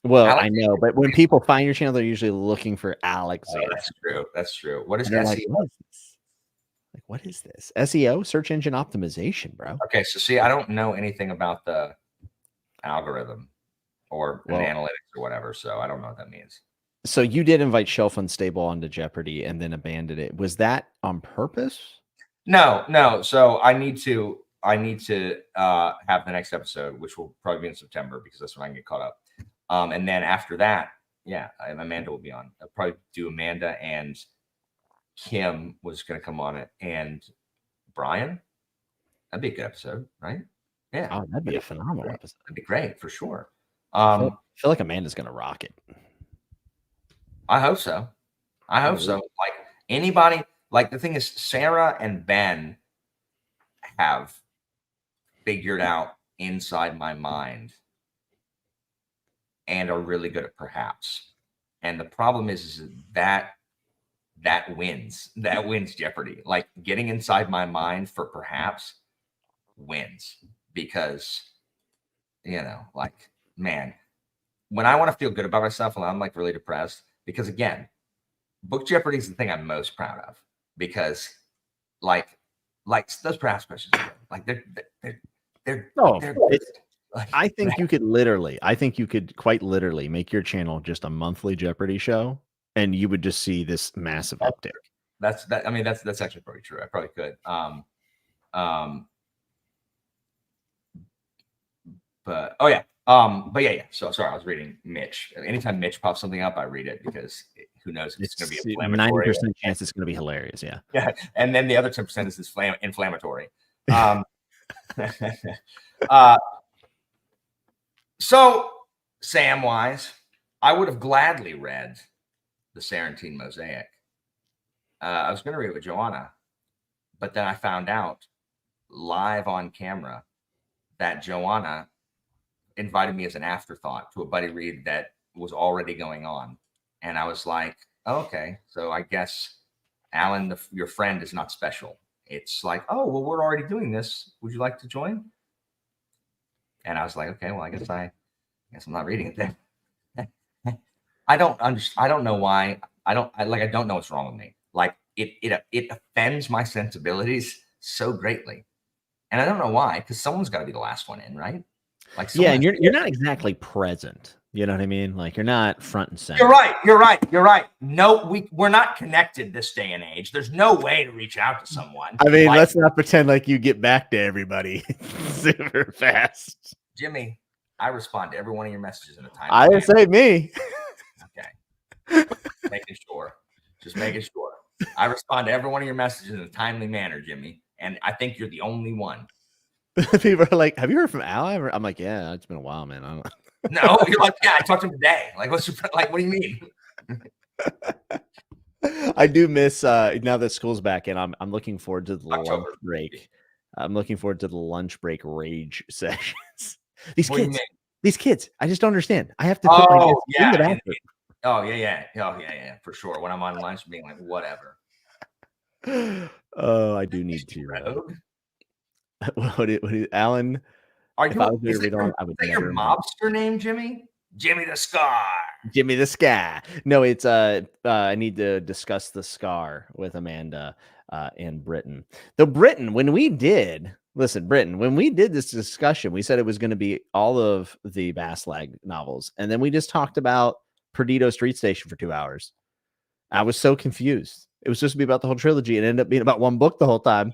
Well, I know, but when people find your channel, they're usually looking for Alexandria. Oh, that's true. That's true. What is SEO? like, what is this? SEO, search engine optimization, bro. Okay, so see, I don't know anything about the algorithm or analytics or whatever, so I don't know what that means. So you did invite Shelf Unstable onto Jeopardy and then abandoned it. Was that on purpose? No. So I need to have the next episode, which will probably be in September because that's when I can get caught up. And then after that, yeah, Amanda will be on. I'll probably do Amanda, and Kim was going to come on it, and Brian. That'd be a good episode, right? Yeah. Oh, that'd be a phenomenal episode. That'd be great for sure. I feel like Amanda's going to rock it. I hope so. Like anybody, like the thing is, Sarah and Ben have figured out inside my mind and are really good at perhaps. And the problem is that wins. That wins Jeopardy. Like getting inside my mind for perhaps wins because, like, man, when I want to feel good about myself and I'm like really depressed, because again, Book Jeopardy is the thing I'm most proud of because like those perhaps questions are good. Like they're good. Like, I think you could quite literally make your channel just a monthly Jeopardy show and you would just see this massive uptick. That's actually probably true. I probably could. But yeah. So sorry, I was reading Mitch. Anytime Mitch pops something up, I read it because who knows if it's going to be inflammatory. 90% chance it's going to be hilarious. Yeah. Yeah. And then the other 10% is this inflammatory. So Samwise, I would have gladly read the Sarantine Mosaic. I was going to read it with Joanna, but then I found out live on camera that Joanna invited me as an afterthought to a buddy read that was already going on. And I was like, oh, okay, so I guess Alan, your friend, is not special. It's like, oh, well, we're already doing this. Would you like to join? And I was like, okay, well, I guess I'm not reading it then. I don't know why. I don't know what's wrong with me. Like it offends my sensibilities so greatly And I don't know why, because someone's got to be the last one in, right? Like, Yeah, and you're not exactly present. You know what I mean? Like, you're not front and center. You're right. No, we're not connected this day and age. There's no way to reach out to someone. I mean, let's not pretend like you get back to everybody super fast. Jimmy, I respond to every one of your messages in a time. I didn't say me. Okay. Just making sure. I respond to every one of your messages in a timely manner, Jimmy. And I think you're the only one. People are like, have you heard from Al? I'm like, yeah, it's been a while, man. I don't... No, you're like, yeah, I talked to him today. Like, what do you mean? I do miss now that school's back in. I'm looking forward to the lunch break. I'm looking forward to the lunch break rage sessions. These kids, I just don't understand. I have to put my kids in the bathroom. Yeah, for sure. When I'm on lunch, being like, whatever. Oh, I do need to. What Alan? Is that your mobster name, Jimmy? Jimmy the Scar. Jimmy the Scar. No, it's I need to discuss the Scar with Amanda and Britton. Though Britton, when we did this discussion, we said it was going to be all of the Basslag novels, and then we just talked about Perdido Street Station for 2 hours. I was so confused. It was supposed to be about the whole trilogy, and it ended up being about one book the whole time.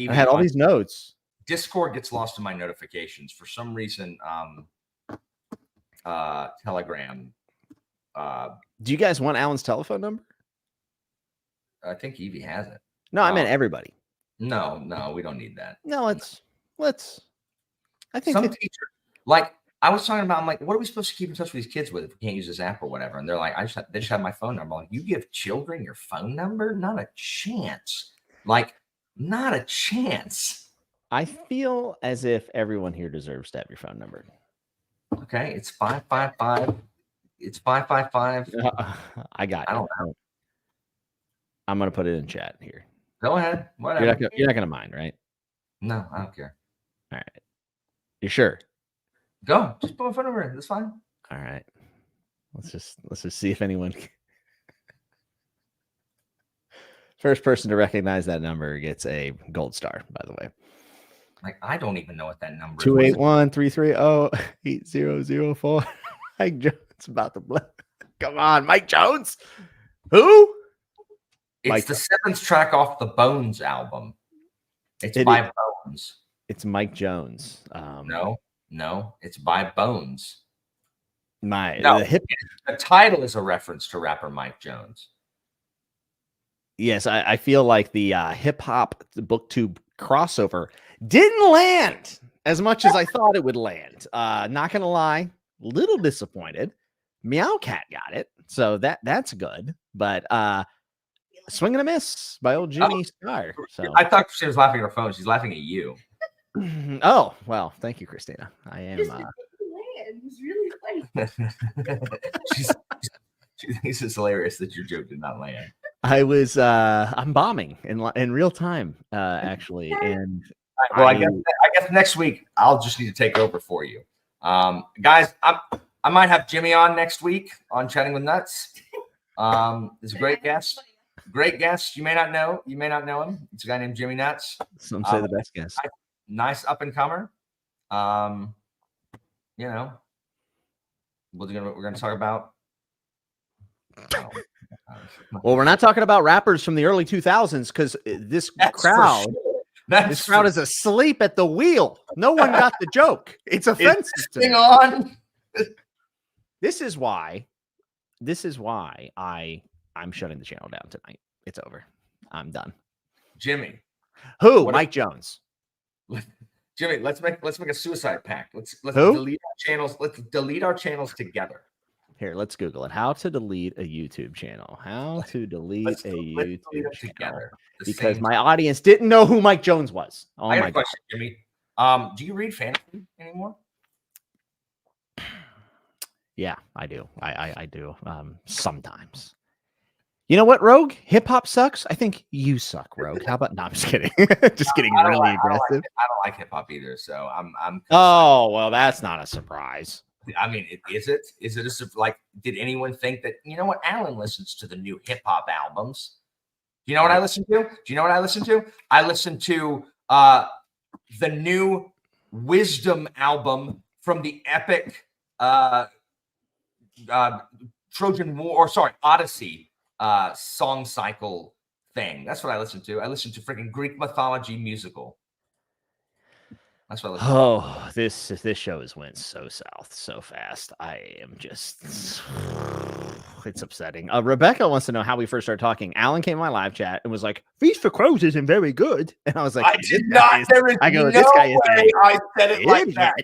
I had all these notes. Discord gets lost in my notifications for some reason. Telegram. Do you guys want Alan's telephone number? I think Evie has it. No, I meant everybody. No, we don't need that. No, let's. I think some teacher, like I was talking about, I'm like, what are we supposed to keep in touch with these kids with if we can't use this app or whatever? And they're like, they just have my phone number. I'm like, you give children your phone number? Not a chance. Like, not a chance. I feel as if everyone here deserves to have your phone number. Okay, it's 555. It's 555. I got it. I don't know. I'm gonna put it in chat here. Go ahead. Whatever. You're not gonna mind, right? No, I don't care. All right. You sure? Go. Just put my phone number in. That's fine. All right. Let's just see if anyone. First person to recognize that number gets a gold star. By the way. Like, I don't even know what that number is. 281-330-8004. Mike Jones about to blow. Come on, Mike Jones. Who? It's Mike the seventh track off the Bones album. It's by Bones. It's Mike Jones. No, it's by Bones. The title is a reference to rapper Mike Jones. Yes, I feel like the hip hop booktube crossover didn't land as much as I thought it would land. Not gonna lie, little disappointed. Meow Cat got it, so that's good. But swing and a miss by old Jimmy Scar. So I thought she was laughing at her phone. She's laughing at you. Oh well, thank you, Christina. I am. It was really funny. She thinks it's hilarious that your joke did not land. I'm bombing in real time, actually. And well, I guess next week I'll just need to take over for you. Guys, I might have Jimmy on next week on Chatting with Nuts. It's a great guest. Great guest. You may not know him. It's a guy named Jimmy Nuts. Some say the best guest. Nice up and comer. We're gonna talk about. Well, we're not talking about rappers from the early 2000s because this crowd is asleep at the wheel. No one got the joke. It's offensive. This is why I'm shutting the channel down tonight. It's over. I'm done. Jimmy. Who? Mike Jones. Jimmy, let's make a suicide pact. Let's delete our channels. Let's delete our channels together. Here, let's Google it. How to delete a YouTube channel. How to delete a YouTube channel. Because my audience didn't know who Mike Jones was. Oh I got my a question, Jimmy. Do you read fantasy anymore? Yeah, I do. I do. Sometimes. You know what, Rogue? Hip hop sucks. I think you suck, Rogue. How about? No, I'm just kidding. Just getting really aggressive. I don't like hip hop either. So I'm. Oh well, that's not a surprise. I mean, is it like? Did anyone think that? You know what? Alan listens to the new hip hop albums. Do you know what I listen to? I listen to the new Wisdom album from the epic Trojan War, or sorry, Odyssey song cycle thing. That's what I listen to. I listen to freaking Greek mythology musical. That's what I listen to. Oh, this show has went so south so fast. I am just it's upsetting. Rebecca wants to know how we first started talking. Alan came in my live chat and was like, "Feast for Crows isn't very good," and I was like, I did not. There is no way I said it like that.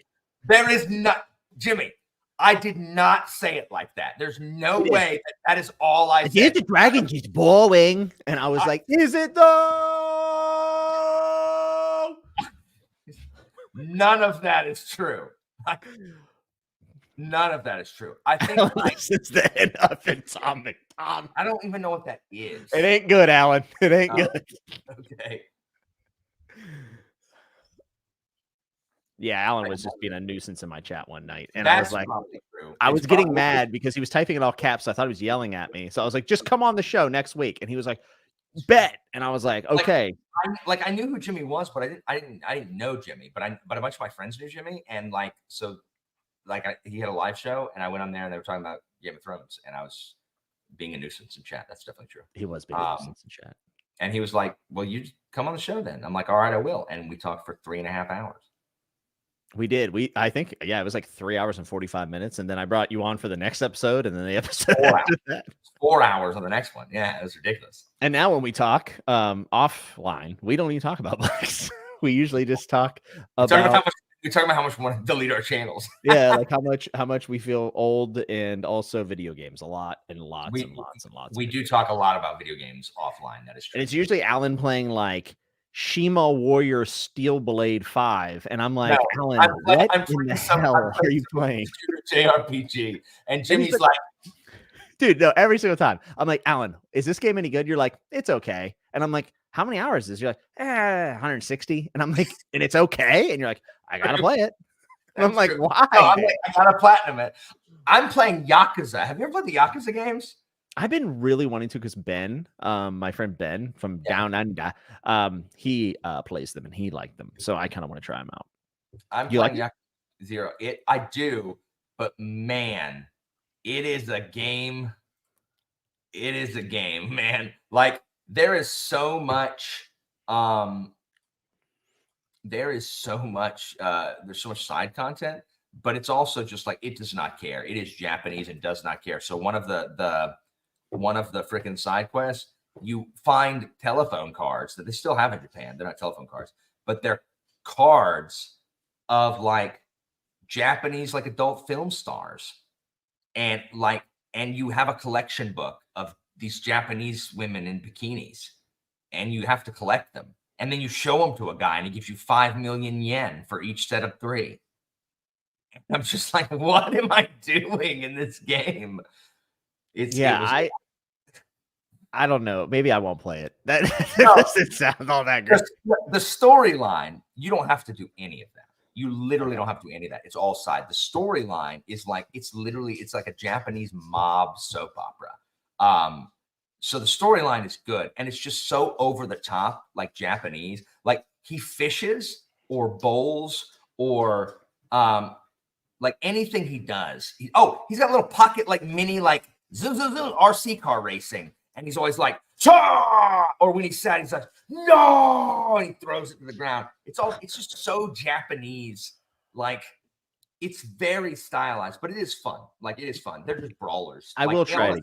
There is not, Jimmy. I did not say it like that. There's no way that is all I said. The dragon is boring, and I was like, "Is it though?" None of that is true. None of that is true. I think this is the end of it, Tom McTom. I don't even know what that is. It ain't good, Alan. It ain't good. Okay. Yeah, Alan was just being a nuisance in my chat one night, and That's I was like, true. I was getting mad because he was typing in all caps. So I thought he was yelling at me. So I was like, "Just come on the show next week," and he was like, "Bet," and I was like, "Okay." I knew who Jimmy was, but I didn't know Jimmy, but a bunch of my friends knew Jimmy, and he had a live show, and I went on there, and they were talking about Game of Thrones, and I was being a nuisance in chat. That's definitely true. He was being a nuisance in chat, and he was like, "Well, you come on the show then." I'm like, "All right, I will," and we talked for 3.5 hours. We did. I think, it was like 3 hours and 45 minutes. And then I brought you on for the next episode. And then the episode after that. 4 hours on the next one. Yeah, it was ridiculous. And now when we talk offline, we don't even talk about books. We usually just talk about how much we want to delete our channels. Yeah, like how much we feel old, and also video games a lot, and lots and lots. We do talk a lot about video games offline. That is true. And it's usually Alan playing like Shima Warrior Steel Blade 5, and I'm like, Alan, what in the hell are you playing? JRPG, and Jimmy's like, dude, no, every single time I'm like, Alan, is this game any good? You're like, it's okay, and I'm like, how many hours is this? You're like, 160, and I'm like, and it's okay, and you're like, I gotta play it. And I'm like, why? No, I'm like, I gotta platinum it. I'm playing Yakuza. Have you ever played the Yakuza games? I've been really wanting to, because Ben, my friend Ben from Down Under, he plays them and he liked them. So I kind of want to try them out. I'm playing Yakuza 0. I do, but man, it is a game. It is a game, man. Like, there's so much side content, but it's also just like, it does not care. It is Japanese and does not care. So one of the freaking side quests, you find telephone cards that they still have in Japan. They're not telephone cards, but they're cards of like Japanese, like adult film stars. And you have a collection book of these Japanese women in bikinis, and you have to collect them. And then you show them to a guy and he gives you 5 million yen for each set of 3. I'm just like, what am I doing in this game? I don't know. Maybe I won't play it. That doesn't sound all that good. The storyline, you don't have to do any of that. You literally don't have to do any of that. It's all side. The storyline is like, it's like a Japanese mob soap opera. So the storyline is good, and it's just so over the top, like Japanese. Like, he fishes or bowls or like anything he does. He's got a little pocket, like mini, like zoom, zoom, zoom, RC car racing. And he's always like, Chah! Or when he's sad, he's like, no, and he throws it to the ground. It's just so Japanese. Like, it's very stylized, but it is fun. Like, it is fun. They're just brawlers. I will try it.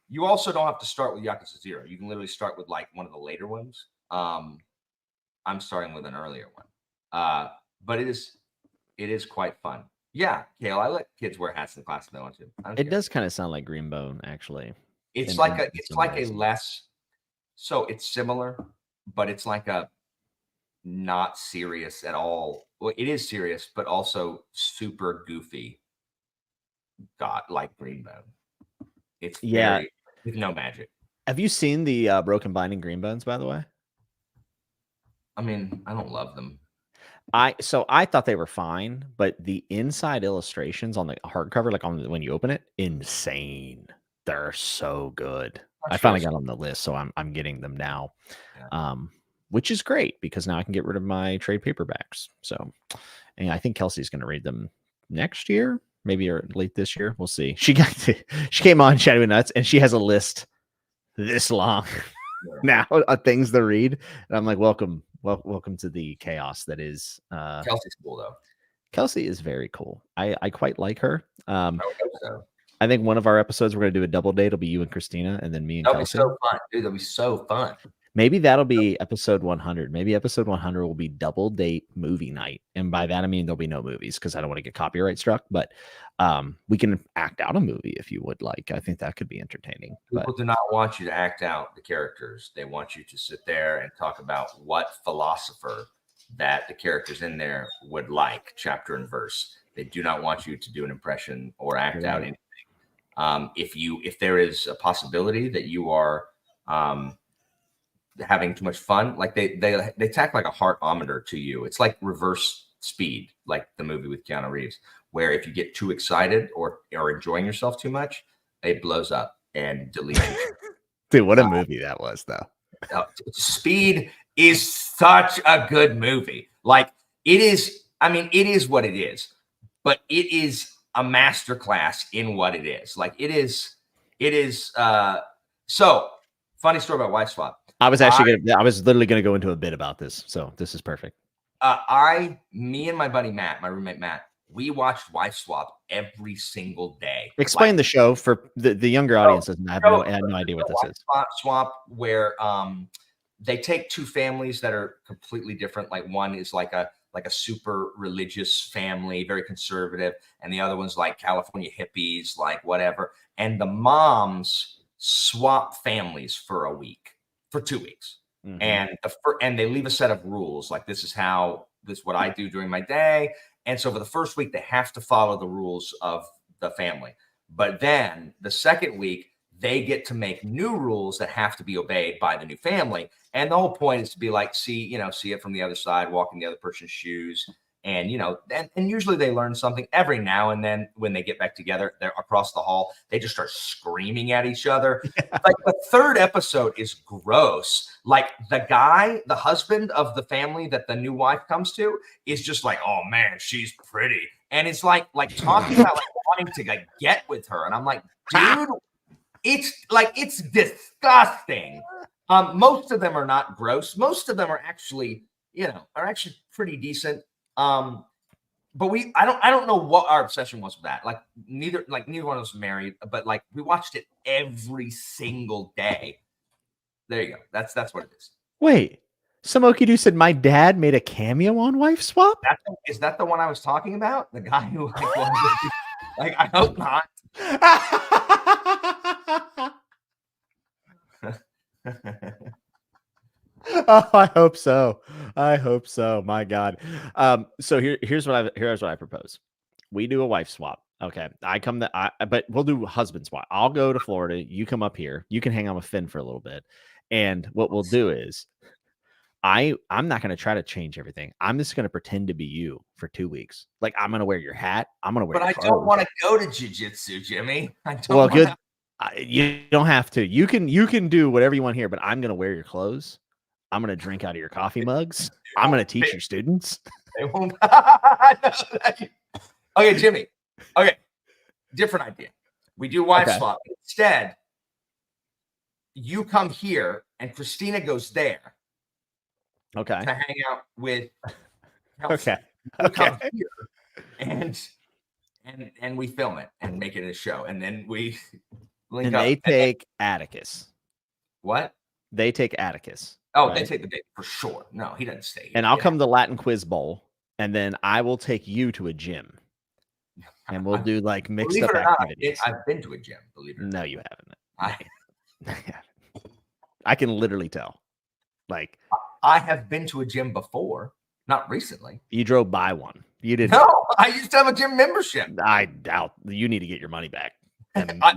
You also don't have to start with Yakuza 0. You can literally start with like one of the later ones. I'm starting with an earlier one. But it is quite fun. Yeah, Kale, I let kids wear hats in class if they want to. It does kind of sound like Greenbone, actually. It's similar, but it's like a not serious at all. Well, it is serious, but also super goofy. Like Greenbone. It's with no magic. Have you seen the Broken Binding Greenbones, by the way? I mean, I don't love them. I thought they were fine, but the inside illustrations on the hardcover, like when you open it, insane. They're so good. I finally got on the list, so I'm getting them now. Yeah. which is great because now I can get rid of my trade paperbacks. So, and I think Kelsey's going to read them next year, maybe or late this year. We'll see. She came on Chatting with Nuts, and she has a list this long now of things to read, and I'm like, welcome to the chaos that is. Kelsey's cool though. Kelsey is very cool. I quite like her. I would hope so. I think one of our episodes we're going to do a double date. It'll be you and Christina, and then me and Kelsey. That'll be so fun, dude. That'll be so fun. Maybe that'll be episode 100. Maybe episode 100 will be double date movie night. And by that, I mean, there'll be no movies because I don't want to get copyright struck, but we can act out a movie if you would like. I think that could be entertaining. People do not want you to act out the characters. They want you to sit there and talk about what philosopher that the characters in there would like, chapter and verse. They do not want you to do an impression or act out anything. If there is a possibility that you are having too much fun, like they tack like a heartometer to you. It's like reverse speed, like the movie with Keanu Reeves, where if you get too excited or enjoying yourself too much, it blows up and deletes you. Dude, what a movie that was, though. Speed is such a good movie. Like it is. I mean, it is what it is, but it is a masterclass in what it is. Like it is. So funny story about Wife Swap. I was literally going to go into a bit about this. So this is perfect. Me and my buddy Matt, my roommate Matt, we watched Wife Swap every single day. Explain the show for the younger audience. Doesn't have no idea what this is. Swap, where they take two families that are completely different. Like one is like a super religious family, very conservative, and the other one's like California hippies, like whatever. And the moms swap families for 2 weeks. Mm-hmm. And they leave a set of rules. Like this is what I do during my day. And so for the first week, they have to follow the rules of the family. But then the second week, they get to make new rules that have to be obeyed by the new family. And the whole point is to be like, see it from the other side, walk in the other person's shoes. And, and usually they learn something. Every now and then when they get back together, they're across the hall, they just start screaming at each other. Yeah. Like the third episode is gross. Like the husband of the family that the new wife comes to is just like, oh man, she's pretty. And it's like talking about like wanting to get with her. And I'm like, dude, it's disgusting. Most of them are not gross. Most of them are actually, pretty decent. But I don't know what our obsession was with that. Like neither one of us was married, but like we watched it every single day. There you go. That's what it is. Wait, Samoki said my dad made a cameo on Wife Swap. Is that the one I was talking about? The guy who like I hope not. Oh, I hope so. My God. So here's what I propose. We do a wife swap. Okay. But we'll do husband swap. I'll go to Florida. You come up here. You can hang on with Finn for a little bit. And what we'll do is I'm not going to try to change everything. I'm just going to pretend to be you for 2 weeks. Like I'm going to wear your hat. I'm going to wear. But I don't want to go to jiu-jitsu, Jimmy. You don't have to. You can do whatever you want here. But I'm going to wear your clothes. I'm going to drink out of your coffee mugs. I'm going to teach your students. They won't. Okay, Jimmy. Okay. Different idea. We do wife swap. Instead, you come here and Christina goes there. Okay. To hang out with. Okay. You come here and we film it and make it a show. And then we link up. They take Atticus. What? They take Atticus. Oh, right? They take the baby for sure. No, he doesn't stay here. And I'll come to the Latin Quiz Bowl, and then I will take you to a gym, and we'll do like mixed up activities. I've been to a gym. Believe it or not. No, you haven't. I can literally tell. Like I have been to a gym before, not recently. You drove by one. You didn't. No, I used to have a gym membership. I doubt you need to get your money back. I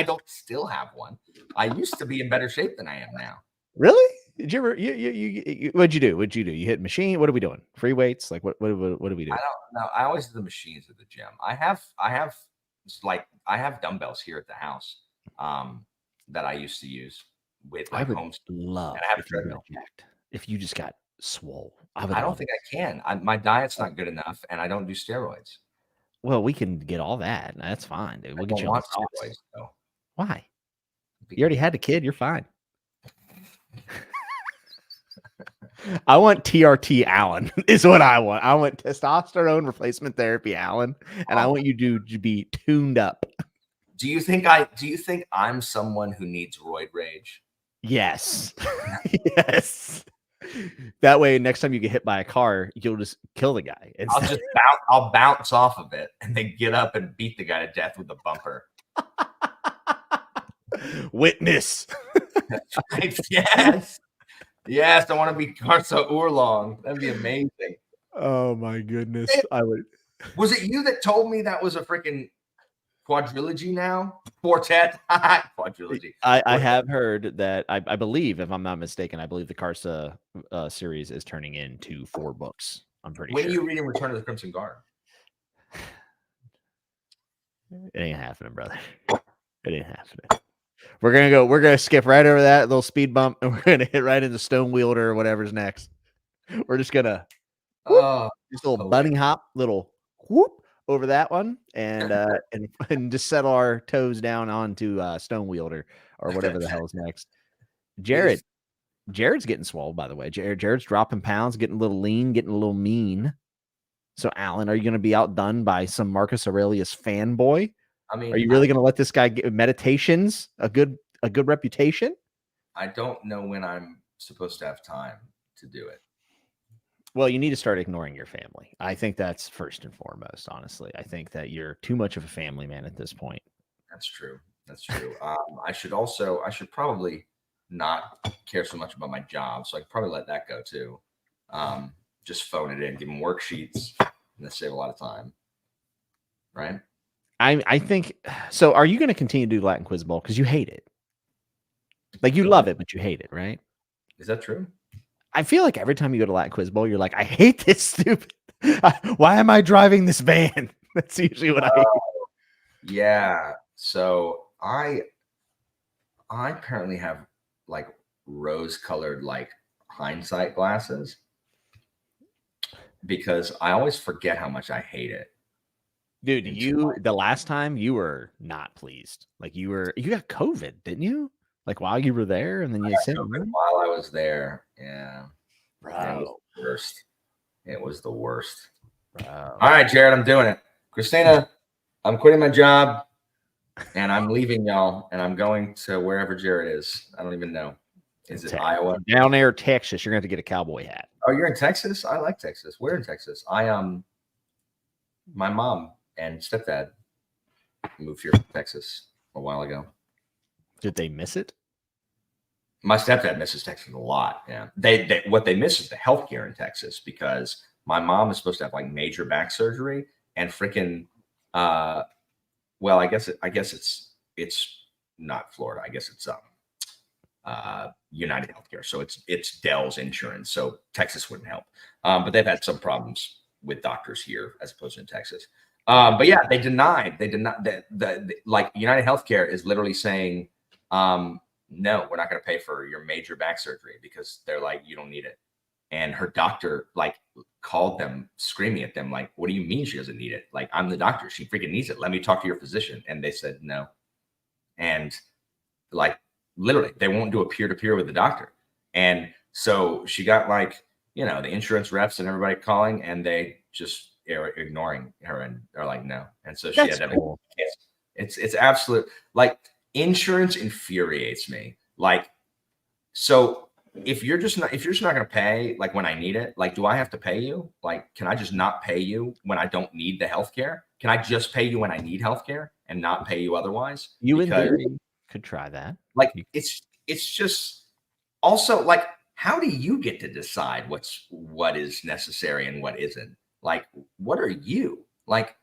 don't still have one. I used to be in better shape than I am now. Really? Did you ever? What'd you do? You hit machine? What are we doing? Free weights? Like what do we do? I don't know. I always do the machines at the gym. I have dumbbells here at the house that I used to use with like home. Love. And I have a treadmill. if you just got swole. I I don't think I can. My diet's not good enough, and I don't do steroids. Well, we can get all that. That's fine, dude. I We'll get don't you on want the sauce. steroids, though. Why? You already had a kid. You're fine. I want TRT Allen is what I want. I want testosterone replacement therapy Allen, and I want you to be tuned up. Do you think I'm someone who needs roid rage? Yes. Yes. That way, next time you get hit by a car, you'll just kill the guy. I'll bounce off of it and then get up and beat the guy to death with a bumper. Witness. Yes. Yes, I want to be Karsa Oorlong. That'd be amazing. Oh my goodness. I would. Was it you that told me that was a freaking quadrilogy now? Quartet? Quadrilogy. I have heard that. I believe, if I'm not mistaken, I believe the Karsa series is turning into 4 books. I'm pretty sure. When are you reading Return of the Crimson Guard? It ain't happening, brother. It ain't happening. We're gonna skip right over that little speed bump, and we're gonna hit right into Stone Wielder or whatever's next. We're just gonna just a little bunny hop, little whoop over that one, and and just settle our toes down onto Stone Wielder or whatever the hell is next. Jared's getting swole, by the way. Jared's dropping pounds, getting a little lean, getting a little mean. So, Alan, are you going to be outdone by some Marcus Aurelius fanboy? I mean, are you really going to let this guy get meditations a good reputation? I don't know when I'm supposed to have time to do it. Well, you need to start ignoring your family. I think that's first and foremost, honestly. I think that you're too much of a family man at this point. That's true. That's true. I should probably not care so much about my job. So I could probably let that go too. Just phone it in, give them worksheets, and they save a lot of time. Right? I think so. Are you going to continue to do Latin Quiz Bowl? Because you hate it. Like, you love it, but you hate it, right? Is that true? I feel like every time you go to Latin Quiz Bowl, you're like, I hate this stupid. Why am I driving this van? That's usually what I hate. Yeah. So I apparently have like rose-colored like hindsight glasses because I always forget how much I hate it. Dude, the last time you were not pleased. Like, you got COVID, didn't you? Like, while you were there, and then you said while I was there. Yeah. Bro. It was the worst. It was the worst. Bro. All right, Jared, I'm doing it. Christina, I'm quitting my job and I'm leaving y'all and I'm going to wherever Jared is. I don't even know. Is it Iowa? Down there, Texas. You're going to have to get a cowboy hat. Oh, you're in Texas? I like Texas. Where in Texas? My mom and stepdad moved here from Texas a while ago. Did they miss it? My stepdad misses Texas a lot. Yeah. What they miss is the healthcare in Texas because my mom is supposed to have like major back surgery and freaking well, I guess it's not Florida. I guess it's United Healthcare. So it's Dell's insurance. So Texas wouldn't help. But they've had some problems with doctors here as opposed to in Texas. But yeah, they denied that like United Healthcare is literally saying, no, we're not going to pay for your major back surgery because they're like, you don't need it. And her doctor like called them screaming at them. Like, what do you mean she doesn't need it? Like, I'm the doctor. She freaking needs it. Let me talk to your physician. And they said no. And like, literally they won't do a peer-to-peer with the doctor. And so she got like, the insurance reps and everybody calling and they just are ignoring her and are like, no. And so she had to cool. It's absolute, like, insurance infuriates me. Like, so if you're just not going to pay, like when I need it, like, do I have to pay you? Like, can I just not pay you when I don't need the healthcare? Can I just pay you when I need healthcare and not pay you otherwise? You in theory could try that. Like, it's just also like, how do you get to decide what is necessary and what isn't? Like, what are you? Like,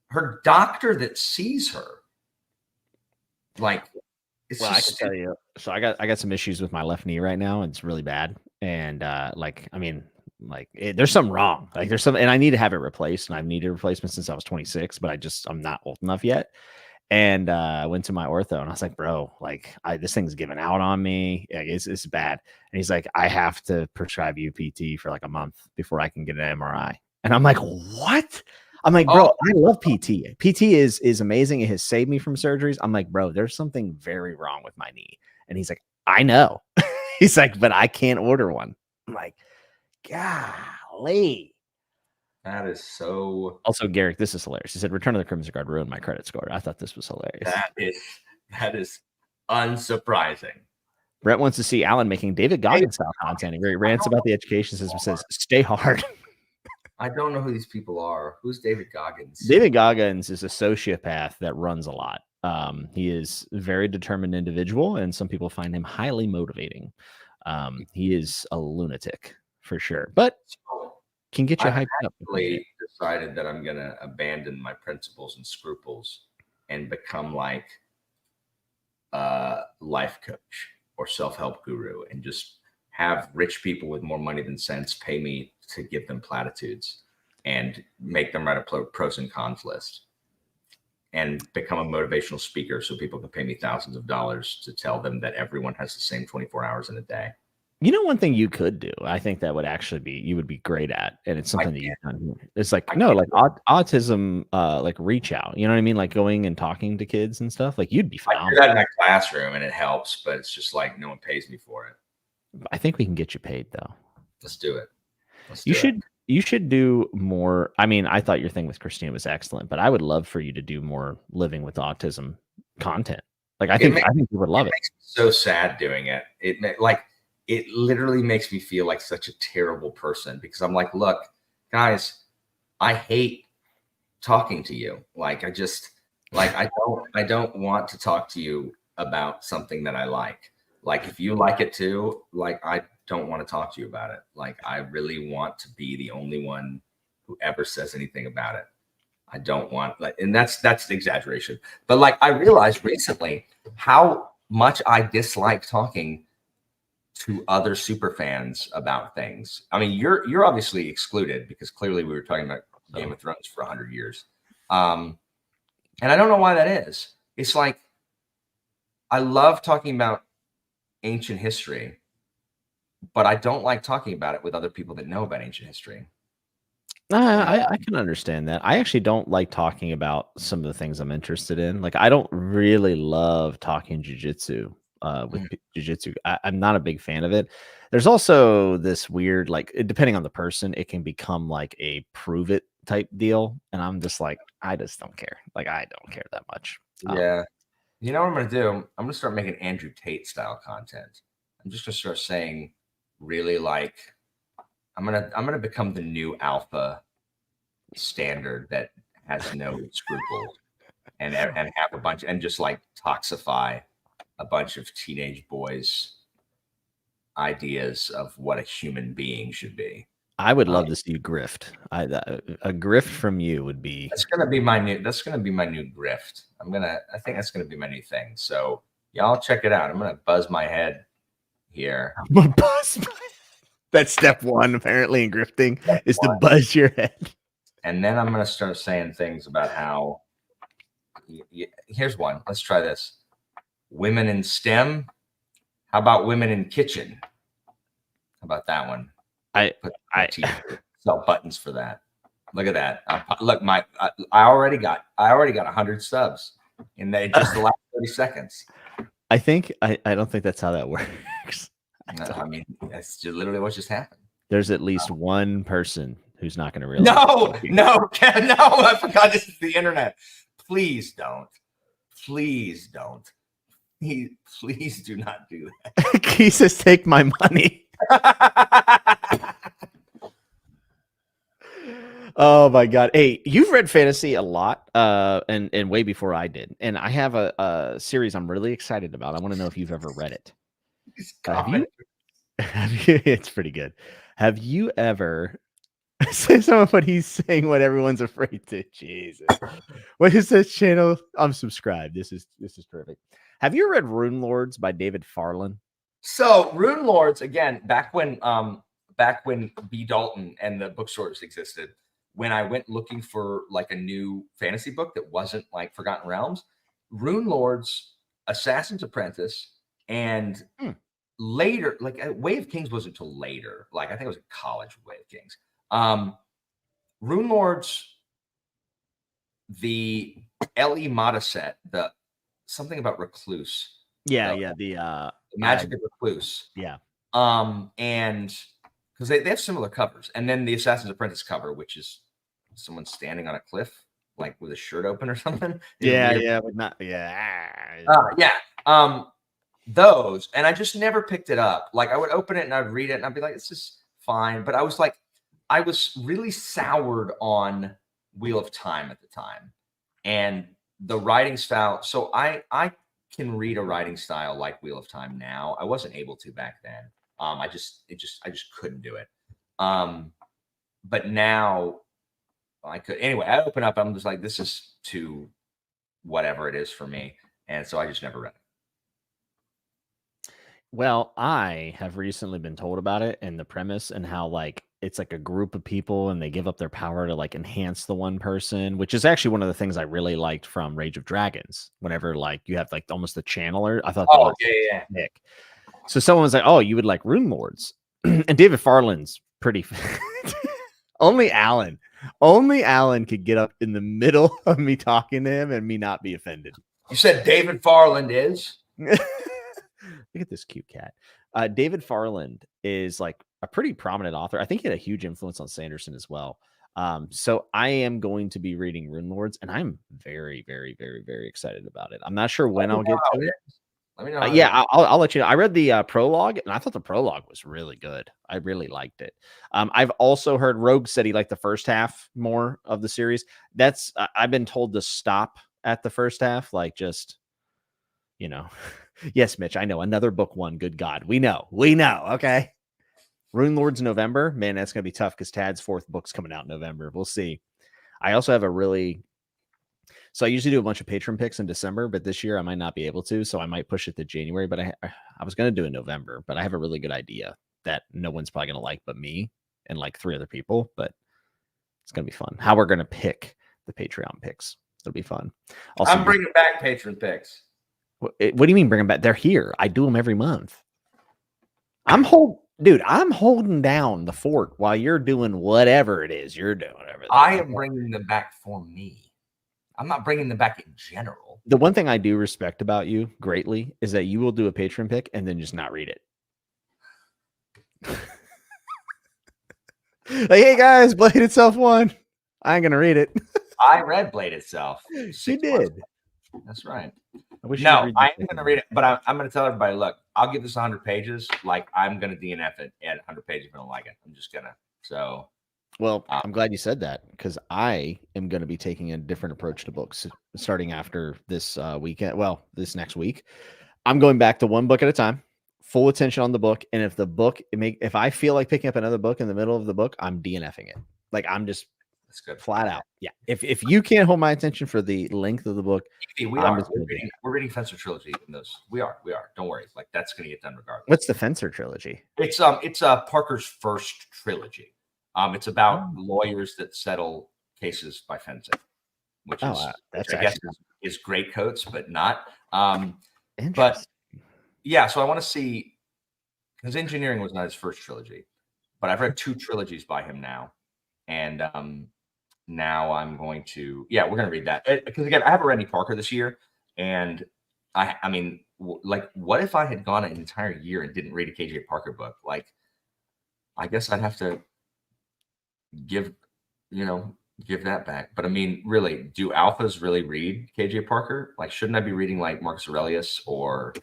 her doctor that sees her. Like, well, I can tell you. So I got some issues with my left knee right now, and it's really bad. And there's something wrong. Like, there's something, and I need to have it replaced. And I've needed a replacement since I was 26, but I'm not old enough yet. And I went to my ortho and I was like, bro, like this thing's giving out on me. Like, it's bad. And he's like, I have to prescribe you PT for like a month before I can get an MRI. And I'm like, what? I'm like, bro, I love PT. PT is amazing. It has saved me from surgeries. I'm like, bro, there's something very wrong with my knee. And he's like, I know. He's like, but I can't order one. I'm like, golly. That is so. Also, Garrick, this is hilarious. He said, Return of the Crimson Guard ruined my credit score. I thought this was hilarious. That is unsurprising. Brett wants to see Alan making David Goggins style content. He rants about the education system, says, stay hard. I don't know who these people are. Who's David Goggins? David Goggins is a sociopath that runs a lot. He is a very determined individual, and some people find him highly motivating. He is a lunatic for sure, but can get you hyped up. I decided that I'm going to abandon my principles and scruples and become like a life coach or self-help guru and just have rich people with more money than sense pay me to give them platitudes and make them write a pros and cons list and become a motivational speaker so people can pay me thousands of dollars to tell them that everyone has the same 24 hours in a day. You know, one thing you could do, I think that would actually be, you would be great at, and it's something that you've done. It's like, no, like autism, like reach out, you know what I mean? Like going and talking to kids and stuff, like you'd be phenomenal. I do that in my classroom and it helps, but it's just like, no one pays me for it. I think we can get you paid though. Let's do it. You should do more. I mean, I thought your thing with Christina was excellent, but I would love for you to do more living with autism content. Like, I think you would love it. Makes me so sad doing it. It literally makes me feel like such a terrible person because I'm like, look, guys, I hate talking to you. Like, I don't want to talk to you about something that I like. Like, if you like it too, like, I don't want to talk to you about it. Like, I really want to be the only one who ever says anything about it. I don't want, like, and that's the exaggeration. But like, I realized recently how much I dislike talking to other super fans about things. I mean, you're obviously excluded because clearly we were talking about Game of Thrones for 100 years. And I don't know why that is. It's like, I love talking about ancient history, but I don't like talking about it with other people that know about ancient history. I can understand that. I actually don't like talking about some of the things I'm interested in. Like, I don't really love talking jujitsu. With jiu-jitsu, I'm not a big fan of it. There's also this weird, like, depending on the person, it can become like a prove it type deal, and I'm just like, I just don't care. Like, I don't care that much. Yeah, you know what I'm gonna do? I'm gonna start making Andrew Tate style content. I'm just gonna start saying, really, like, I'm gonna become the new alpha standard that has no scruples and have a bunch and just like toxify a bunch of teenage boys' ideas of what a human being should be. I would love to see you grift. A grift from you would be. That's gonna be my new grift. I think that's gonna be my new thing. So y'all check it out. I'm gonna buzz my head here. That's step one, apparently, in grifting is to buzz your head. And then I'm gonna start saying things about how. Here's one. Let's try this. Women in STEM. How about women in kitchen? How about that one? I sell buttons for that. Look at that. Look, I already got 100 subs in just the last 30 seconds. I don't think that's how that works. I mean, that's literally what just happened. There's at least one person who's not going to realize. No, I forgot this is the internet. Please don't. Please do not do that. He says, take my money. Oh my God. Hey, you've read fantasy a lot, and way before I did. And I have a series I'm really excited about. I want to know if you've ever read it. It's pretty good. Have you ever say some of what he's saying, what everyone's afraid to? Jesus. What is this channel? I'm subscribed. This is terrific. Have you read Rune Lords by David Farland? So Rune Lords, again, back when B. Dalton and the bookstores existed, when I went looking for like a new fantasy book that wasn't like Forgotten Realms, Rune Lords, Assassin's Apprentice, and later, like Way of Kings wasn't until later. Like I think it was a college Way of Kings. Rune Lords, the L.E. Mata set, the something about Recluse. The Magic of Recluse. Yeah. And because they have similar covers, and then the Assassin's Apprentice cover, which is someone standing on a cliff, like with a shirt open or something. Those, and I just never picked it up. Like I would open it and I'd read it and I'd be like, this is fine. But I was really soured on Wheel of Time at the time, and the writing style. So I can read a writing style like Wheel of Time now. I wasn't able to back then. I just couldn't do it. But now I could. Anyway, I open up. I'm just like, this is too whatever it is for me, and so I just never read it. Well, I have recently been told about it and the premise and how like it's like a group of people and they give up their power to like enhance the one person, which is actually one of the things I really liked from Rage of Dragons. Whenever like you have like almost the channeler, I thought that was sick. So someone was like, "Oh, you would like Rune Lords," and David Farland's pretty. Only Alan could get up in the middle of me talking to him and me not be offended. You said David Farland is. Look at this cute cat. David Farland is like a pretty prominent author. I think he had a huge influence on Sanderson as well. So I am going to be reading Rune Lords, and I'm very, very, very, very excited about it. I'm not sure when I'll get to it. Let me know. I'll let you know. I read the prologue, and I thought the prologue was really good. I really liked it. I've also heard Rogue said he liked the first half more of the series. That's I've been told to stop at the first half, like just, you know. Yes, Mitch, I know. Another book one. Good God. We know. Okay. Rune Lords November. Man, that's going to be tough because Tad's fourth book's coming out in November. We'll see. I also have so I usually do a bunch of patron picks in December, but this year I might not be able to. So I might push it to January, but I was going to do it in November, but I have a really good idea that no one's probably going to like but me and like 3 other people, but it's going to be fun. How we're going to pick the Patreon picks. It'll be fun. Also, I'm bringing back patron picks. What do you mean bring them back? They're here. I do them every month. I'm holding down the fort while you're doing whatever it is you're doing. I am bringing them back for me. I'm not bringing them back in general. The one thing I do respect about you greatly is that you will do a patron pick and then just not read it. Like, hey guys, Blade Itself won. I ain't gonna read it. I read Blade Itself. She did. That's right. I ain't going to read it, but I'm going to tell everybody, look, I'll give this 100 pages. Like, I'm going to DNF it at 100 pages if I don't like it. I'm just going to. So, well, I'm glad you said that because I am going to be taking a different approach to books starting after this weekend. Well, this next week, I'm going back to one book at a time, full attention on the book. And if the book, if I feel like picking up another book in the middle of the book, I'm DNFing it. Like, I'm just. That's good. Flat out. Yeah. If you can't hold my attention for the length of the book, we're reading Fencer trilogy in those. We are. Don't worry. Like that's going to get done regardless. What's the Fencer trilogy? It's Parker's first trilogy. It's about lawyers that settle cases by fencing, which I guess is great coats, but not. But yeah, so I want to see because engineering was not his first trilogy, but I've read 2 trilogies by him now, and now I'm going to, we're going to read that because again, I haven't read any Parker this year. And I mean, like, what if I had gone an entire year and didn't read a KJ Parker book? Like, I guess I'd have to give that back. But I mean, really, do alphas really read KJ Parker? Like, shouldn't I be reading like Marcus Aurelius or,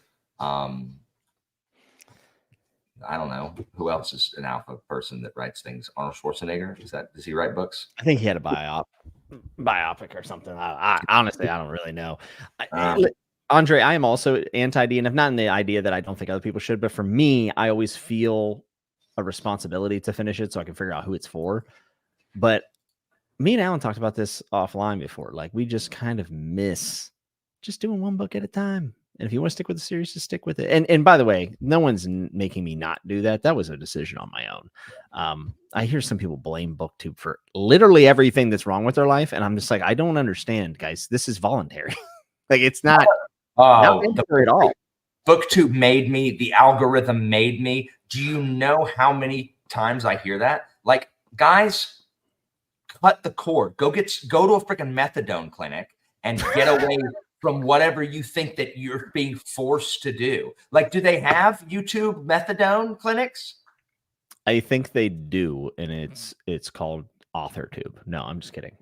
I don't know who else is an alpha person that writes things. Arnold Schwarzenegger, does he write books? I think he had a biopic or something. I honestly, I don't really know. Andre, I am also anti-DNF, not in the idea that I don't think other people should, but for me, I always feel a responsibility to finish it so I can figure out who it's for. But me and Alan talked about this offline before. Like, we just kind of miss just doing one book at a time. And if you want to stick with the series, just stick with it. And by the way, no one's making me not do that. That was a decision on my own. I hear some people blame booktube for literally everything that's wrong with their life. And I'm just like, I don't understand, guys. This is voluntary. Like it's not Oh, mandatory at all. BookTube made me. The algorithm made me. Do you know how many times I hear that? Like, guys, cut the cord. Go to a freaking methadone clinic and get away from whatever you think that you're being forced to do. Like, do they have YouTube methadone clinics? I think they do, and it's called AuthorTube. No, I'm just kidding.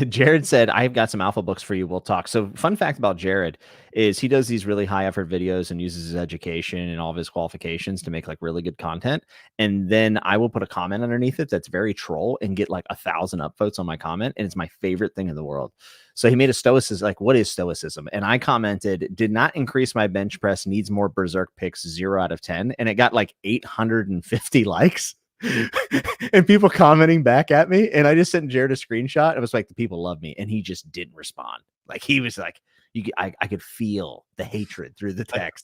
Jared said, I've got some alpha books for you. We'll talk. So fun fact about Jared is he does these really high effort videos and uses his education and all of his qualifications to make like really good content. And then I will put a comment underneath it that's very troll and get like 1,000 upvotes on my comment. And it's my favorite thing in the world. So he made a stoicism, like, what is stoicism? And I commented, did not increase my bench press, needs more berserk picks, 0 out of 10. And it got like 850 likes. And people commenting back at me, and I just sent Jared a screenshot. It was like, the people love me, and he just didn't respond. Like he was like, I could feel the hatred through the text.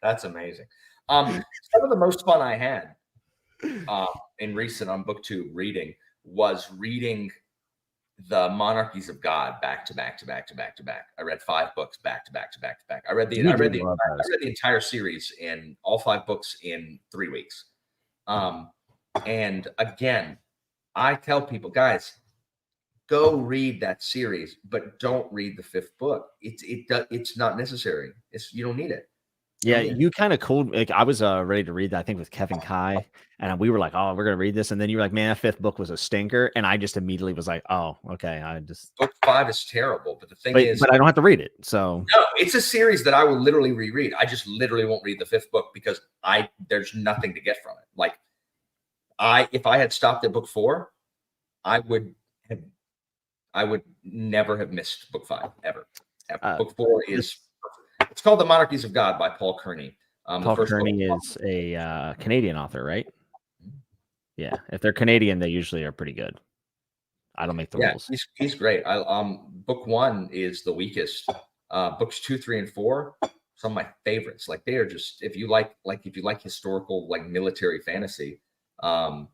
That's amazing. Some of the most fun I had in recent on BookTube reading was reading the Monarchies of God back to back. I read 5 books back to back. I read the entire series in all 5 books in 3 weeks. And again, I tell people, guys, go read that series, but don't read the 5th book. It's not necessary. You don't need it. Yeah, you kind of cool. Like I was ready to read that, I think, with Kevin Kai, and we were like, "Oh, we're gonna read this," and then you were like, "Man, that 5th book was a stinker," and I just immediately was like, "Oh, okay." Book 5 is terrible, but the thing is, but I don't have to read it. So no, it's a series that I will literally reread. I just literally won't read the 5th book because there's nothing to get from it. Like if I had stopped at book 4, I would never have missed book 5 ever. Book 4 is. It's called The Monarchies of God by Paul Kearney. Paul Kearney is a Canadian author, right? Yeah. If they're Canadian, they usually are pretty good. I don't make the rules. He's great. Book 1 is the weakest. Books 2, 3, and 4, some of my favorites. Like they are just, if you like historical, like military fantasy. I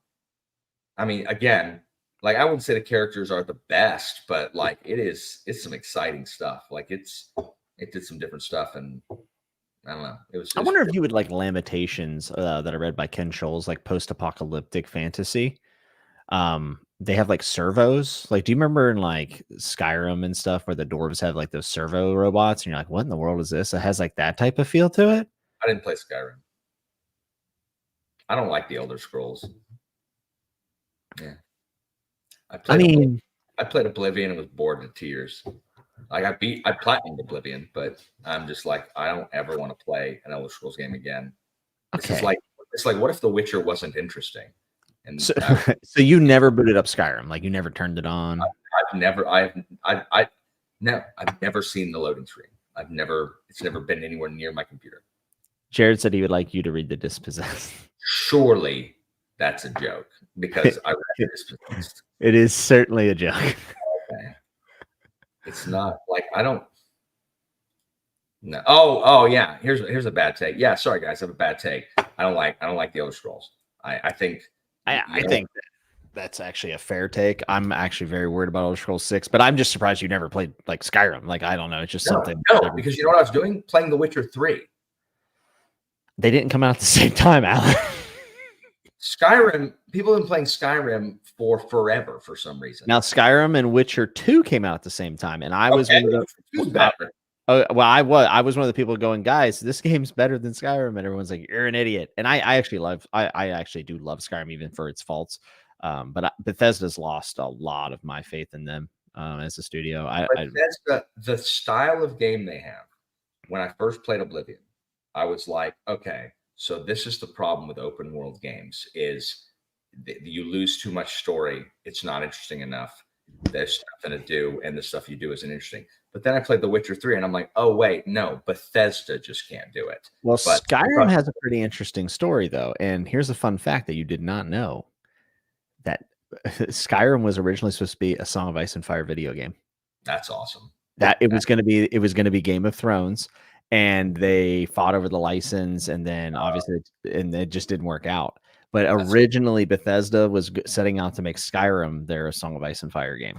mean, again, like I wouldn't say the characters are the best, but like it's some exciting stuff. Like it did some different stuff, and I don't know. I wonder if you would like Lamentations that I read by Ken Scholes, like post-apocalyptic fantasy. They have like servos. Like, do you remember in like Skyrim and stuff where the dwarves have like those servo robots, and you're like, what in the world is this? It has like that type of feel to it. I didn't play Skyrim. I don't like the Elder Scrolls. Yeah, I played Oblivion and was bored to tears. Like I platinumed Oblivion, but I'm just like, I don't ever want to play an Elder Scrolls game again. Okay. It's like what if The Witcher wasn't interesting? And so you never booted up Skyrim, like you never turned it on. I've never seen the loading screen. It's never been anywhere near my computer. Jared said he would like you to read The Dispossessed. Surely that's a joke because I read The Dispossessed. It is certainly a joke. Okay. It's not like I don't. No. Oh yeah. Here's a bad take. Yeah. Sorry guys, I have a bad take. I don't like the Elder Scrolls. I think that's actually a fair take. I'm actually very worried about Elder Scrolls 6, but I'm just surprised you never played like Skyrim. Like I don't know. It's just something. No, because you know what I was doing? Playing The Witcher 3. They didn't come out at the same time, Alan. Skyrim, people have been playing Skyrim for forever for some reason. Now, Skyrim and Witcher 2 came out at the same time, and I was one of the, I was one of the people going, guys, this game's better than Skyrim, and everyone's like, you're an idiot. And I actually do love Skyrim even for its faults. But Bethesda's lost a lot of my faith in them as a studio. The style of game they have. When I first played Oblivion, I was like, okay. So this is the problem with open world games is you lose too much story. It's not interesting enough. There's nothing to do, and the stuff you do isn't interesting. But then I played The Witcher 3, and I'm like, oh, wait, no, Bethesda just can't do it. Well, Skyrim has a pretty interesting story, though. And here's a fun fact that you did not know, that Skyrim was originally supposed to be a Song of Ice and Fire video game. That's awesome. It was going to be Game of Thrones. And they fought over the license, and then obviously, and it just didn't work out. But originally, Bethesda was setting out to make Skyrim their Song of Ice and Fire game.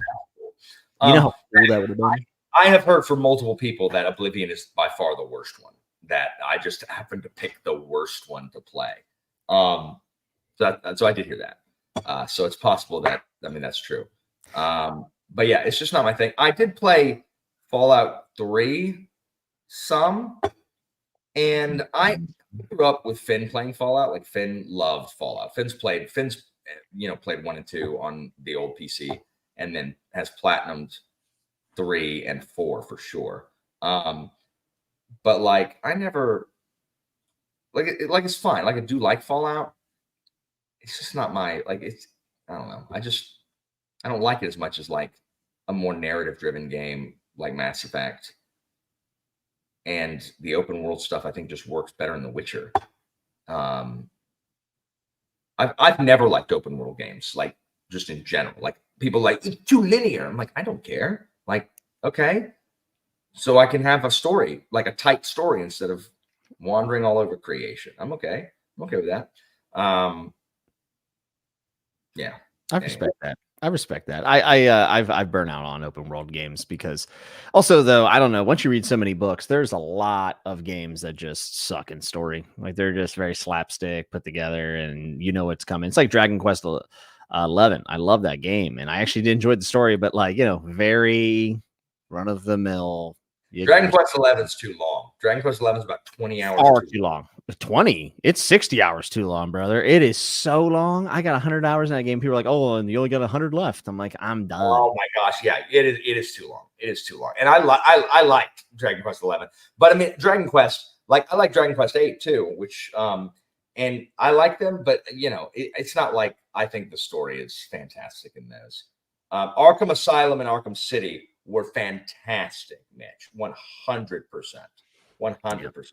You know how cool that would have been? I have heard from multiple people that Oblivion is by far the worst one. That I just happened to pick the worst one to play. So I did hear that. So it's possible that that's true. But yeah, it's just not my thing. I did play Fallout 3 some, and I grew up with Finn playing Fallout. Like Finn loved Fallout. Finn's played 1 and 2 on the old PC, and then has platinumed 3 and 4 for sure. But like I never it's fine. Like I do like Fallout. It's just not my it's I don't know. I don't like it as much as like a more narrative driven game like Mass Effect. And the open world stuff I think just works better in The Witcher. I've never liked open world games, like just in general. Like people like it's too linear. I'm like, I don't care. Like, okay. So I can have a story, like a tight story instead of wandering all over creation. I'm okay. I'm okay with that. Yeah. I respect that. I respect that. I've burnt out on open world games because also though, I don't know, once you read so many books, there's a lot of games that just suck in story. Like they're just very slapstick put together and you know what's coming. It's like Dragon Quest 11. I love that game and I actually did enjoy the story, but like, you know, very run of the mill. Dragon Quest 11 is too long. Dragon Quest 11 is about 20 hours too long. 20? It's 60 hours too long, brother. It is so long. I got 100 hours in that game. People are like, oh, and you only got 100 left. I'm like, I'm done. Oh my gosh, yeah, it is too long. It is too long. And I liked Dragon Quest 11, but I mean Dragon Quest, like I like Dragon Quest 8 too, which and I like them, but you know, it's not like I think the story is fantastic in those. Arkham Asylum and Arkham City were fantastic, Mitch. 100%. 100%.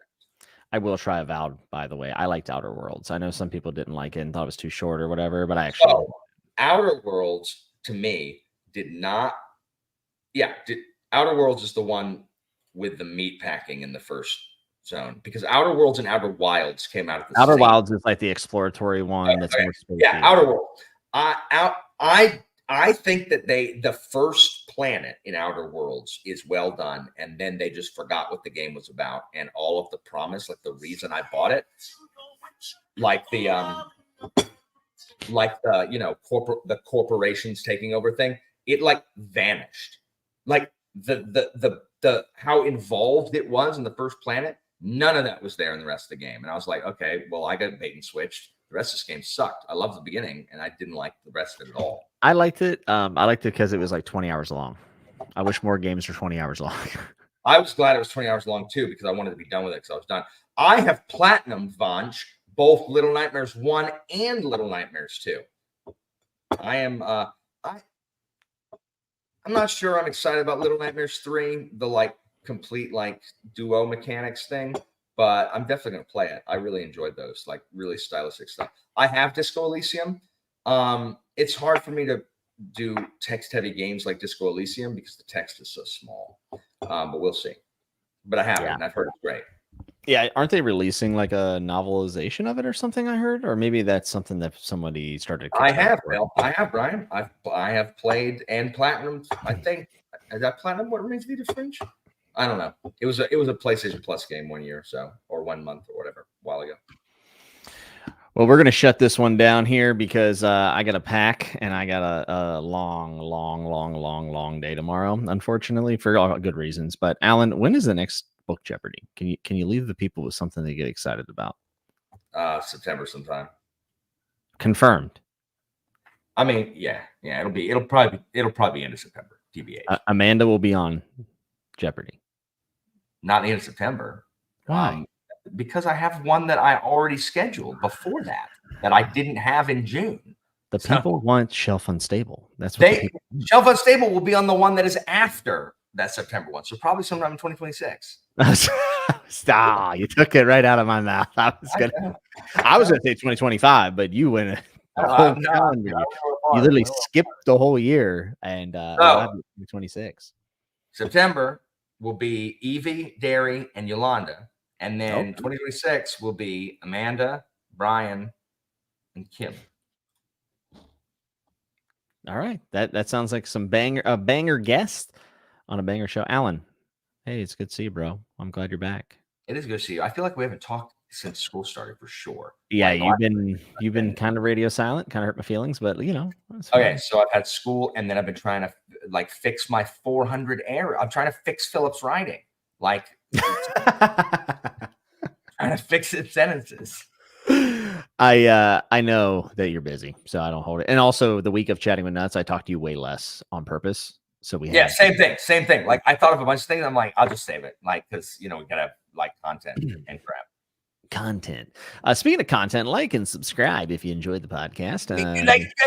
I will try Avowed, by the way. I liked Outer Worlds. I know some people didn't like it and thought it was too short or whatever, but I actually Outer Worlds to me did not. Yeah, Outer Worlds is the one with the meat packing in the first zone because Outer Worlds and Outer Wilds came out at the Outer same. Wilds is like the exploratory one. That's more spacey. Yeah, Outer World. I think that the first planet in Outer Worlds is well done, and then they just forgot what the game was about and all of the promise, like the reason I bought it, like the the corporations taking over thing, it like vanished, like the how involved it was in the first planet, none of that was there in the rest of the game, and I was like, okay, well, I got bait and switched. The rest of this game sucked. I loved the beginning, and I didn't like the rest of it at all. I liked it. I liked it because it was like 20 hours long. I wish more games were 20 hours long. I was glad it was 20 hours long, too, because I wanted to be done with it because I was done. I have platinumed, Vanch, both Little Nightmares 1 and Little Nightmares 2. I am I'm not sure I'm excited about Little Nightmares 3, the like complete like duo mechanics thing. But I'm definitely going to play it. I really enjoyed those, like really stylistic stuff. I have Disco Elysium. It's hard for me to do text-heavy games like Disco Elysium because the text is so small. But we'll see. But I have it, and I've heard it's great. Yeah, aren't they releasing like a novelization of it or something? I heard, or maybe that's something that somebody started. I have, Brian. I have played and platinum. I think is that platinum. What remains of Edith Finch? I don't know. It was a PlayStation Plus game 1 year or so, or 1 month or whatever, a while ago. Well, we're gonna shut this one down here because I got to pack and I got a long day tomorrow. Unfortunately, for all good reasons. But Alan, when is the next Book Jeopardy? Can you leave the people with something they get excited about? September sometime. Confirmed. I mean, yeah. It'll probably be end of September. TBH. Amanda will be on Jeopardy. Not the end of September. Why? Because I have one that I already scheduled before that I didn't have in June. The people want Shelf Unstable. That's what Shelf Unstable will be on the one that is after that September one. So probably sometime in 2026. Stop! You took it right out of my mouth. I was gonna say 2025, but you went the whole calendar. You literally skipped the whole year and 2026. September will be Evie, Derry, and Yolanda. And then 2026 will be Amanda, Brian, and Kim. All right. That sounds like a banger guest on a banger show. Alan, hey, it's good to see you, bro. I'm glad you're back. It is good to see you. I feel like we haven't talked since school started for sure. Yeah, Like, you've been kind of radio silent, kind of hurt my feelings, but it's okay, fine. so I've had school, and then I've been trying to like fix my 400 error. I'm trying to fix Philip's writing, like trying to fix its sentences. I know that you're busy, so I don't hold it. And also, the week of chatting with nuts, I talked to you way less on purpose. So we same thing. Like I thought of a bunch of things. I'm like, I'll just save it, like because we gotta have like content and crap. Content. Speaking of content, like and subscribe if you enjoyed the podcast.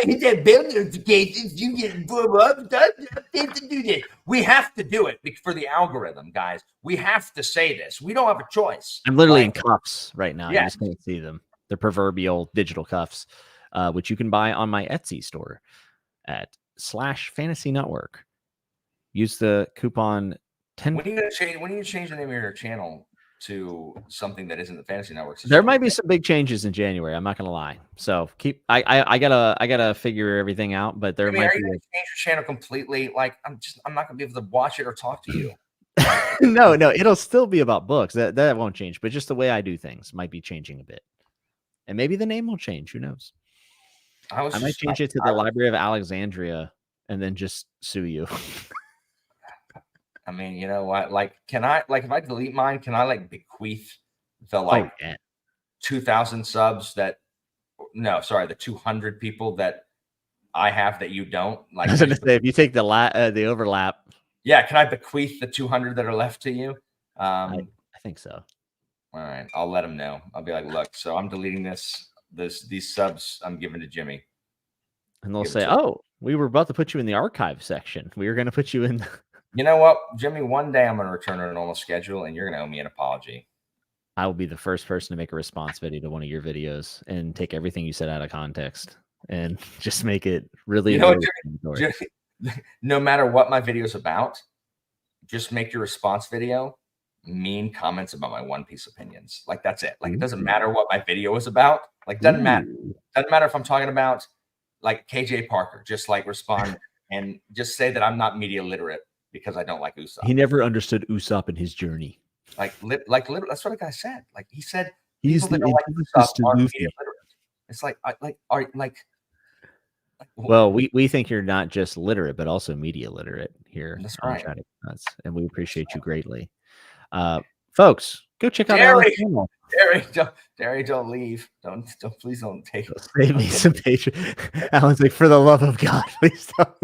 Hit that bell notifications. You get up. To do this. We have to do it for the algorithm, guys. We have to say this. We don't have a choice. I'm literally in cuffs right now. Yeah. You just can't see them. The proverbial digital cuffs, which you can buy on my Etsy store at /Fantasy Network. Use the coupon 10. When are you change the name of your channel to something that isn't the Fantasy Network? There might be some big changes in January. I'm not gonna lie. So I gotta figure everything out. But there might are be you gonna change your channel completely? Like I'm not gonna be able to watch it or talk to you. no, it'll still be about books. That won't change. But just the way I do things might be changing a bit, and maybe the name will change. Who knows? I might change it to the Library of Alexandria and then just sue you. I mean, you know what? Like, can I if I delete mine, can I like bequeath the 2,000 subs that? No, sorry, the 200 people that I have that you don't. Like, I was gonna say, if you take the overlap. Yeah, can I bequeath the 200 that are left to you? I think so. All right, I'll let them know. I'll be like, look, so I'm deleting these subs I'm giving to Jimmy. And they'll say, oh, we were about to put you in the archive section. We were going to put you in. You know what, Jimmy? One day I'm going to return to a normal schedule, and you're going to owe me an apology. I will be the first person to make a response video to one of your videos and take everything you said out of context and just make it really. Jimmy, no matter what my video's about, just make your response video mean comments about my One Piece opinions. Like that's it. Like it doesn't matter what my video is about. Like doesn't matter. Doesn't matter if I'm talking about like KJ Parker. Just like respond and just say that I'm not media literate because I don't like Usopp. He never understood Usopp in his journey. Like literally, that's what a guy said. Like he said, he's the like Usopp are media literate. It's like. Well, we think you're not just literate, but also media literate here. That's right. And we appreciate you greatly. Folks, go check out Derry, don't leave. Please don't take it. Save me some patience. Alan's like, for the love of God, please don't.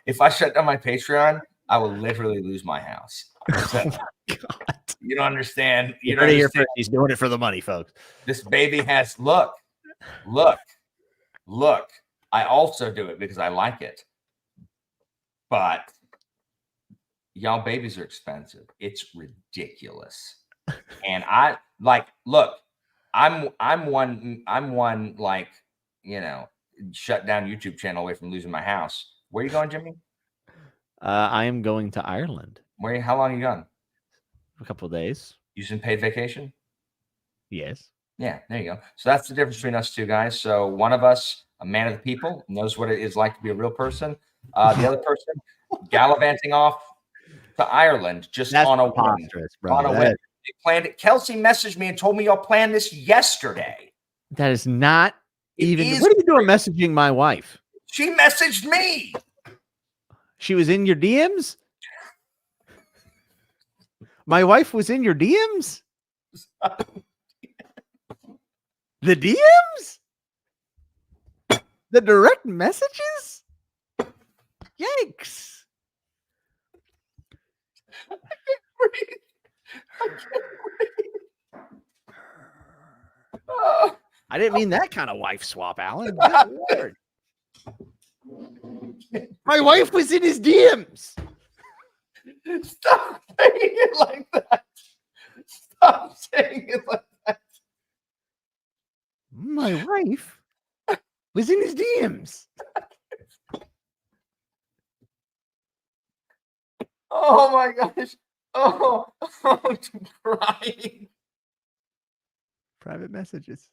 If I shut down my Patreon, I will literally lose my house. So, oh my God. You don't understand. You don't understand. He's doing it for the money, folks. This baby has look. I also do it because I like it. But y'all babies are expensive. It's ridiculous. And I like look, I'm one like, shut down YouTube channel away from losing my house. Where are you going, Jimmy? I am going to Ireland. How long are you gone? A couple of days. Using paid vacation? Yes. Yeah, there you go. So that's the difference between us two guys. So one of us, a man of the people, knows what it is like to be a real person. The other person gallivanting off to Ireland just on a whim. On a whim. They planned it. Kelsey messaged me and told me y'all planned this yesterday. That is not even. What are you doing messaging my wife? She messaged me. She was in your DMs? My wife was in your DMs? The DMs? The direct messages? Yikes. I can't breathe. Oh. I didn't mean that kind of wife swap, Alan. Good Lord. My wife was in his DMs. Stop saying it like that. Stop saying it like that. My wife was in his DMs. Oh my gosh. Oh, I'm crying. Private messages.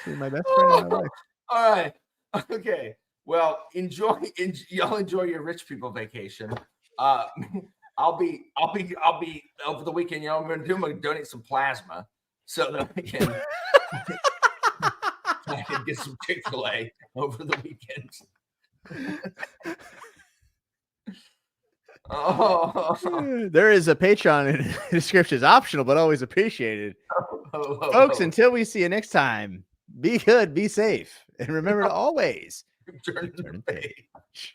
She's my best friend in my life. All right. Okay. Well, y'all enjoy your rich people vacation. I'll be over the weekend. You know, what I'm going to donate some plasma so that I can get some Chick-fil-A over the weekend. Oh, there is a Patreon in the description. It's optional, but always appreciated. Folks, until we see you next time, be good, be safe, and remember to always turn the page.